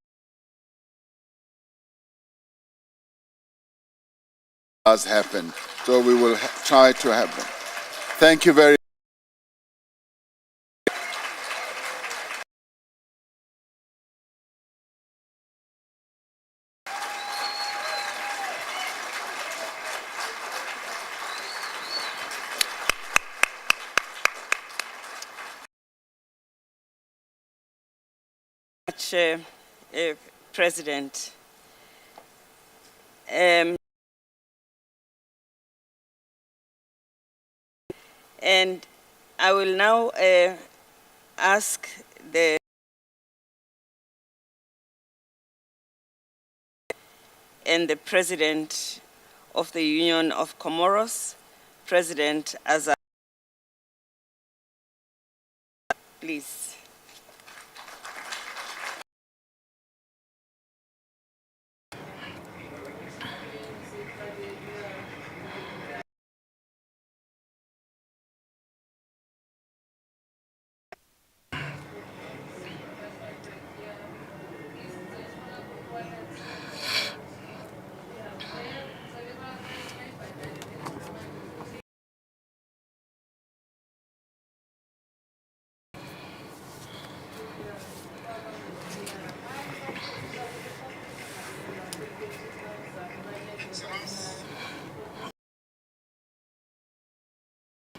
as happened. So we will try to have them. Thank you very much. President. And I will now ask the President of the Union of Comoros, President Azar. Please.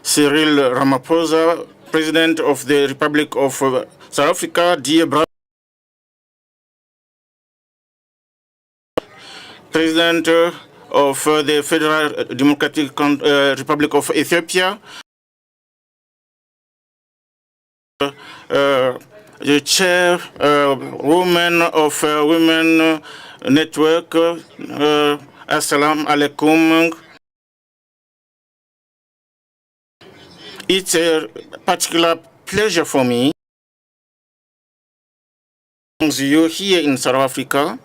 Cyril Ramaphosa, President of the Republic of South Africa, dear brother, President of the Federal Democratic Republic of Ethiopia, the chairwoman of Women Network, Assalamu alaikum. It's a particular pleasure for me you here in South Africa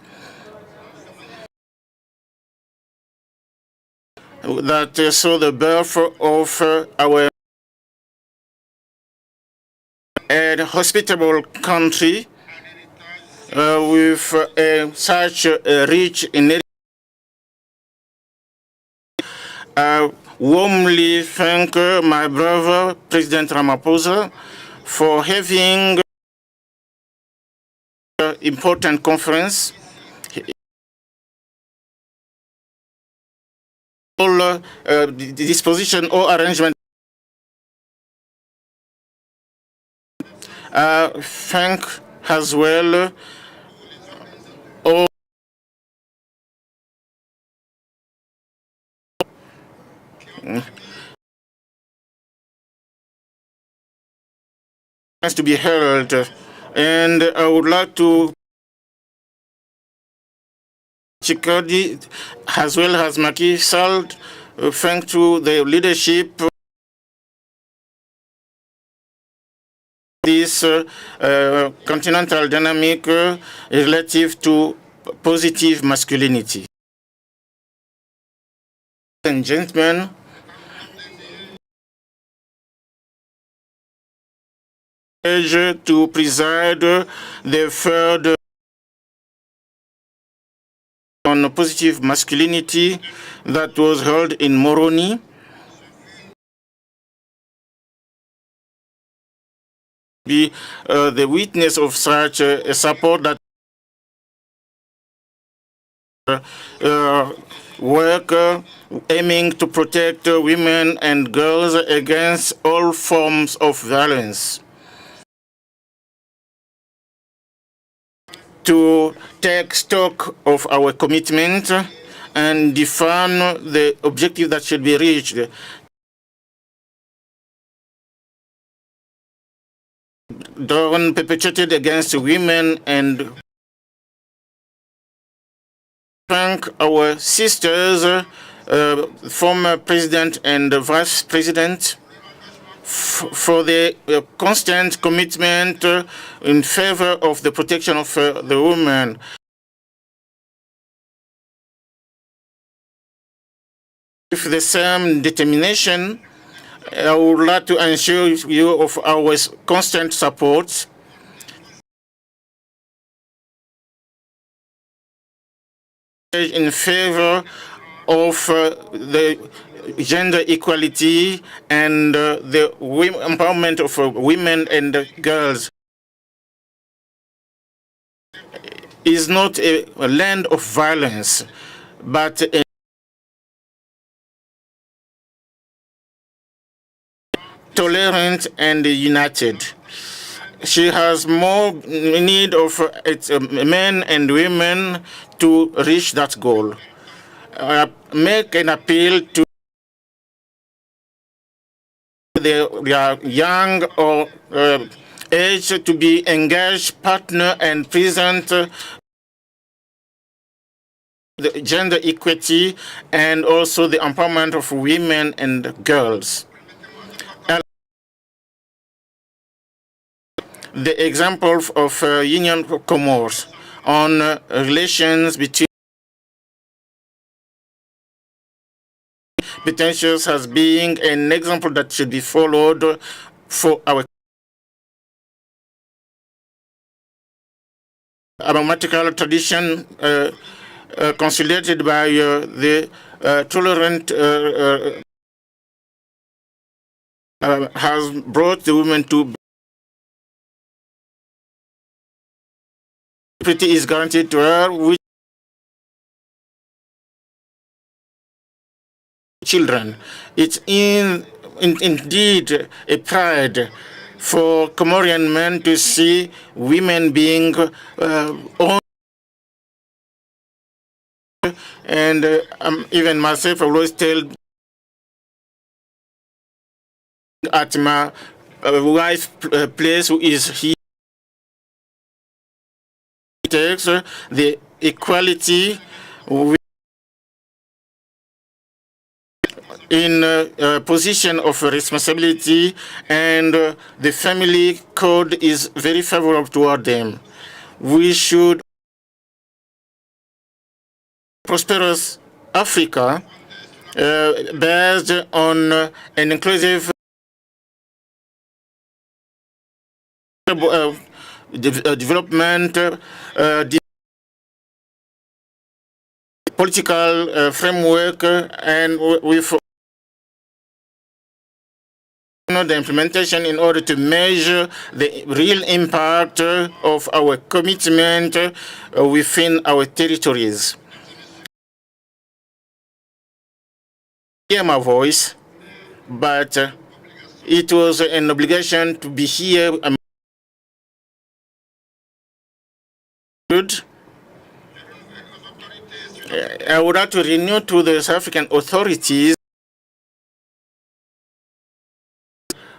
that saw the birth of our hospitable country with such a rich inheritance. I warmly thank my brother, President Ramaphosa, for having an important conference. All disposition or arrangement. Thank as well all to be held, and I would like to Chikadi, as well as Macky Sall, thanks to the leadership this continental dynamic relative to positive masculinity. Ladies and gentlemen, pleasure to preside the third on positive masculinity that was held in Moroni. Be the witness of such a support that work aiming to protect women and girls against all forms of violence. To take stock of our commitment and define the objective that should be reached. Done perpetrated against women and thank our sisters, former president and vice president, for the constant commitment in favor of the protection of the women. With the same determination, I would like to assure you of our constant support in favor of the gender equality and the empowerment of women and girls. Is not a land of violence, but a tolerant and united. She has more need of men and women to reach that goal. Make an appeal to their young or age to be engaged partner and present the gender equity and also the empowerment of women and girls. The example of Union Commerce on relations between potentials has been an example that should be followed for our grammatical tradition consolidated by the tolerant has brought the women to equity is guaranteed to her, which children. It's indeed a pride for Comorian men to see women being owned. And even myself, I always tell at my wife's place who is here, takes the equality in a position of responsibility, and the family code is very favorable toward them. We should prosperous Africa based on an inclusive development, political framework, and with the implementation in order to measure the real impact of our commitment within our territories. Hear my voice, but it was an obligation to be here. I would like to renew to the South African authorities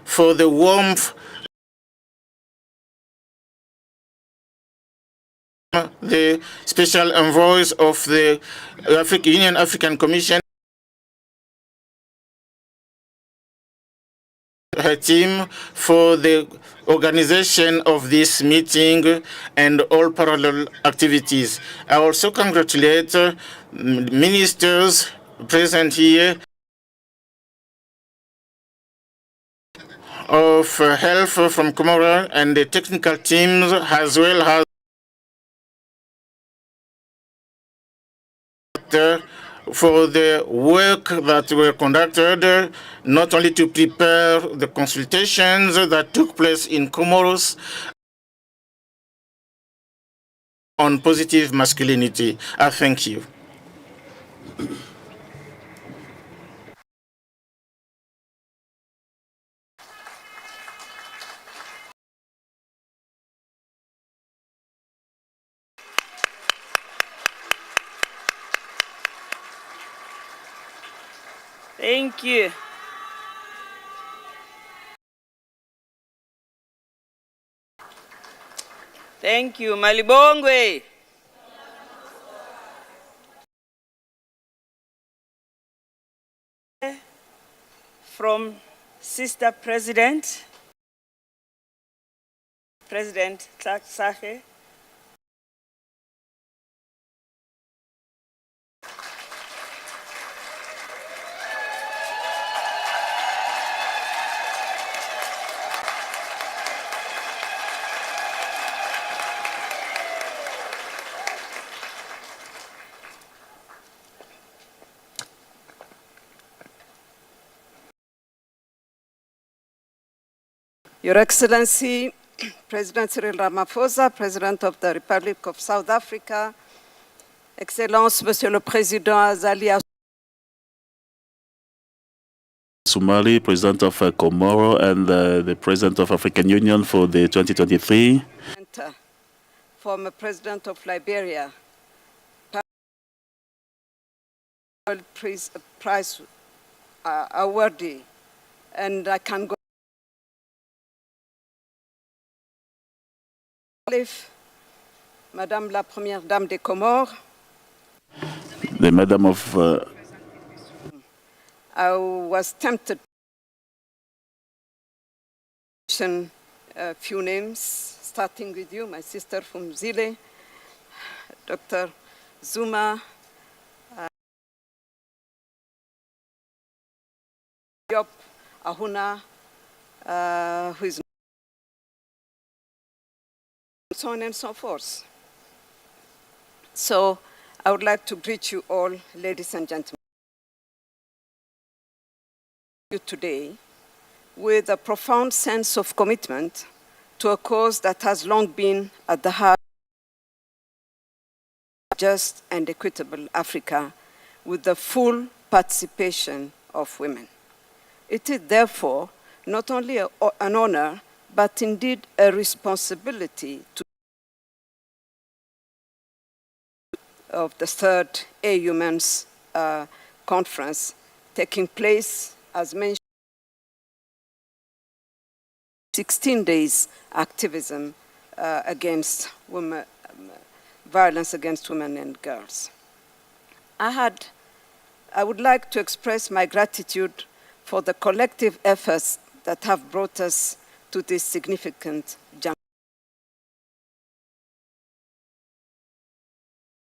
for the warmth the special envoys of the African Union African Commission, her team for the organization of this meeting and all parallel activities. I also congratulate ministers present here of health from Comoros and the technical teams, as well as for the work that were conducted, not only to prepare the consultations that took place in Comoros on positive masculinity. I thank you. Thank you. Thank you, Malibongwe. From Sister President, President Sahe. Your Excellency, President Cyril Ramaphosa, President of the Republic of South Africa, Excellence, Monsieur le Président Azali Soumali, President of Comoro, and the President of African Union for the 2023. Former President of Liberia, Prize awardee, and I can go. Madame la Première Dame des Comores. The Madam of... I was tempted to mention a few names, starting with you, my sister from Zile, Dr. Zuma, Diop Ahuna, who is so on and so forth. So I would like to greet you all, ladies and gentlemen, today with a profound sense of commitment to a cause that has long been at the heart of just and equitable Africa, with the full participation of women. It is therefore not only an honor, but indeed a responsibility of the third AU Men's Conference taking place, as mentioned, 16 days activism against women, violence against women and girls. I would like to express my gratitude for the collective efforts that have brought us to this significant juncture.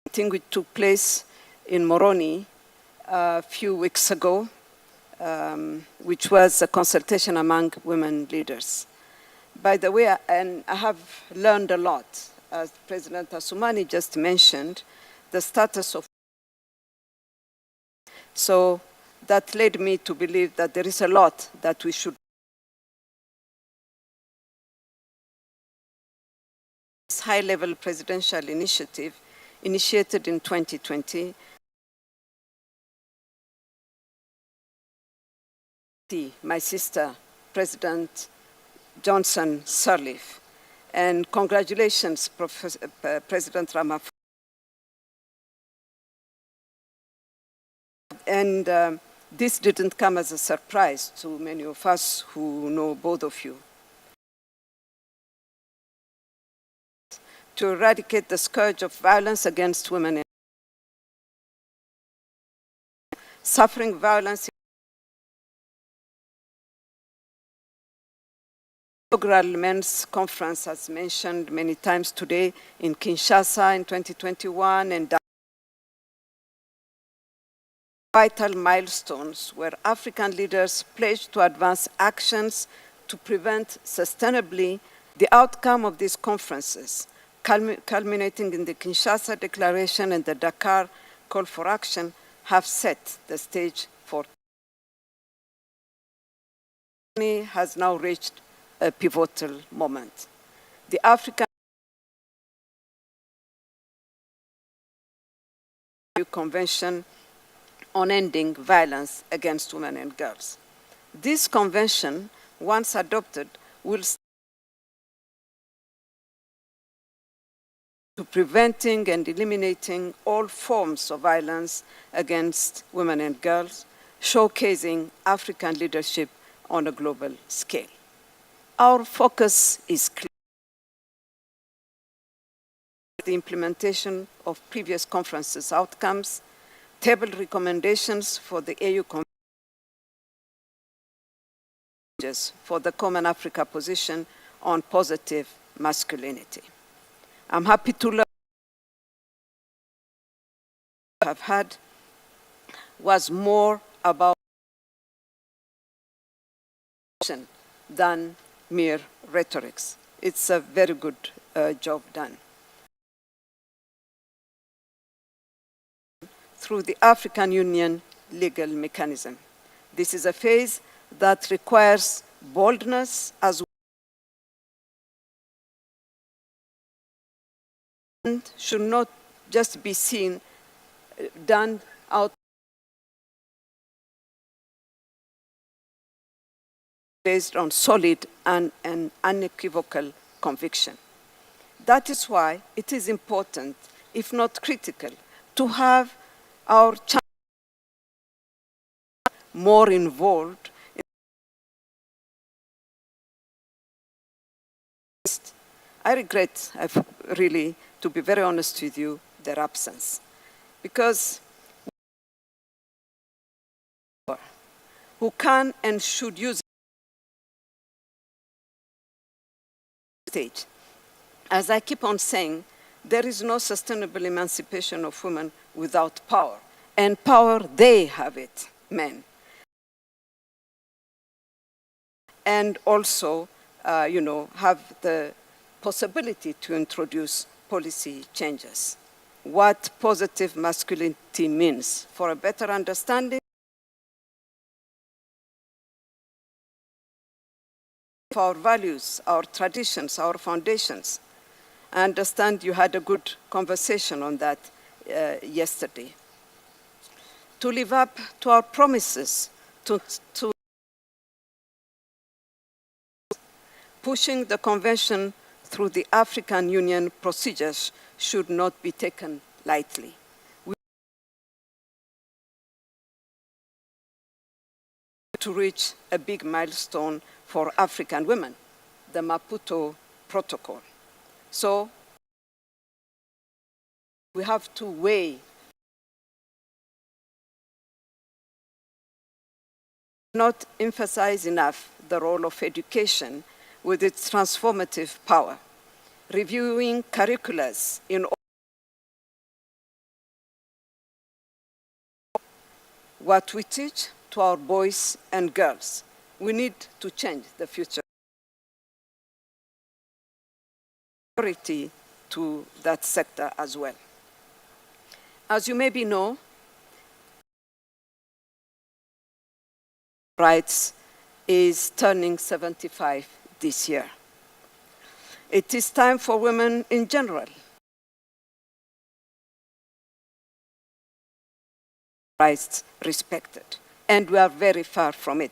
Meeting which took place in Moroni a few weeks ago, which was a consultation among women leaders. By the way, and I have learned a lot, as President Assoumani just mentioned, the status of. So that led me to believe that there is a lot that we should. This high-level presidential initiative, initiated in 2020, my sister, President Johnson Sirleaf, and congratulations, President Ramaphosa. And this didn't come as a surprise to many of us who know both of you. to eradicate the scourge of violence against women and suffering violence. Inaugural Men's Conference, as mentioned many times today, in Kinshasa in 2021, and vital milestones where African leaders pledged to advance actions to prevent sustainably the outcome of these conferences, culminating in the Kinshasa Declaration and the Dakar Call for Action, have set the stage for has now reached a pivotal moment. The African Convention on Ending Violence Against Women and Girls. This convention, once adopted, will to preventing and eliminating all forms of violence against women and girls, showcasing African leadership on a global scale. Our focus is clear. The implementation of previous conferences' outcomes, table recommendations for the AU Convention for the Common Africa position on positive masculinity. I'm happy to learn what I've had was more about than mere rhetorics. It's a very good job done. Through the African Union legal mechanism. This is a phase that requires boldness as well and should not just be seen done out based on solid and unequivocal conviction. That is why it is important, if not critical, to have our more involved. I regret, really, to be very honest with you, their absence. Because who can and should use stage. As I keep on saying, there is no sustainable emancipation of women without power. And power, they have it, men. And also, have the possibility to introduce policy changes. What positive masculinity means for a better understanding of our values, our traditions, our foundations. I understand you had a good conversation on that yesterday. To live up to our promises, to pushing the convention through the African Union procedures should not be taken lightly. To reach a big milestone for African women, the Maputo Protocol. So we have to weigh not emphasize enough the role of education with its transformative power, reviewing curriculums in what we teach to our boys and girls. We need to change the future. Priority to that sector as well. As you maybe know, rights is turning 75 this year. It is time for women in general. Rights respected, and we are very far from it.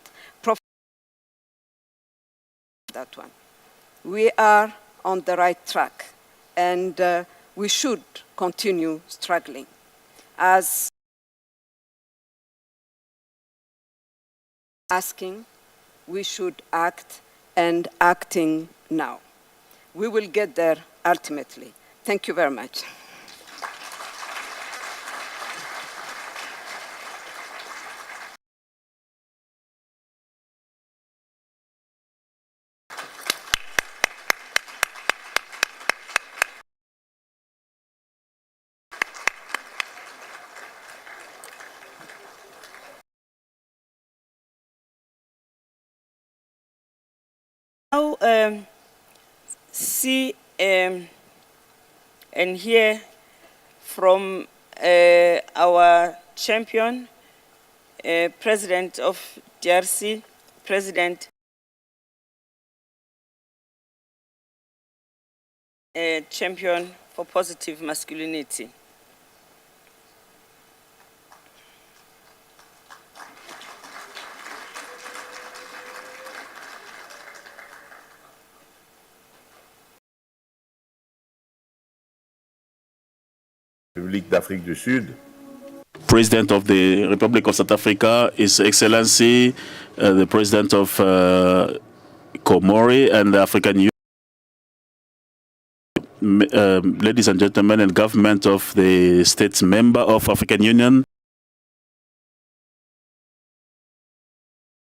That one. We are on the right track, and we should continue struggling. As asking, we should act, and acting now. We will get there ultimately. Thank you very much. Now, see and hear from our champion, President of DRC, President champion for positive masculinity. République d'Afrique du Sud. President of the Republic of South Africa, His Excellency, the President of Comori and the African Union, ladies and gentlemen, and government of the states member of African Union,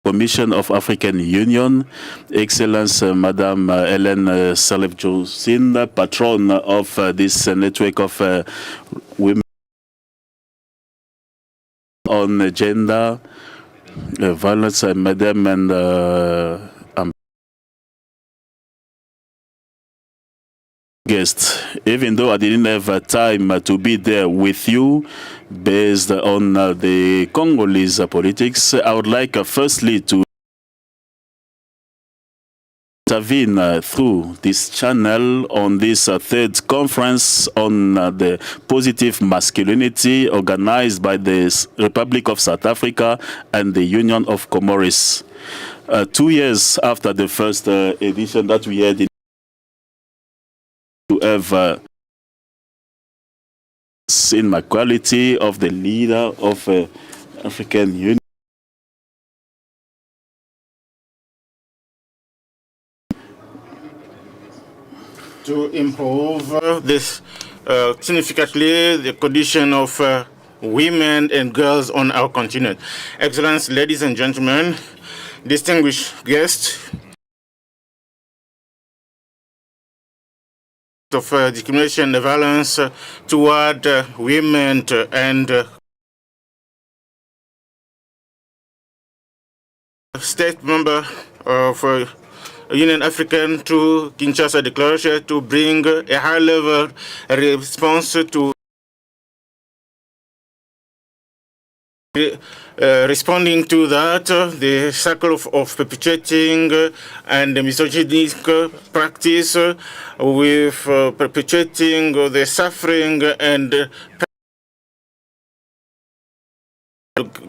Commission of African Union, Excellence Madame Hélène Salif-Jousine, patron of this network of women on gender violence, Madam and guest. Even though I didn't have time to be there with you based on the Congolese politics, I would like firstly to intervene through this channel on this third conference on the positive masculinity organized by the Republic of South Africa and the Union of Comoros. 2 years after the first edition that we had to have in my quality of the leader of African Union. To improve this significantly the condition of women and girls on our continent. Excellencies, ladies and gentlemen, distinguished guests, of discrimination and violence toward women and state member of Union African to Kinshasa Declaration to bring a high-level response to responding to that, the cycle of perpetuating and the misogynistic practice with perpetuating the suffering and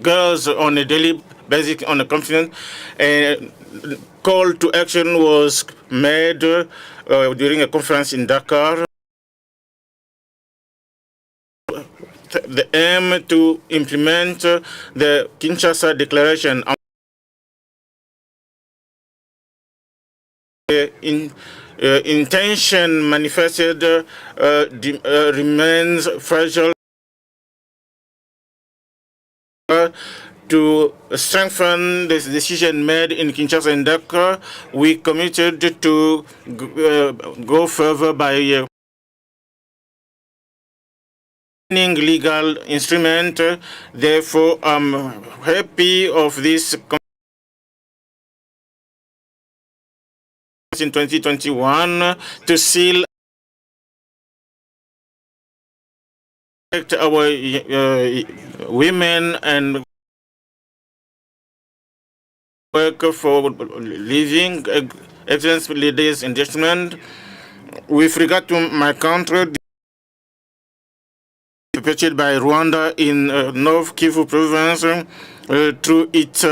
girls on a daily basis on the continent. A call to action was made during a conference in Dakar. The aim to implement the Kinshasa Declaration. Intention manifested remains fragile. To strengthen this decision made in Kinshasa and Dakar, we committed to go further by legal instrument. Therefore, I'm happy of this in 2021 to seal our women and work for living. Excellent ladies and gentlemen, with regard to my country, perpetrated by Rwanda in North Kivu province through its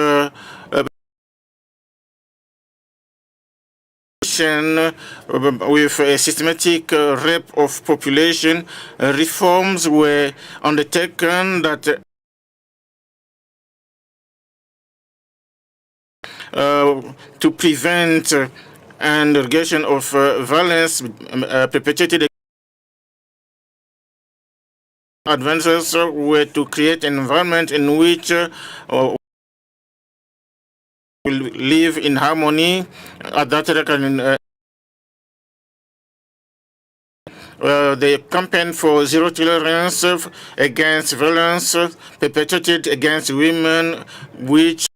with a systematic rape of population. Reforms were undertaken that to prevent and negation of violence perpetrated advances were to create an environment in which will live in harmony. They campaign for zero tolerance against violence perpetrated against women, which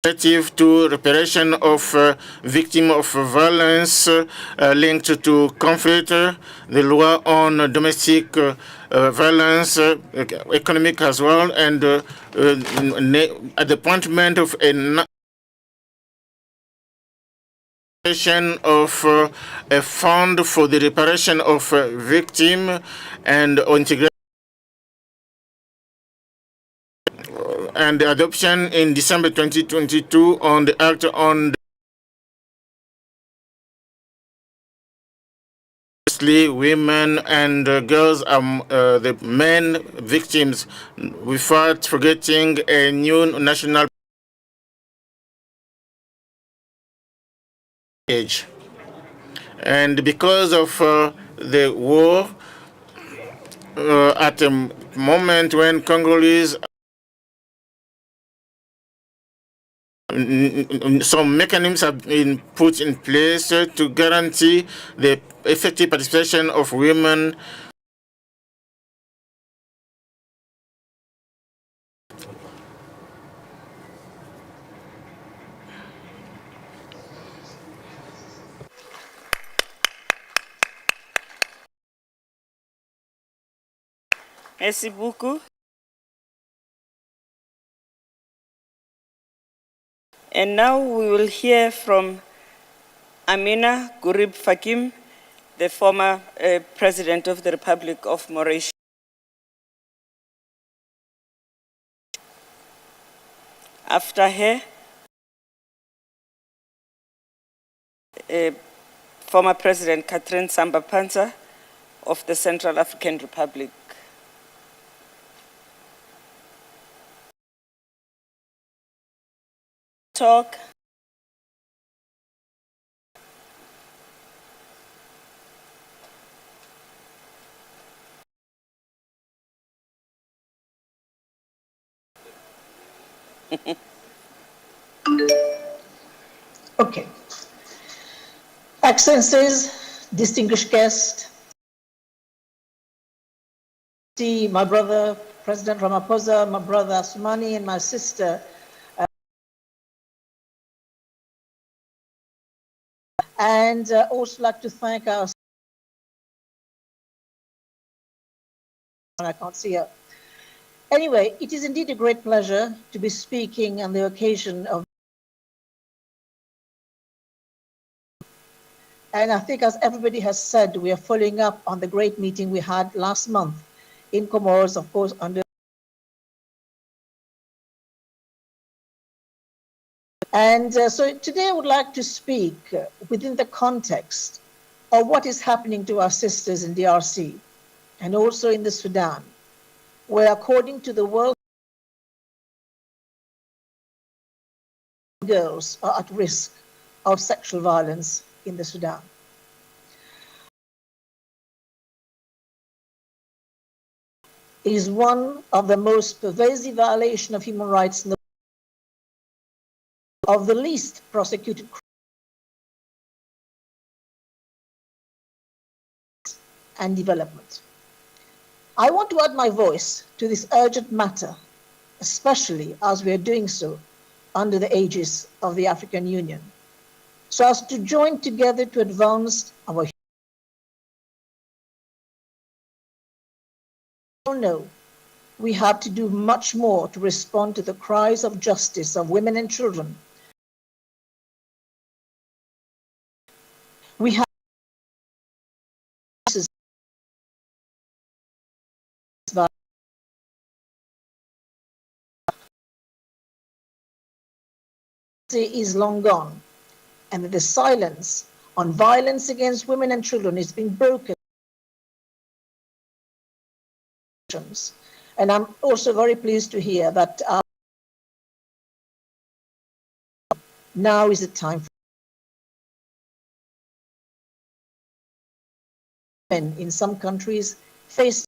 relative to reparation of victims of violence linked to conflict, the law on domestic violence, economic as well, and at the appointment of a of a fund for the reparation of victims and integration and the adoption in December 2022 on the Act on women and girls are the main victims, without forgetting a new national age. And because of the war, at a moment when Congolese some mechanisms have been put in place to guarantee the effective participation of women Merci beaucoup. And now we will hear from Amina Gurib Fakim, the former President of the Republic of Mauritius. After her, former President Catherine Samba-Panza of the Central African Republic. Talk. Okay. Excellencies, distinguished guests, my brother, President Ramaphosa, my brother Asumani, and my sister, and also like to thank our, I can't see her. Anyway, it is indeed a great pleasure to be speaking on the occasion of, and I think as everybody has said, we are following up on the great meeting we had last month in Comoros, of course, under. And so today I would like to speak within the context of what is happening to our sisters in DRC and also in the Sudan, where according to the World, girls are at risk of sexual violence in the Sudan. It is one of the most pervasive violations of human rights in the of the least prosecuted and development. I want to add my voice to this urgent matter, especially as we are doing so under the aegis of the African Union, so as to join together to advance our. No, we have to do much more to respond to the cries of justice of women and children. We have is long gone, and that the silence on violence against women and children is being broken. And I'm also very pleased to hear that now is the time for men in some countries face.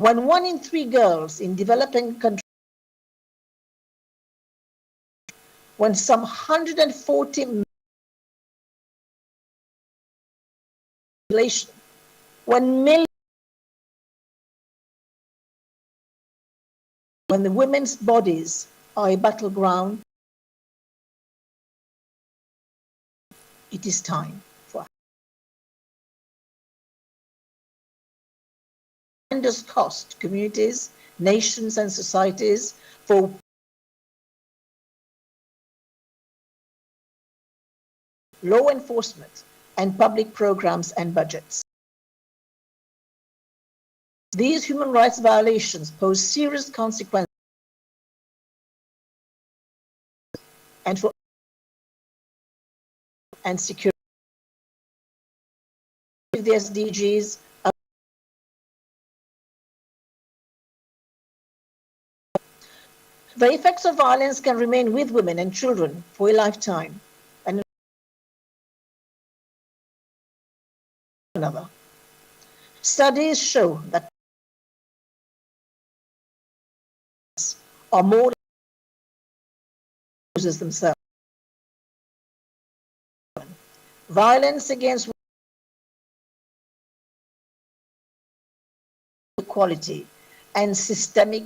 When 1 in 3 girls in developing countries, when some 140 population, when the women's bodies are a battleground, it is time for tremendous cost to communities, nations, and societies for law enforcement and public programs and budgets. These human rights violations pose serious consequences and for and security. The SDGs the effects of violence can remain with women and children for a lifetime. And another. Studies show that are more users themselves. Violence against equality and systemic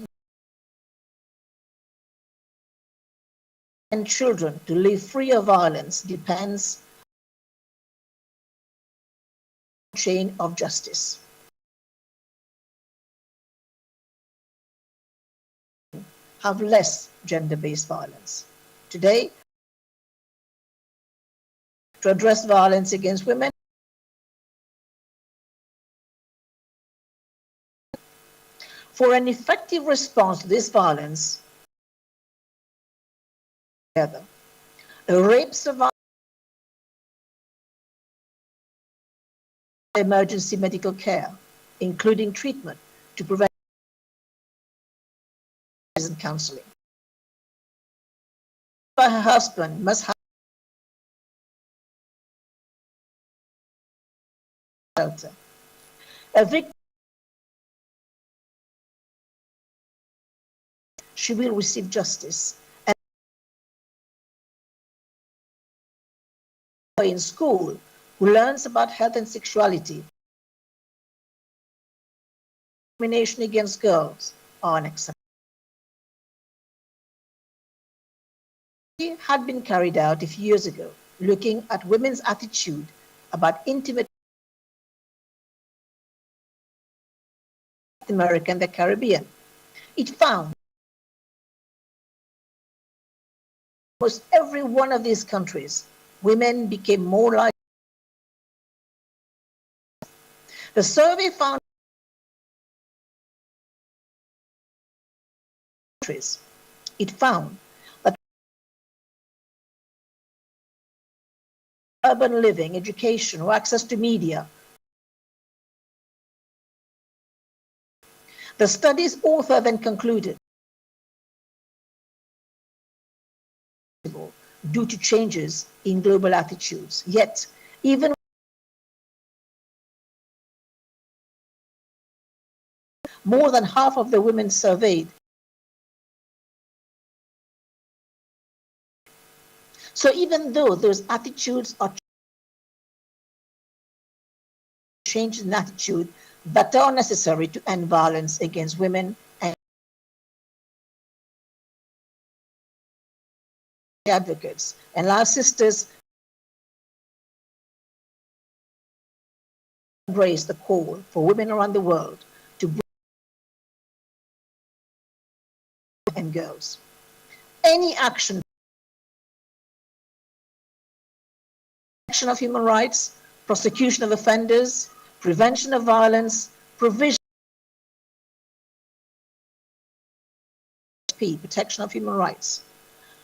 and children to live free of violence depends on the chain of justice. Have less gender-based violence. Today, to address violence against women, for an effective response to this violence, together, a rape survivor, emergency medical care, including treatment to prevent and counseling. Her husband must have shelter. A victim, she will receive justice. And in school, who learns about health and sexuality, discrimination against girls are unacceptable. Had been carried out a few years ago, looking at women's attitude about intimate America and the Caribbean. It found almost every one of these countries, women became more like. The survey found it found that urban living, education, or access to media. The study's author then concluded, due to changes in global attitudes. Yet, even more than half of the women surveyed. So even though those attitudes are changes in attitude that are necessary to end violence against women and advocates and our sisters embrace the call for women around the world to bring and girls. Any action of human rights, prosecution of offenders, prevention of violence, provision protection of human rights.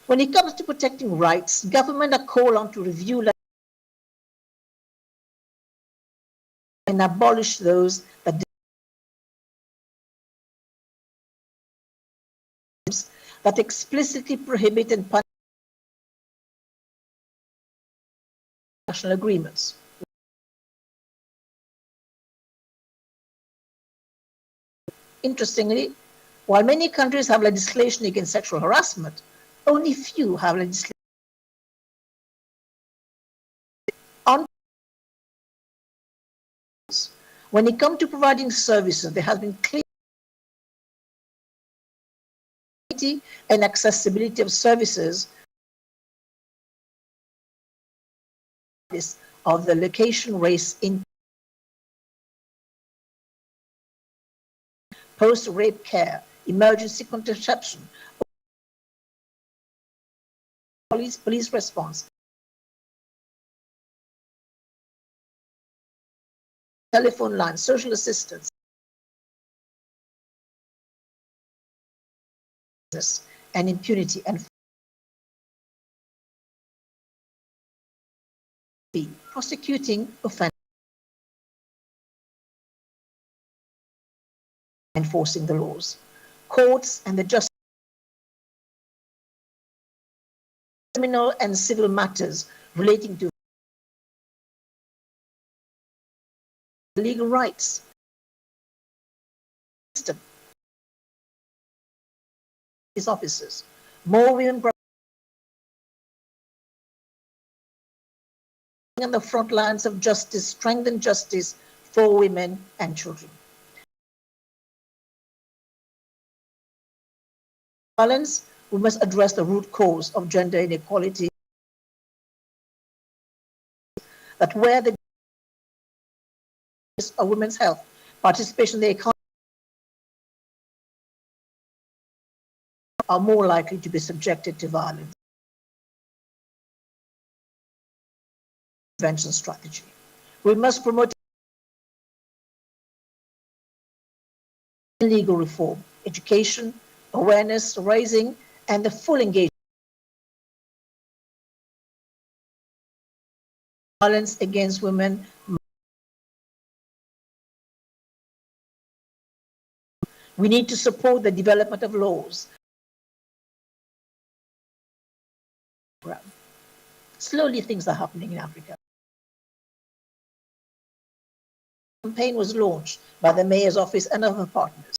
When it comes to protecting rights, government are called on to review and abolish those that explicitly prohibit and punish national agreements. Interestingly, while many countries have legislation against sexual harassment, only few have legislation on. When it comes to providing services, there has been clear and accessibility of services of the location, race, in post-rape care, emergency contraception, police response, telephone lines, social assistance, and impunity and prosecuting offenders, enforcing the laws. Courts and the justice, criminal and civil matters relating to legal rights, these officers, more women on the front lines of justice, strengthen justice for women and children. Violence, we must address the root cause of gender inequality, that where the of women's health, participation in the economy are more likely to be subjected to violence. Prevention strategy. We must promote legal reform, education, awareness raising, and the full engagement. Violence against women. We need to support the development of laws. Slowly things are happening in Africa. A campaign was launched by the Mayor's Office and other partners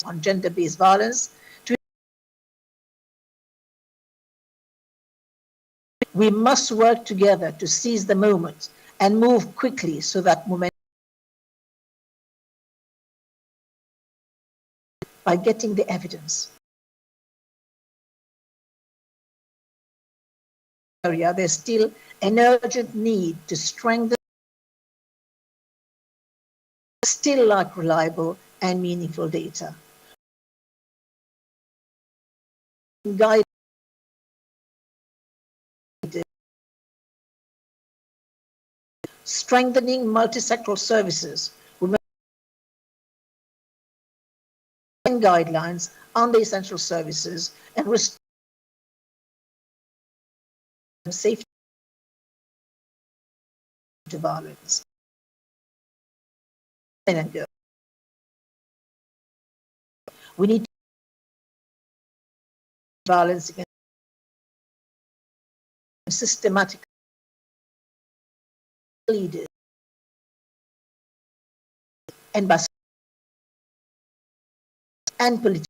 on gender-based violence. We must work together to seize the moment and move quickly so that momentum by getting the evidence. There's still an urgent need to strengthen, still lack reliable and meaningful data. Guide strengthening multi-sectoral services and guidelines on the essential services and safety to violence. And girls. We need violence against systematic leaders and politicians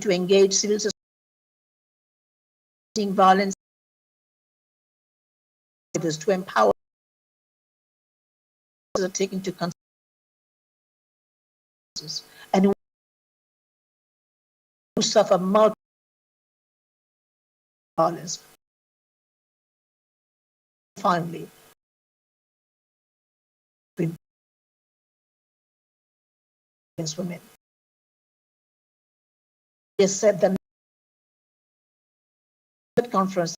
to engage civil society violence to empower are taken to consensus and who suffer multiple violence. Finally, against women. They said the conference,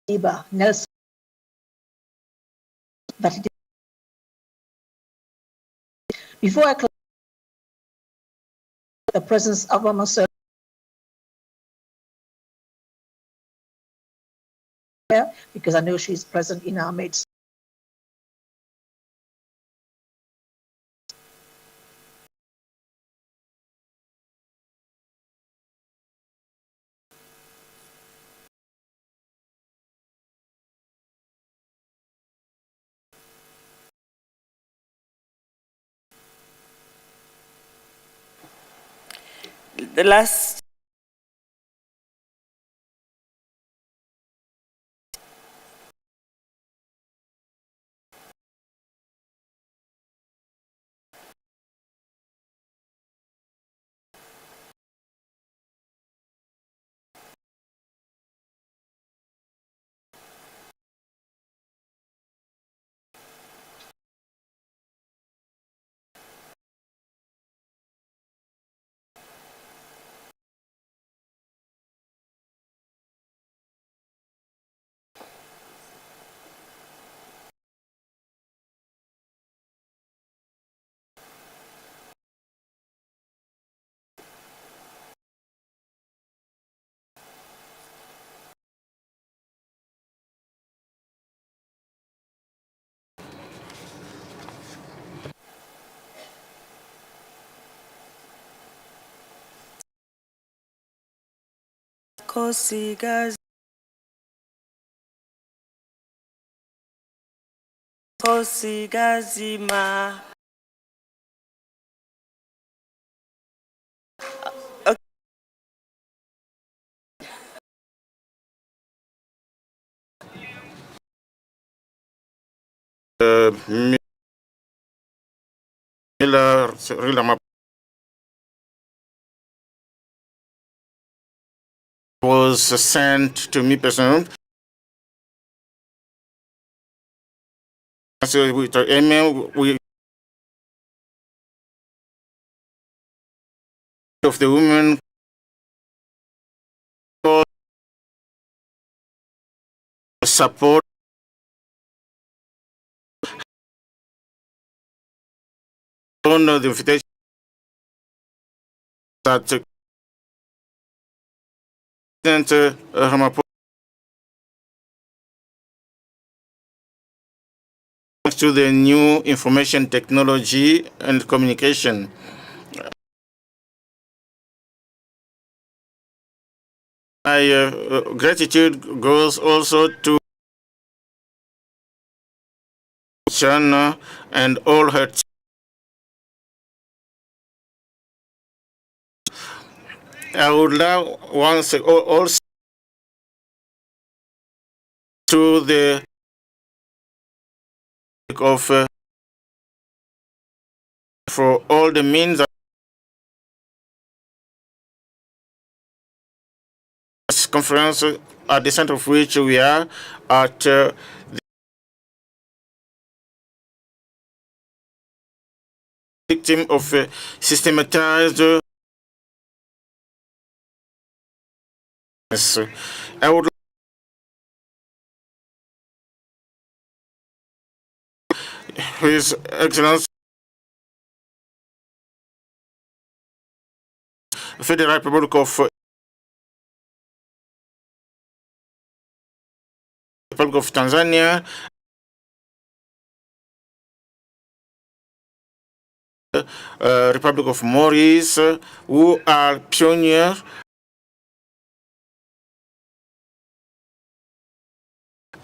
Nelson, that it is, before I close, the presence of a Muslim because I know she's present in our midst. The last Kosigazi Kosigazima. Miller was sent to me personally. So with the email, we of the women support on the invitation that President Ramaphosa to the new information technology and communication. My gratitude goes also to China and all her team. I would like once also to the of for all the means of this conference at the center of which we are at the victim of systematized I would His Excellency Federal Republic of Tanzania, Republic of Maurice, who are pioneers,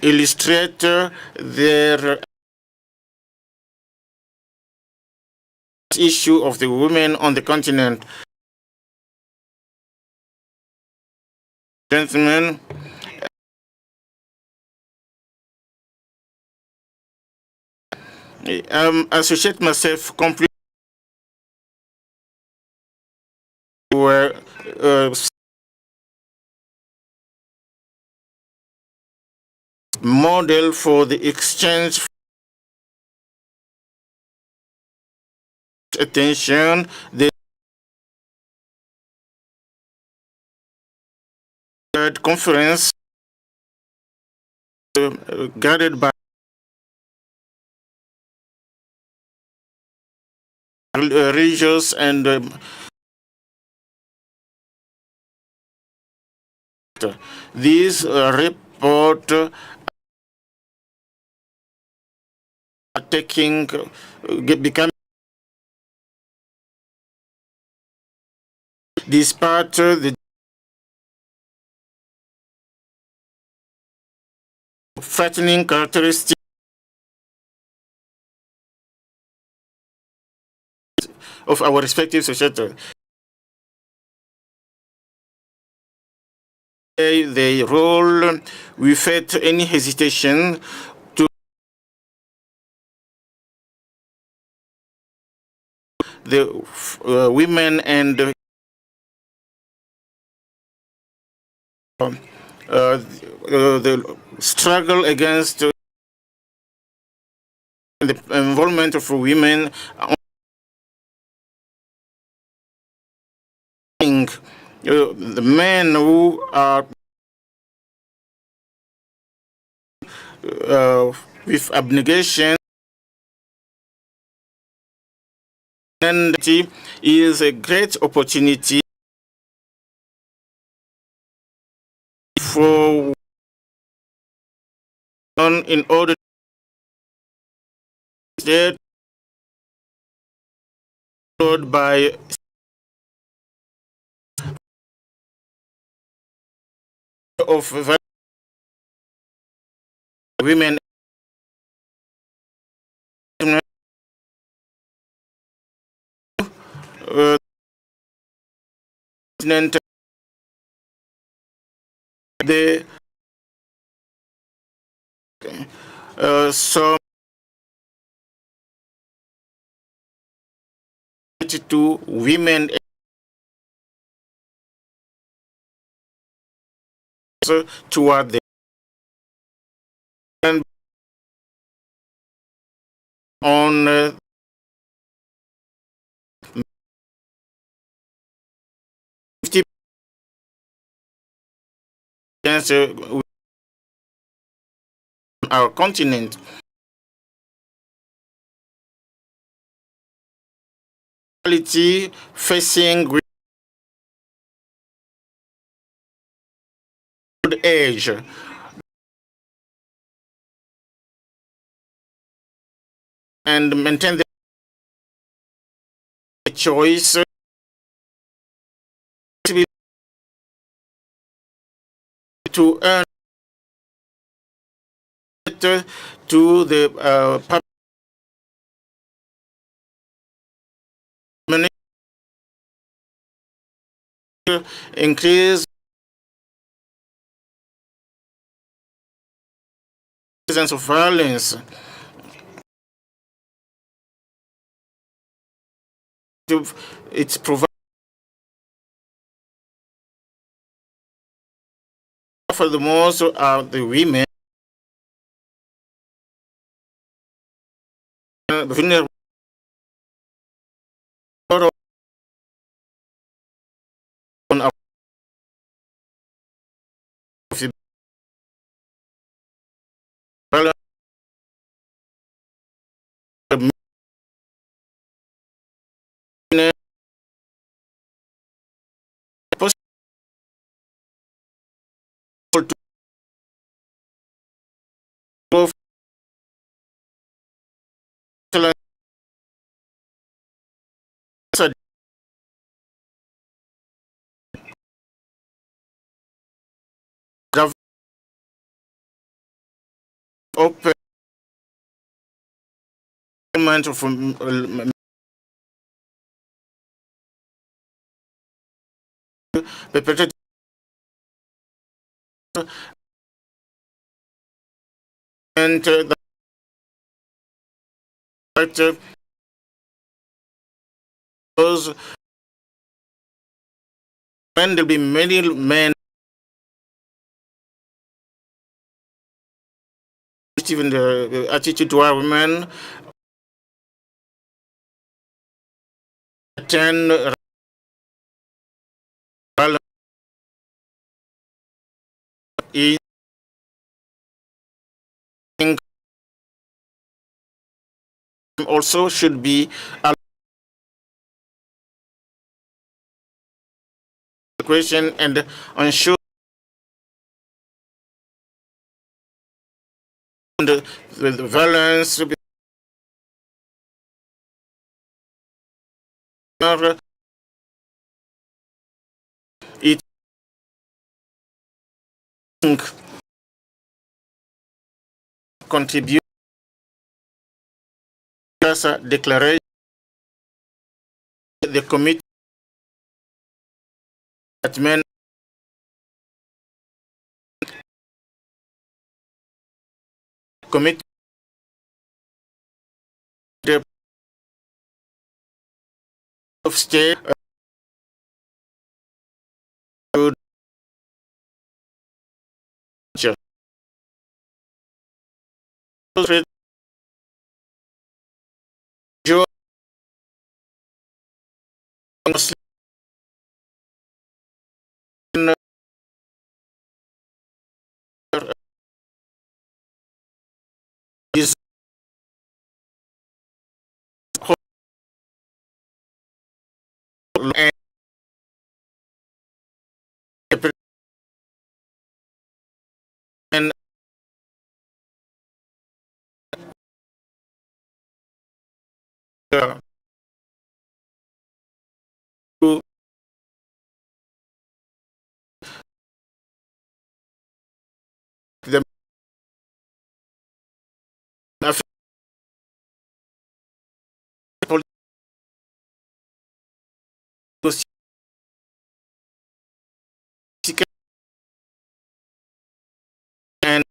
illustrate their issue of the women on the continent. Gentlemen, associate myself completely were model for the exchange attention, the third conference guided by religious and these report taking becoming despite the frightening characteristics of our respective society. their role without any hesitation to the women and the struggle against the involvement of women. The men who are with abnegation and is a great opportunity for in order to by of women the so to women toward the on 50 against our continent. Facing old age and maintain the choice to earn to the public increase presence of violence. It's provided for the most of the women vulnerable on our open from perpetrated and that those when there'll be many men even the attitude to our women attend is also should be a question and ensure the violence it contribute as a declaration the committee that men committee of state to is and to the and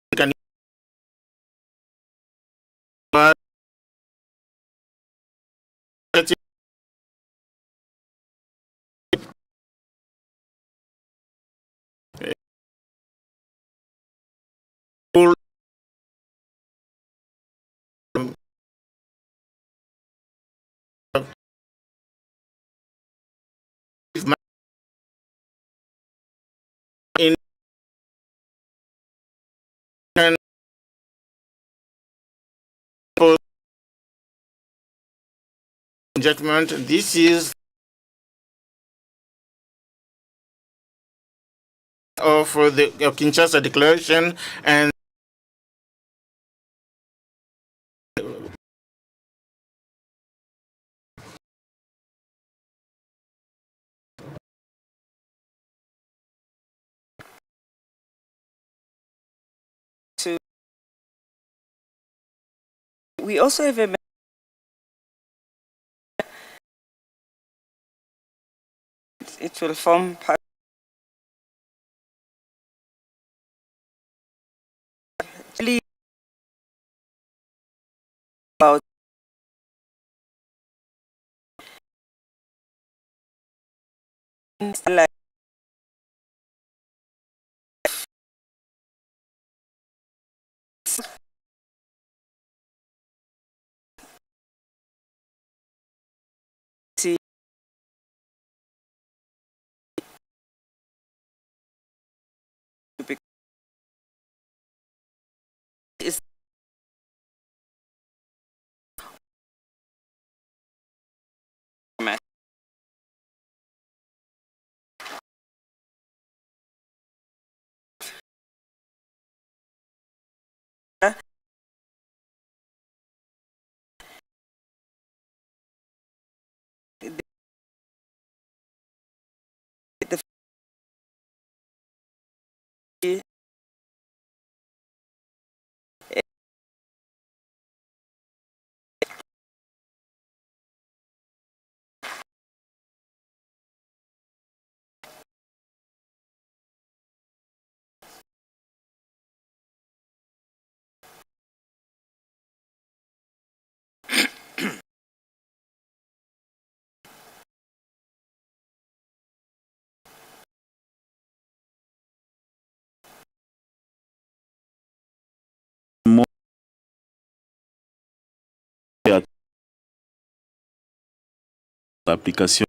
can in judgment. This is of the Kinshasa Declaration and we also have a it will form part about like is the l'application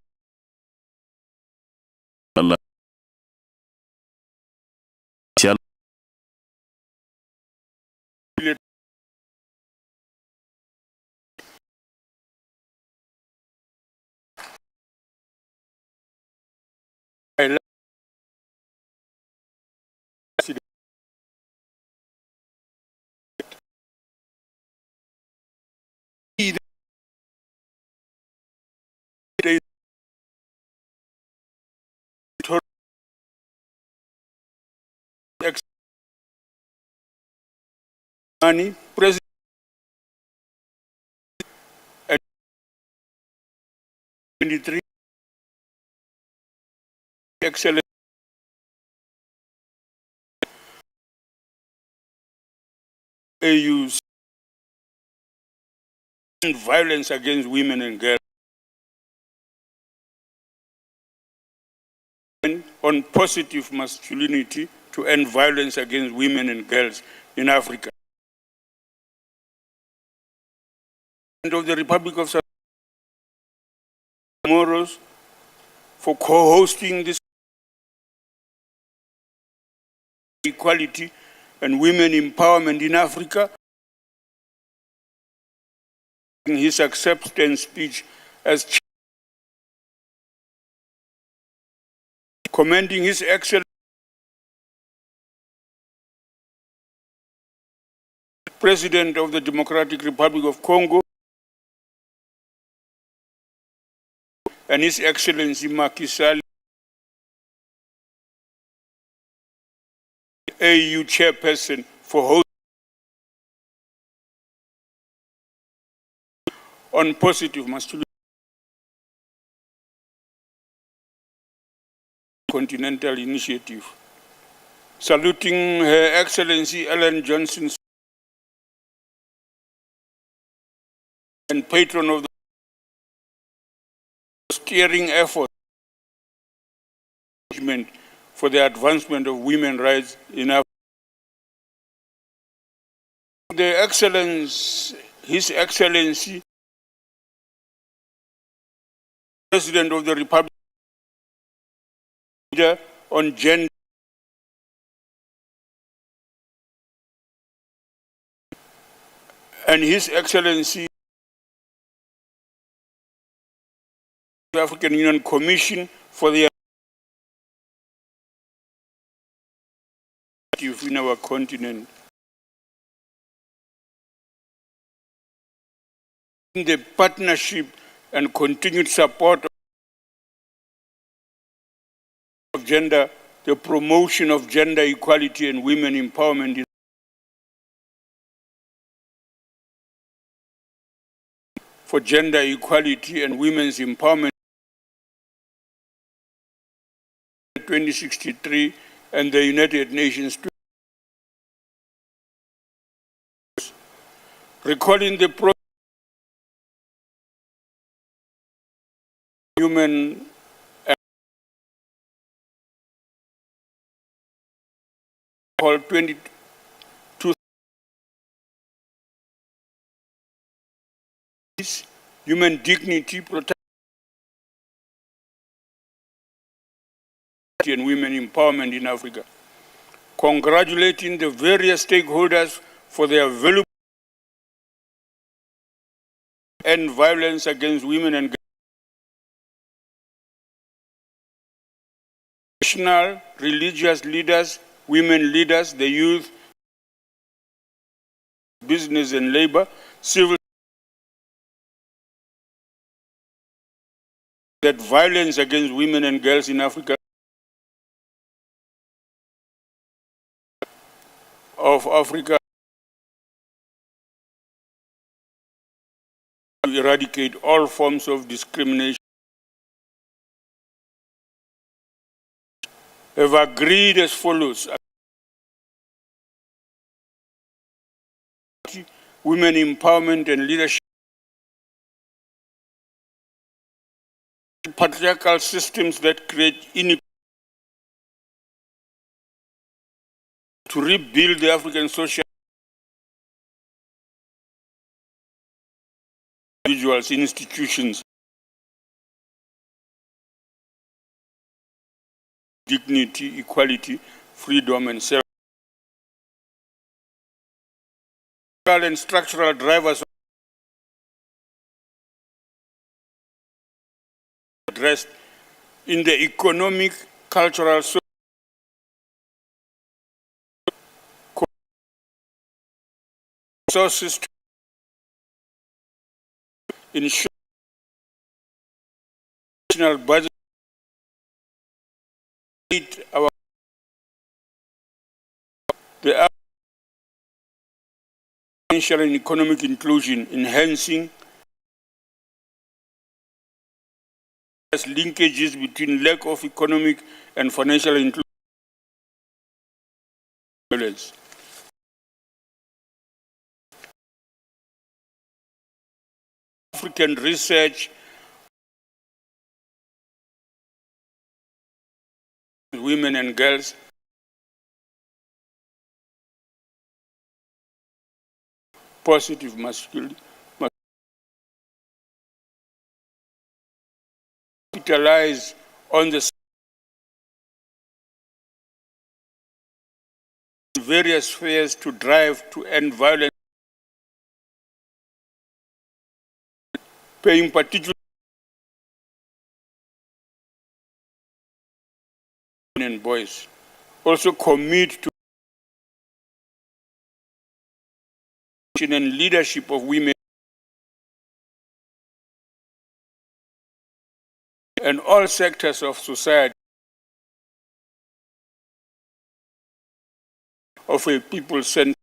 President and 23 excellent AU's violence against women and girls on positive masculinity to end violence against women and girls in Africa. Of the Republic of South Africa for co-hosting this equality and women empowerment in Africa. In his acceptance speech as chair, commending His Excellency President of the Democratic Republic of Congo and His Excellency Macky Sall, AU chairperson, for hosting on positive masculinity continental initiative. Saluting Her Excellency Ellen Johnson and patron of the steering effort for the advancement of women's rights in Africa. His Excellency, President of the Republic, on gender and His Excellency, the African Union Commission for the in our continent. In the partnership and continued support of gender, the promotion of gender equality and women empowerment for gender equality and women's empowerment 2063 and the United Nations. Recalling the human called 22 human dignity, protection and women empowerment in Africa. Congratulating the various stakeholders for their valuable end violence against women and girls. National, religious leaders, women leaders, the youth, business and labor, civil, that violence against women and girls in Africa to eradicate all forms of discrimination. Have agreed as follows. Women empowerment and leadership. Patriarchal systems that create inequality. To rebuild the African social individuals, institutions, dignity, equality, freedom, and self. And structural drivers addressed in the economic, cultural, social, resources to ensure national budget our the financial and economic inclusion, enhancing linkages between lack of economic and financial inclusion. African research, women and girls, positive masculinity, capitalize on the various spheres to drive to end violence, paying particular and boys. Also commit to and leadership of women and all sectors of society of a people-centered,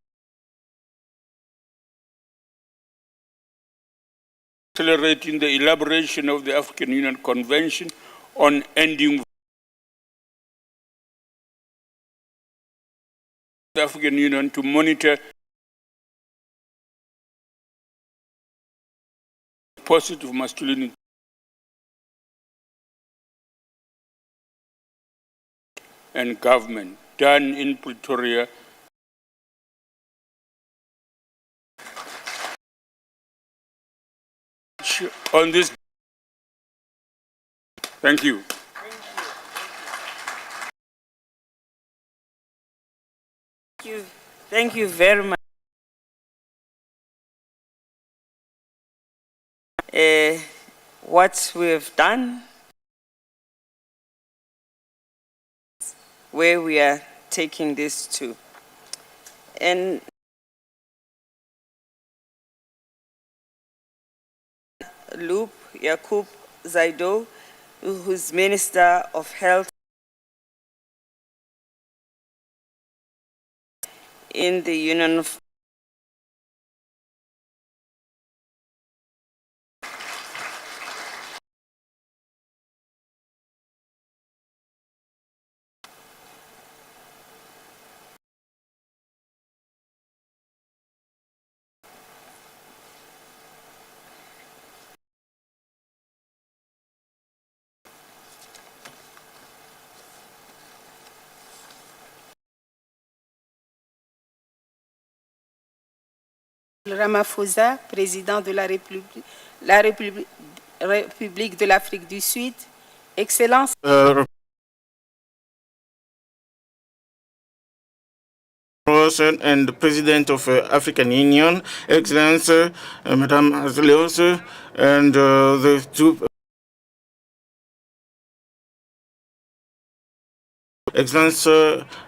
accelerating the elaboration of the African Union Convention on ending the African Union to monitor positive masculinity and government done in Pretoria on this. Thank you. Thank you very much. What we have done, where we are taking this to. And Loop Yakub Zaido, who's Minister of Health in the Union of Ramaphosa, président de la République de l'Afrique du Sud, Excellence. And the President of African Union, Excellence Madame Azleos, and the two Excellence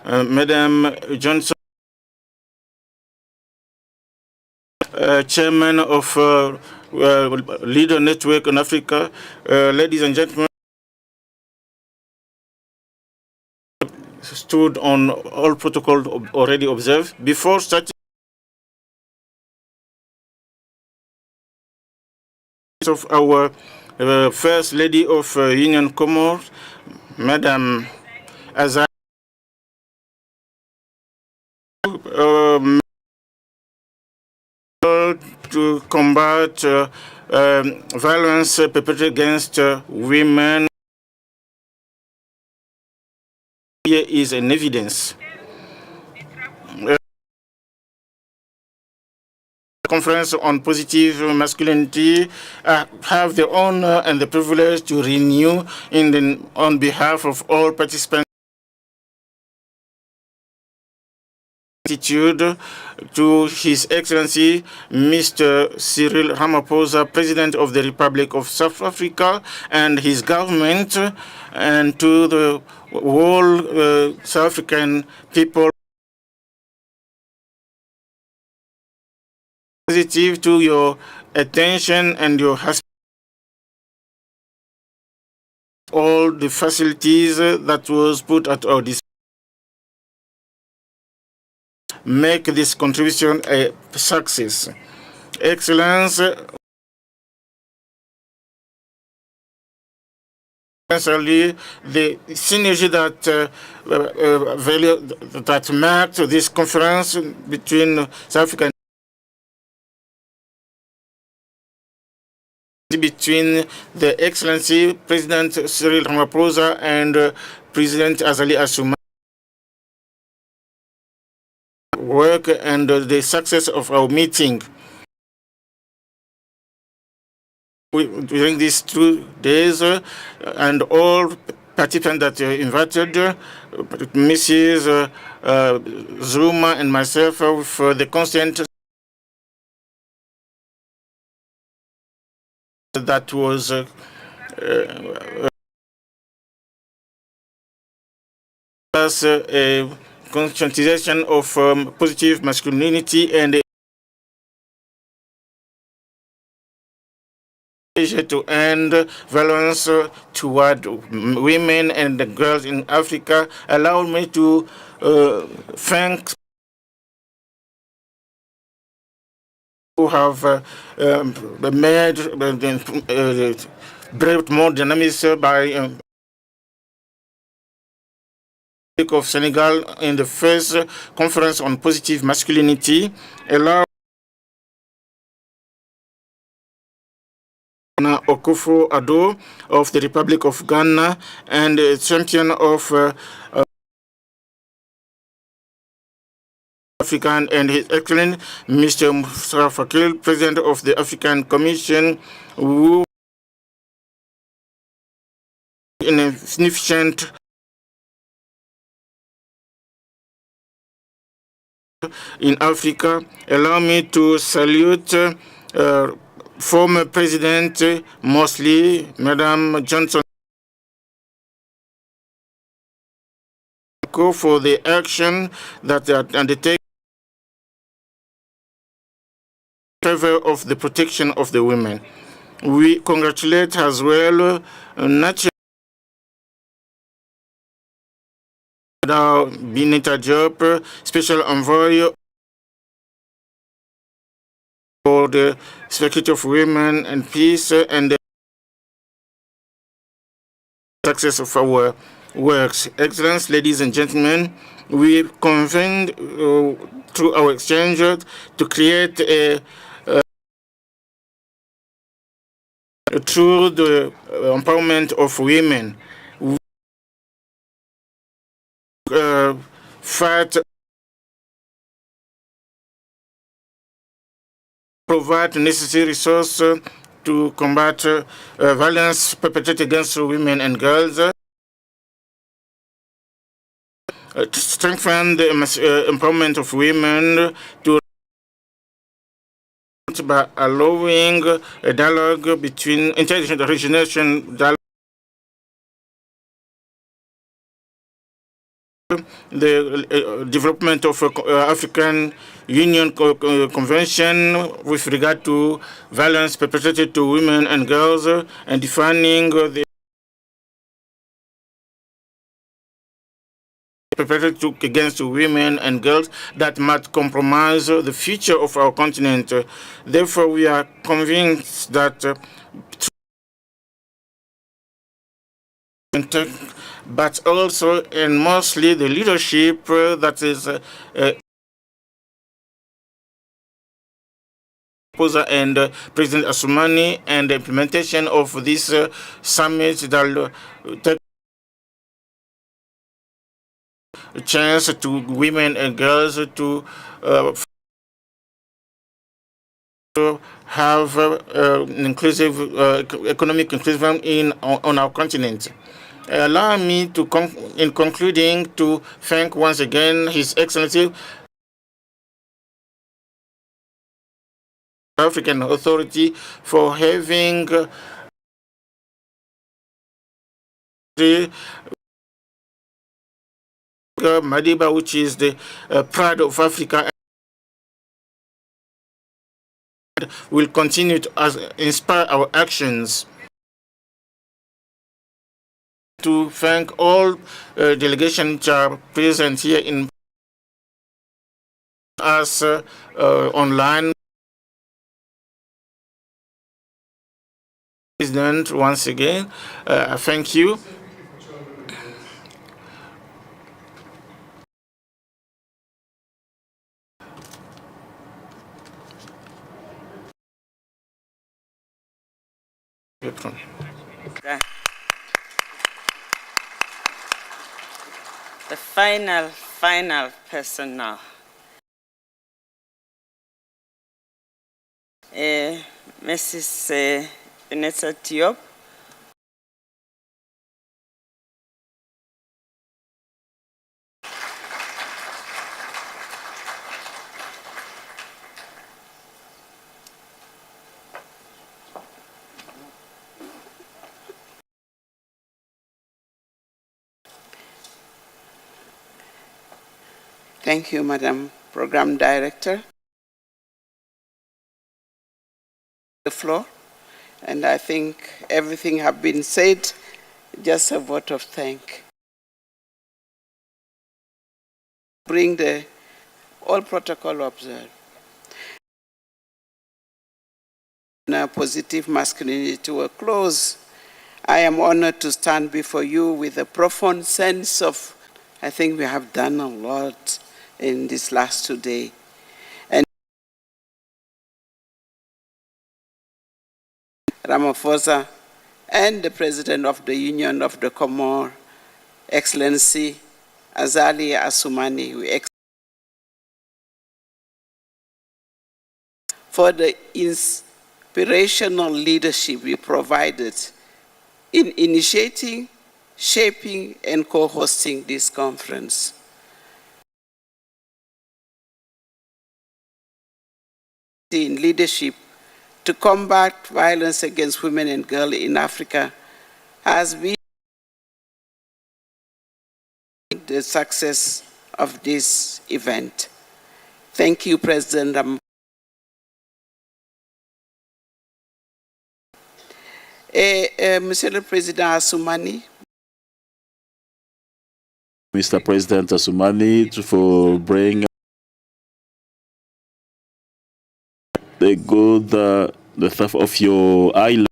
Madame Johnson, Chairman of Leader Network in Africa, ladies and gentlemen, stood on all protocols already observed. Before starting of our First Lady of Union Comoros, Madame Azar, to combat violence perpetrated against women. Here is an evidence. Conference on positive masculinity have the honor and the privilege to renew on behalf of all participants gratitude to His Excellency Mr. Cyril Ramaphosa, President of the Republic of South Africa, and his government, and to the whole South African people. Positive to your attention and your all the facilities that was put at our disposal. Make this contribution a success. Excellence, essentially the synergy that marked this conference between South Africa between the Excellency President Cyril Ramaphosa and President Azali Assoumani work and the success of our meeting. During these 2 days, and all participants that invited, Mrs. Zuma and myself, for the constant that was a conscientization of positive masculinity and to end violence toward women and girls in Africa. Allow me to thank who have made brought more dynamics by of Senegal in the first conference on positive masculinity. Allow Akufo-Addo of the Republic of Ghana and champion of African and His Excellent Mr. Musa Fakil, President of the African Commission, who in a significant in Africa. Allow me to salute former President Mosley, Madam Johnson, for the action that they are undertaking in favor of the protection of the women. We congratulate as well National Binita Diop, Special Envoy for the Secretary of Women and Peace and the success of our works. Excellence, ladies and gentlemen, we convened through our exchange to create through the empowerment of women. Fight, provide necessary resources to combat violence perpetrated against women and girls, to strengthen the empowerment of women to by allowing a dialogue between intergenerational dialogue, the development of African Union Convention with regard to violence perpetrated to women and girls, and defining the perpetrated against women and girls that might compromise the future of our continent. Therefore, we are convinced that but also and mostly the leadership that is and President Assoumani and the implementation of this summit that take a chance to women and girls to have inclusive economic inclusion on our continent. Allow me to, in concluding, to thank once again His Excellency African Authority for having the Madiba, which is the pride of Africa, and will continue to inspire our actions. To thank all delegations which are present here in us online. President, once again, thank you. The final person now. Mrs. Vanessa Diop. Thank you, Madam Program Director. The floor, and I think everything have been said, just a vote of thanks. Bring the all protocol observed. Now, positive masculinity to a close. I am honored to stand before you with a profound sense of, I think we have done a lot in this last 2 days. And Ramaphosa and the President of the Union of the Comores, Excellency Azali Assoumani, for the inspirational leadership you provided in initiating, shaping, and co-hosting this conference. In leadership to combat violence against women and girls in Africa has been the success of this event. Thank you, President Ram. Monsieur le Président Assoumani. Mr. President Assoumani, for bringing the good, the stuff of your island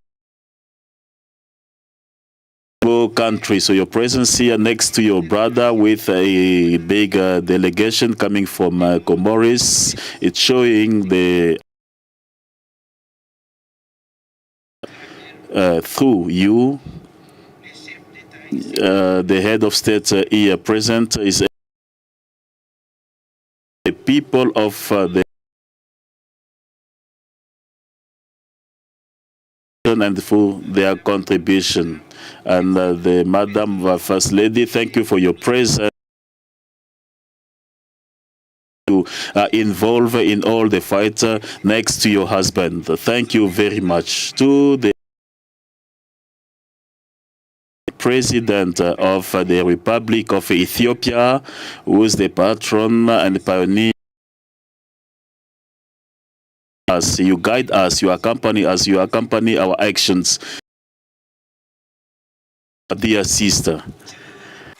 country. So your presence here next to your brother with a big delegation coming from Comoros, it's showing the through you, the head of state here present is the people of the and for their contribution. And the Madam First Lady, thank you for your presence. To involve in all the fight next to your husband. Thank you very much. To the President of the Republic of Ethiopia, who is the patron and pioneer. As you guide us, you accompany us, you accompany our actions. Dear sister.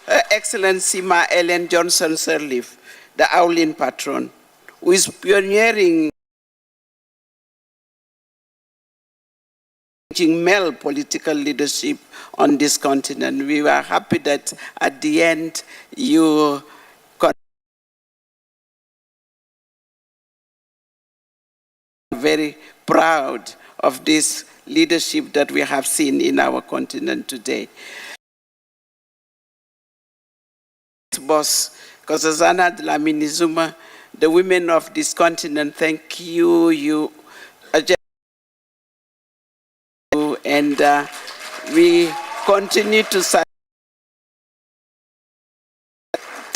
Her Excellency Ma Ellen Johnson Sirleaf, the Aulin patron, who is pioneering male political leadership on this continent. We were happy that at the end you very proud of this leadership that we have seen in our continent today. Boss Nkosazana Dlamini Zuma, the women of this continent, thank you. You and we continue to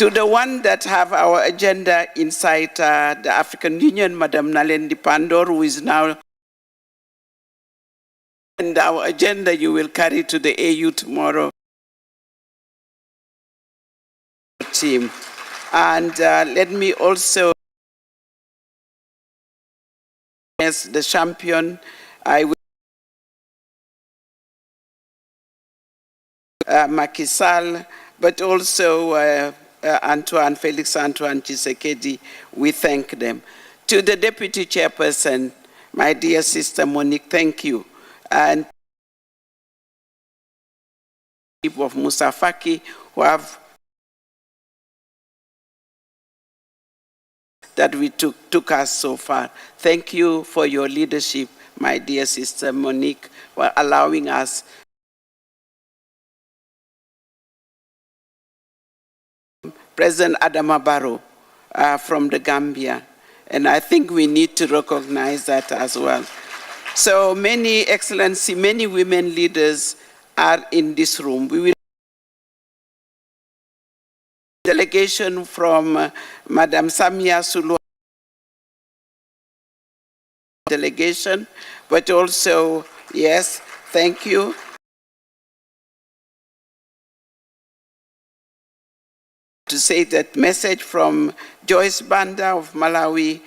the one that have our agenda inside the African Union, Madam Nalendi Pandor, who is now, and our agenda you will carry to the AU tomorrow. Team. And let me also, as the champion, I will Macky Sall, but also Felix Antoine Tshisekedi, we thank them. To the Deputy Chairperson, my dear sister Monique, thank you. And people of Musa Faki who have that we took us so far. Thank you for your leadership, my dear sister Monique, for allowing us President Adama Barrow from the Gambia. And I think we need to recognize that as well. So many, Excellency, many women leaders are in this room. We will delegation from Madam Samia Sulu delegation, but also, yes, thank you. To say that message from Joyce Banda of Malawi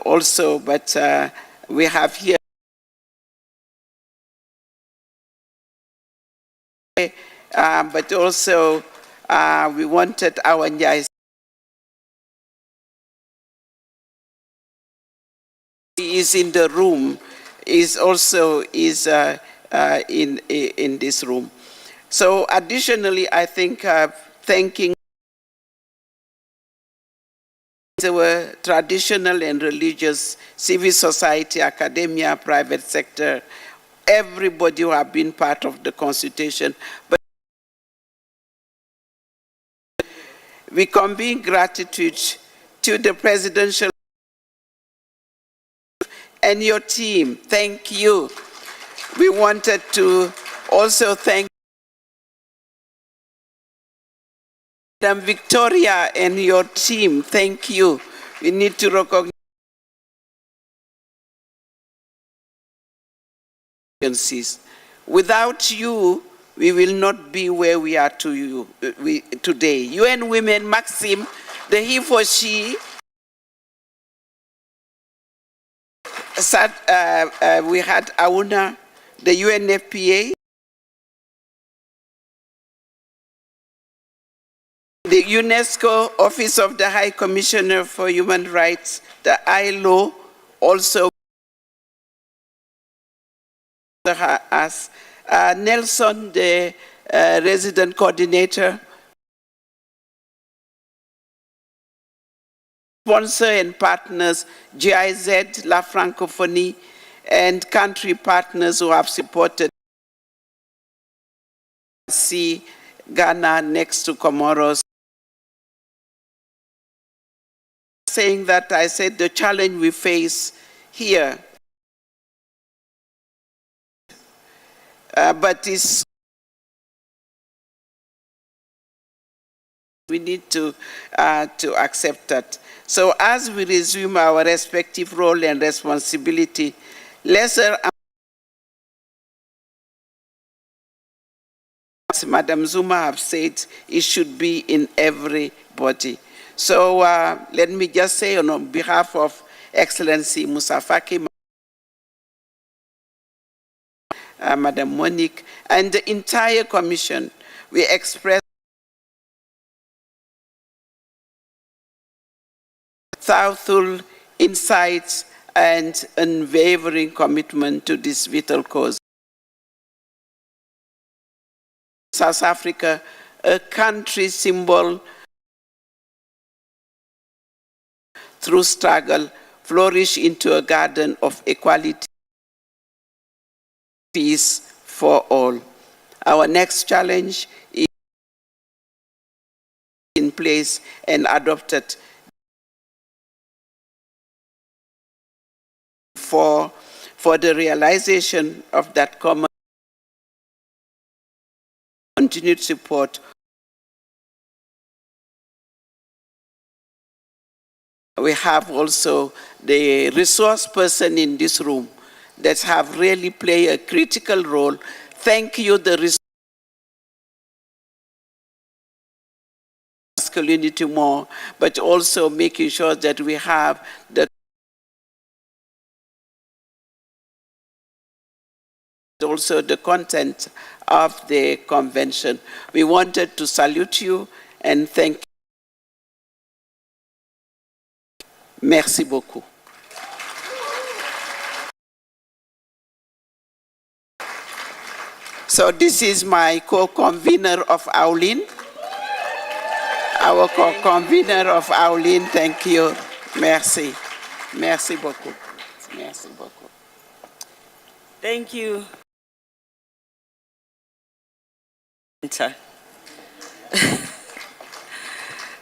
also, but we have here but also we wanted our Njai is in the room, is also in this room. So additionally, I think thanking our traditional and religious civil society, academia, private sector, everybody who have been part of the consultation. But we convey gratitude to the presidential and your team. Thank you. We wanted to also thank Madam Victoria and your team. Thank you. We need to recognize agencies. Without you, we will not be where we are today. UN Women, Maxim, the he for she, we had AUNA, the UNFPA, the UNESCO Office of the High Commissioner for Human Rights, the ILO, also us, Nelson, the resident coordinator, sponsor and partners, GIZ, La Francophonie, and country partners who have supported Ghana next to Comoros. Saying that, I said the challenge we face here, but we need to accept that. So as we resume our respective role and responsibility, lesser as Madam Zuma have said, it should be in everybody. So let me just say on behalf of Excellency Musa Faki, Madam Monique, and the entire Commission, we express thoughtful insights and unwavering commitment to this vital cause. South Africa, a country symbol through struggle, flourish into a garden of equality, peace for all. Our next challenge is in place and adopted for the realization of that common continued support. We have also the resource person in this room that have really played a critical role. Thank you, the resource masculinity more, but also making sure that we have the also the content of the convention. We wanted to salute you and thank you. Merci beaucoup. So this is my co-convener of AULIN. Our co-convener of AULIN, thank you. Merci. Merci beaucoup. Merci beaucoup. Thank you.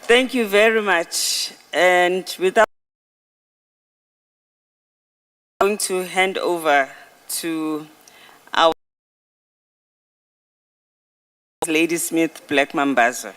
Thank you very much. And without going to hand over to our Lady Smith Black Mambazo.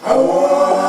I want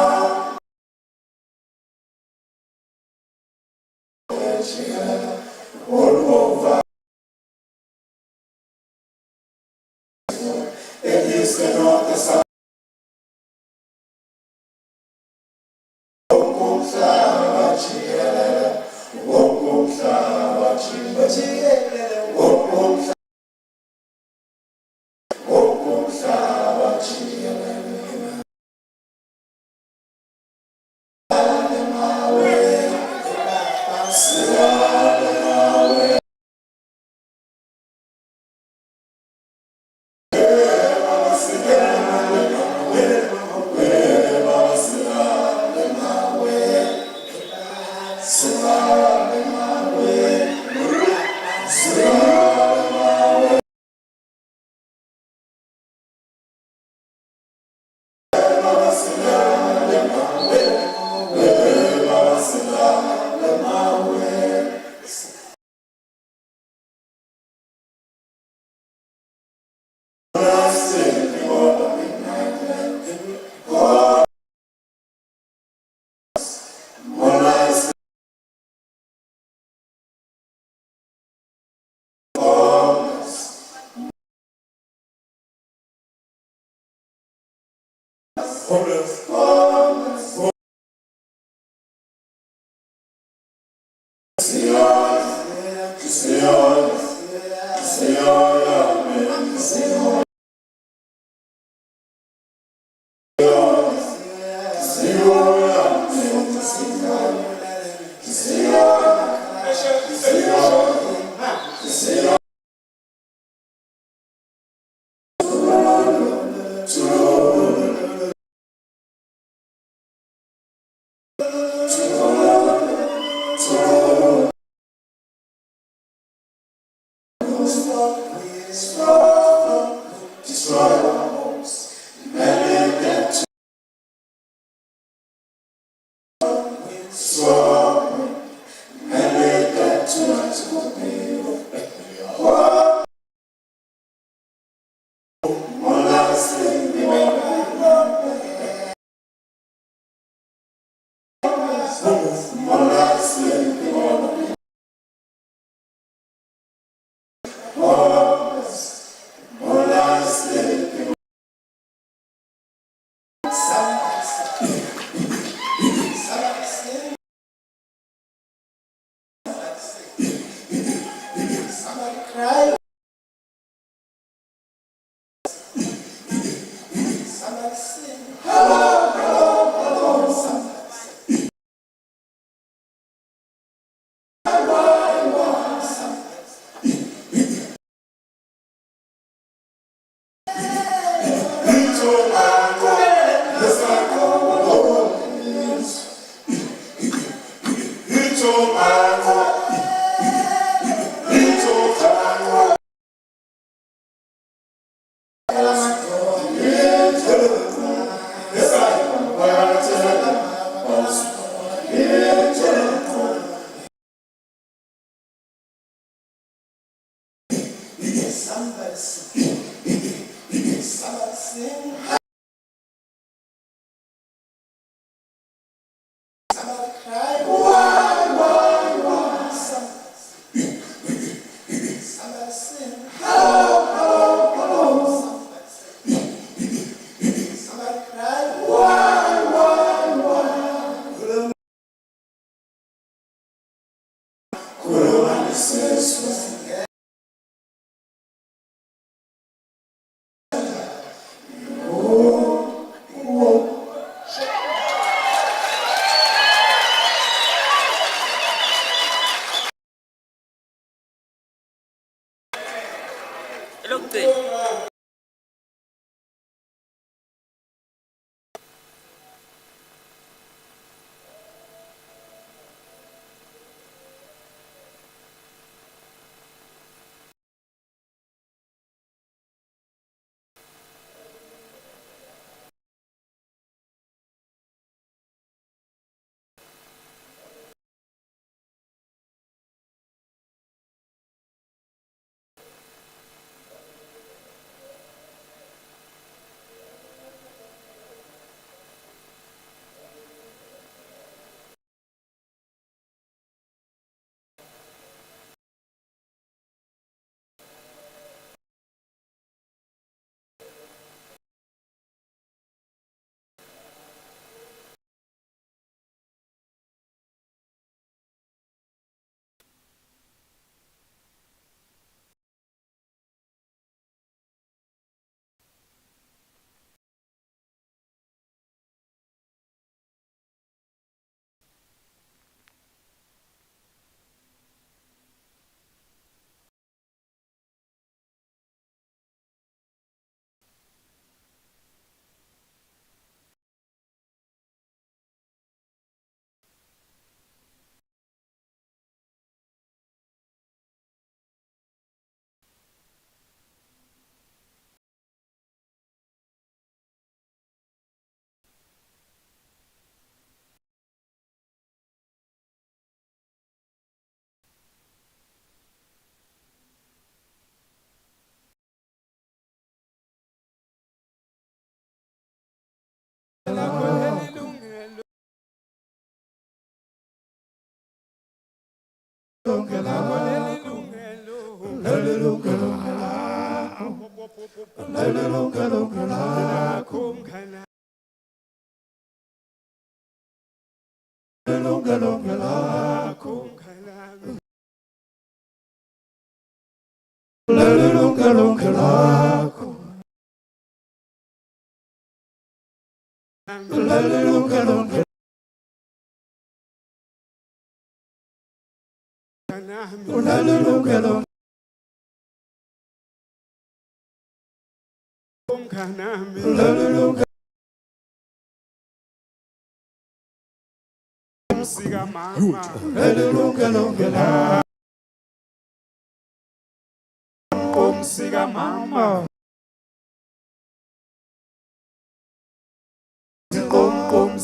Mama.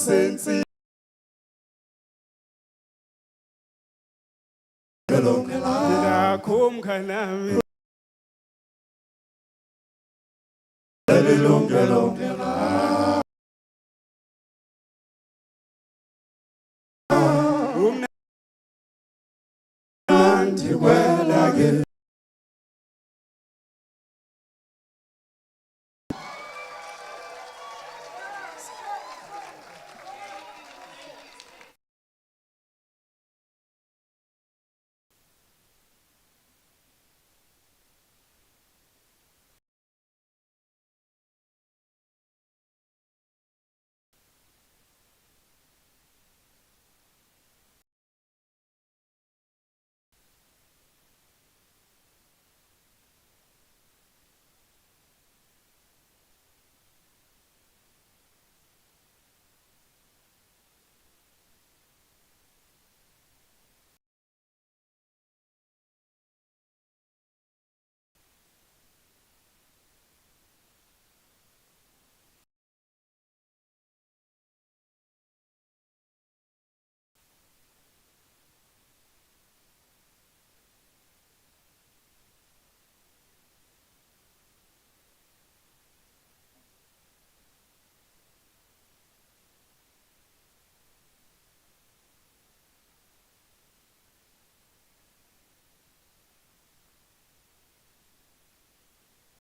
Sensi. Kum kanami.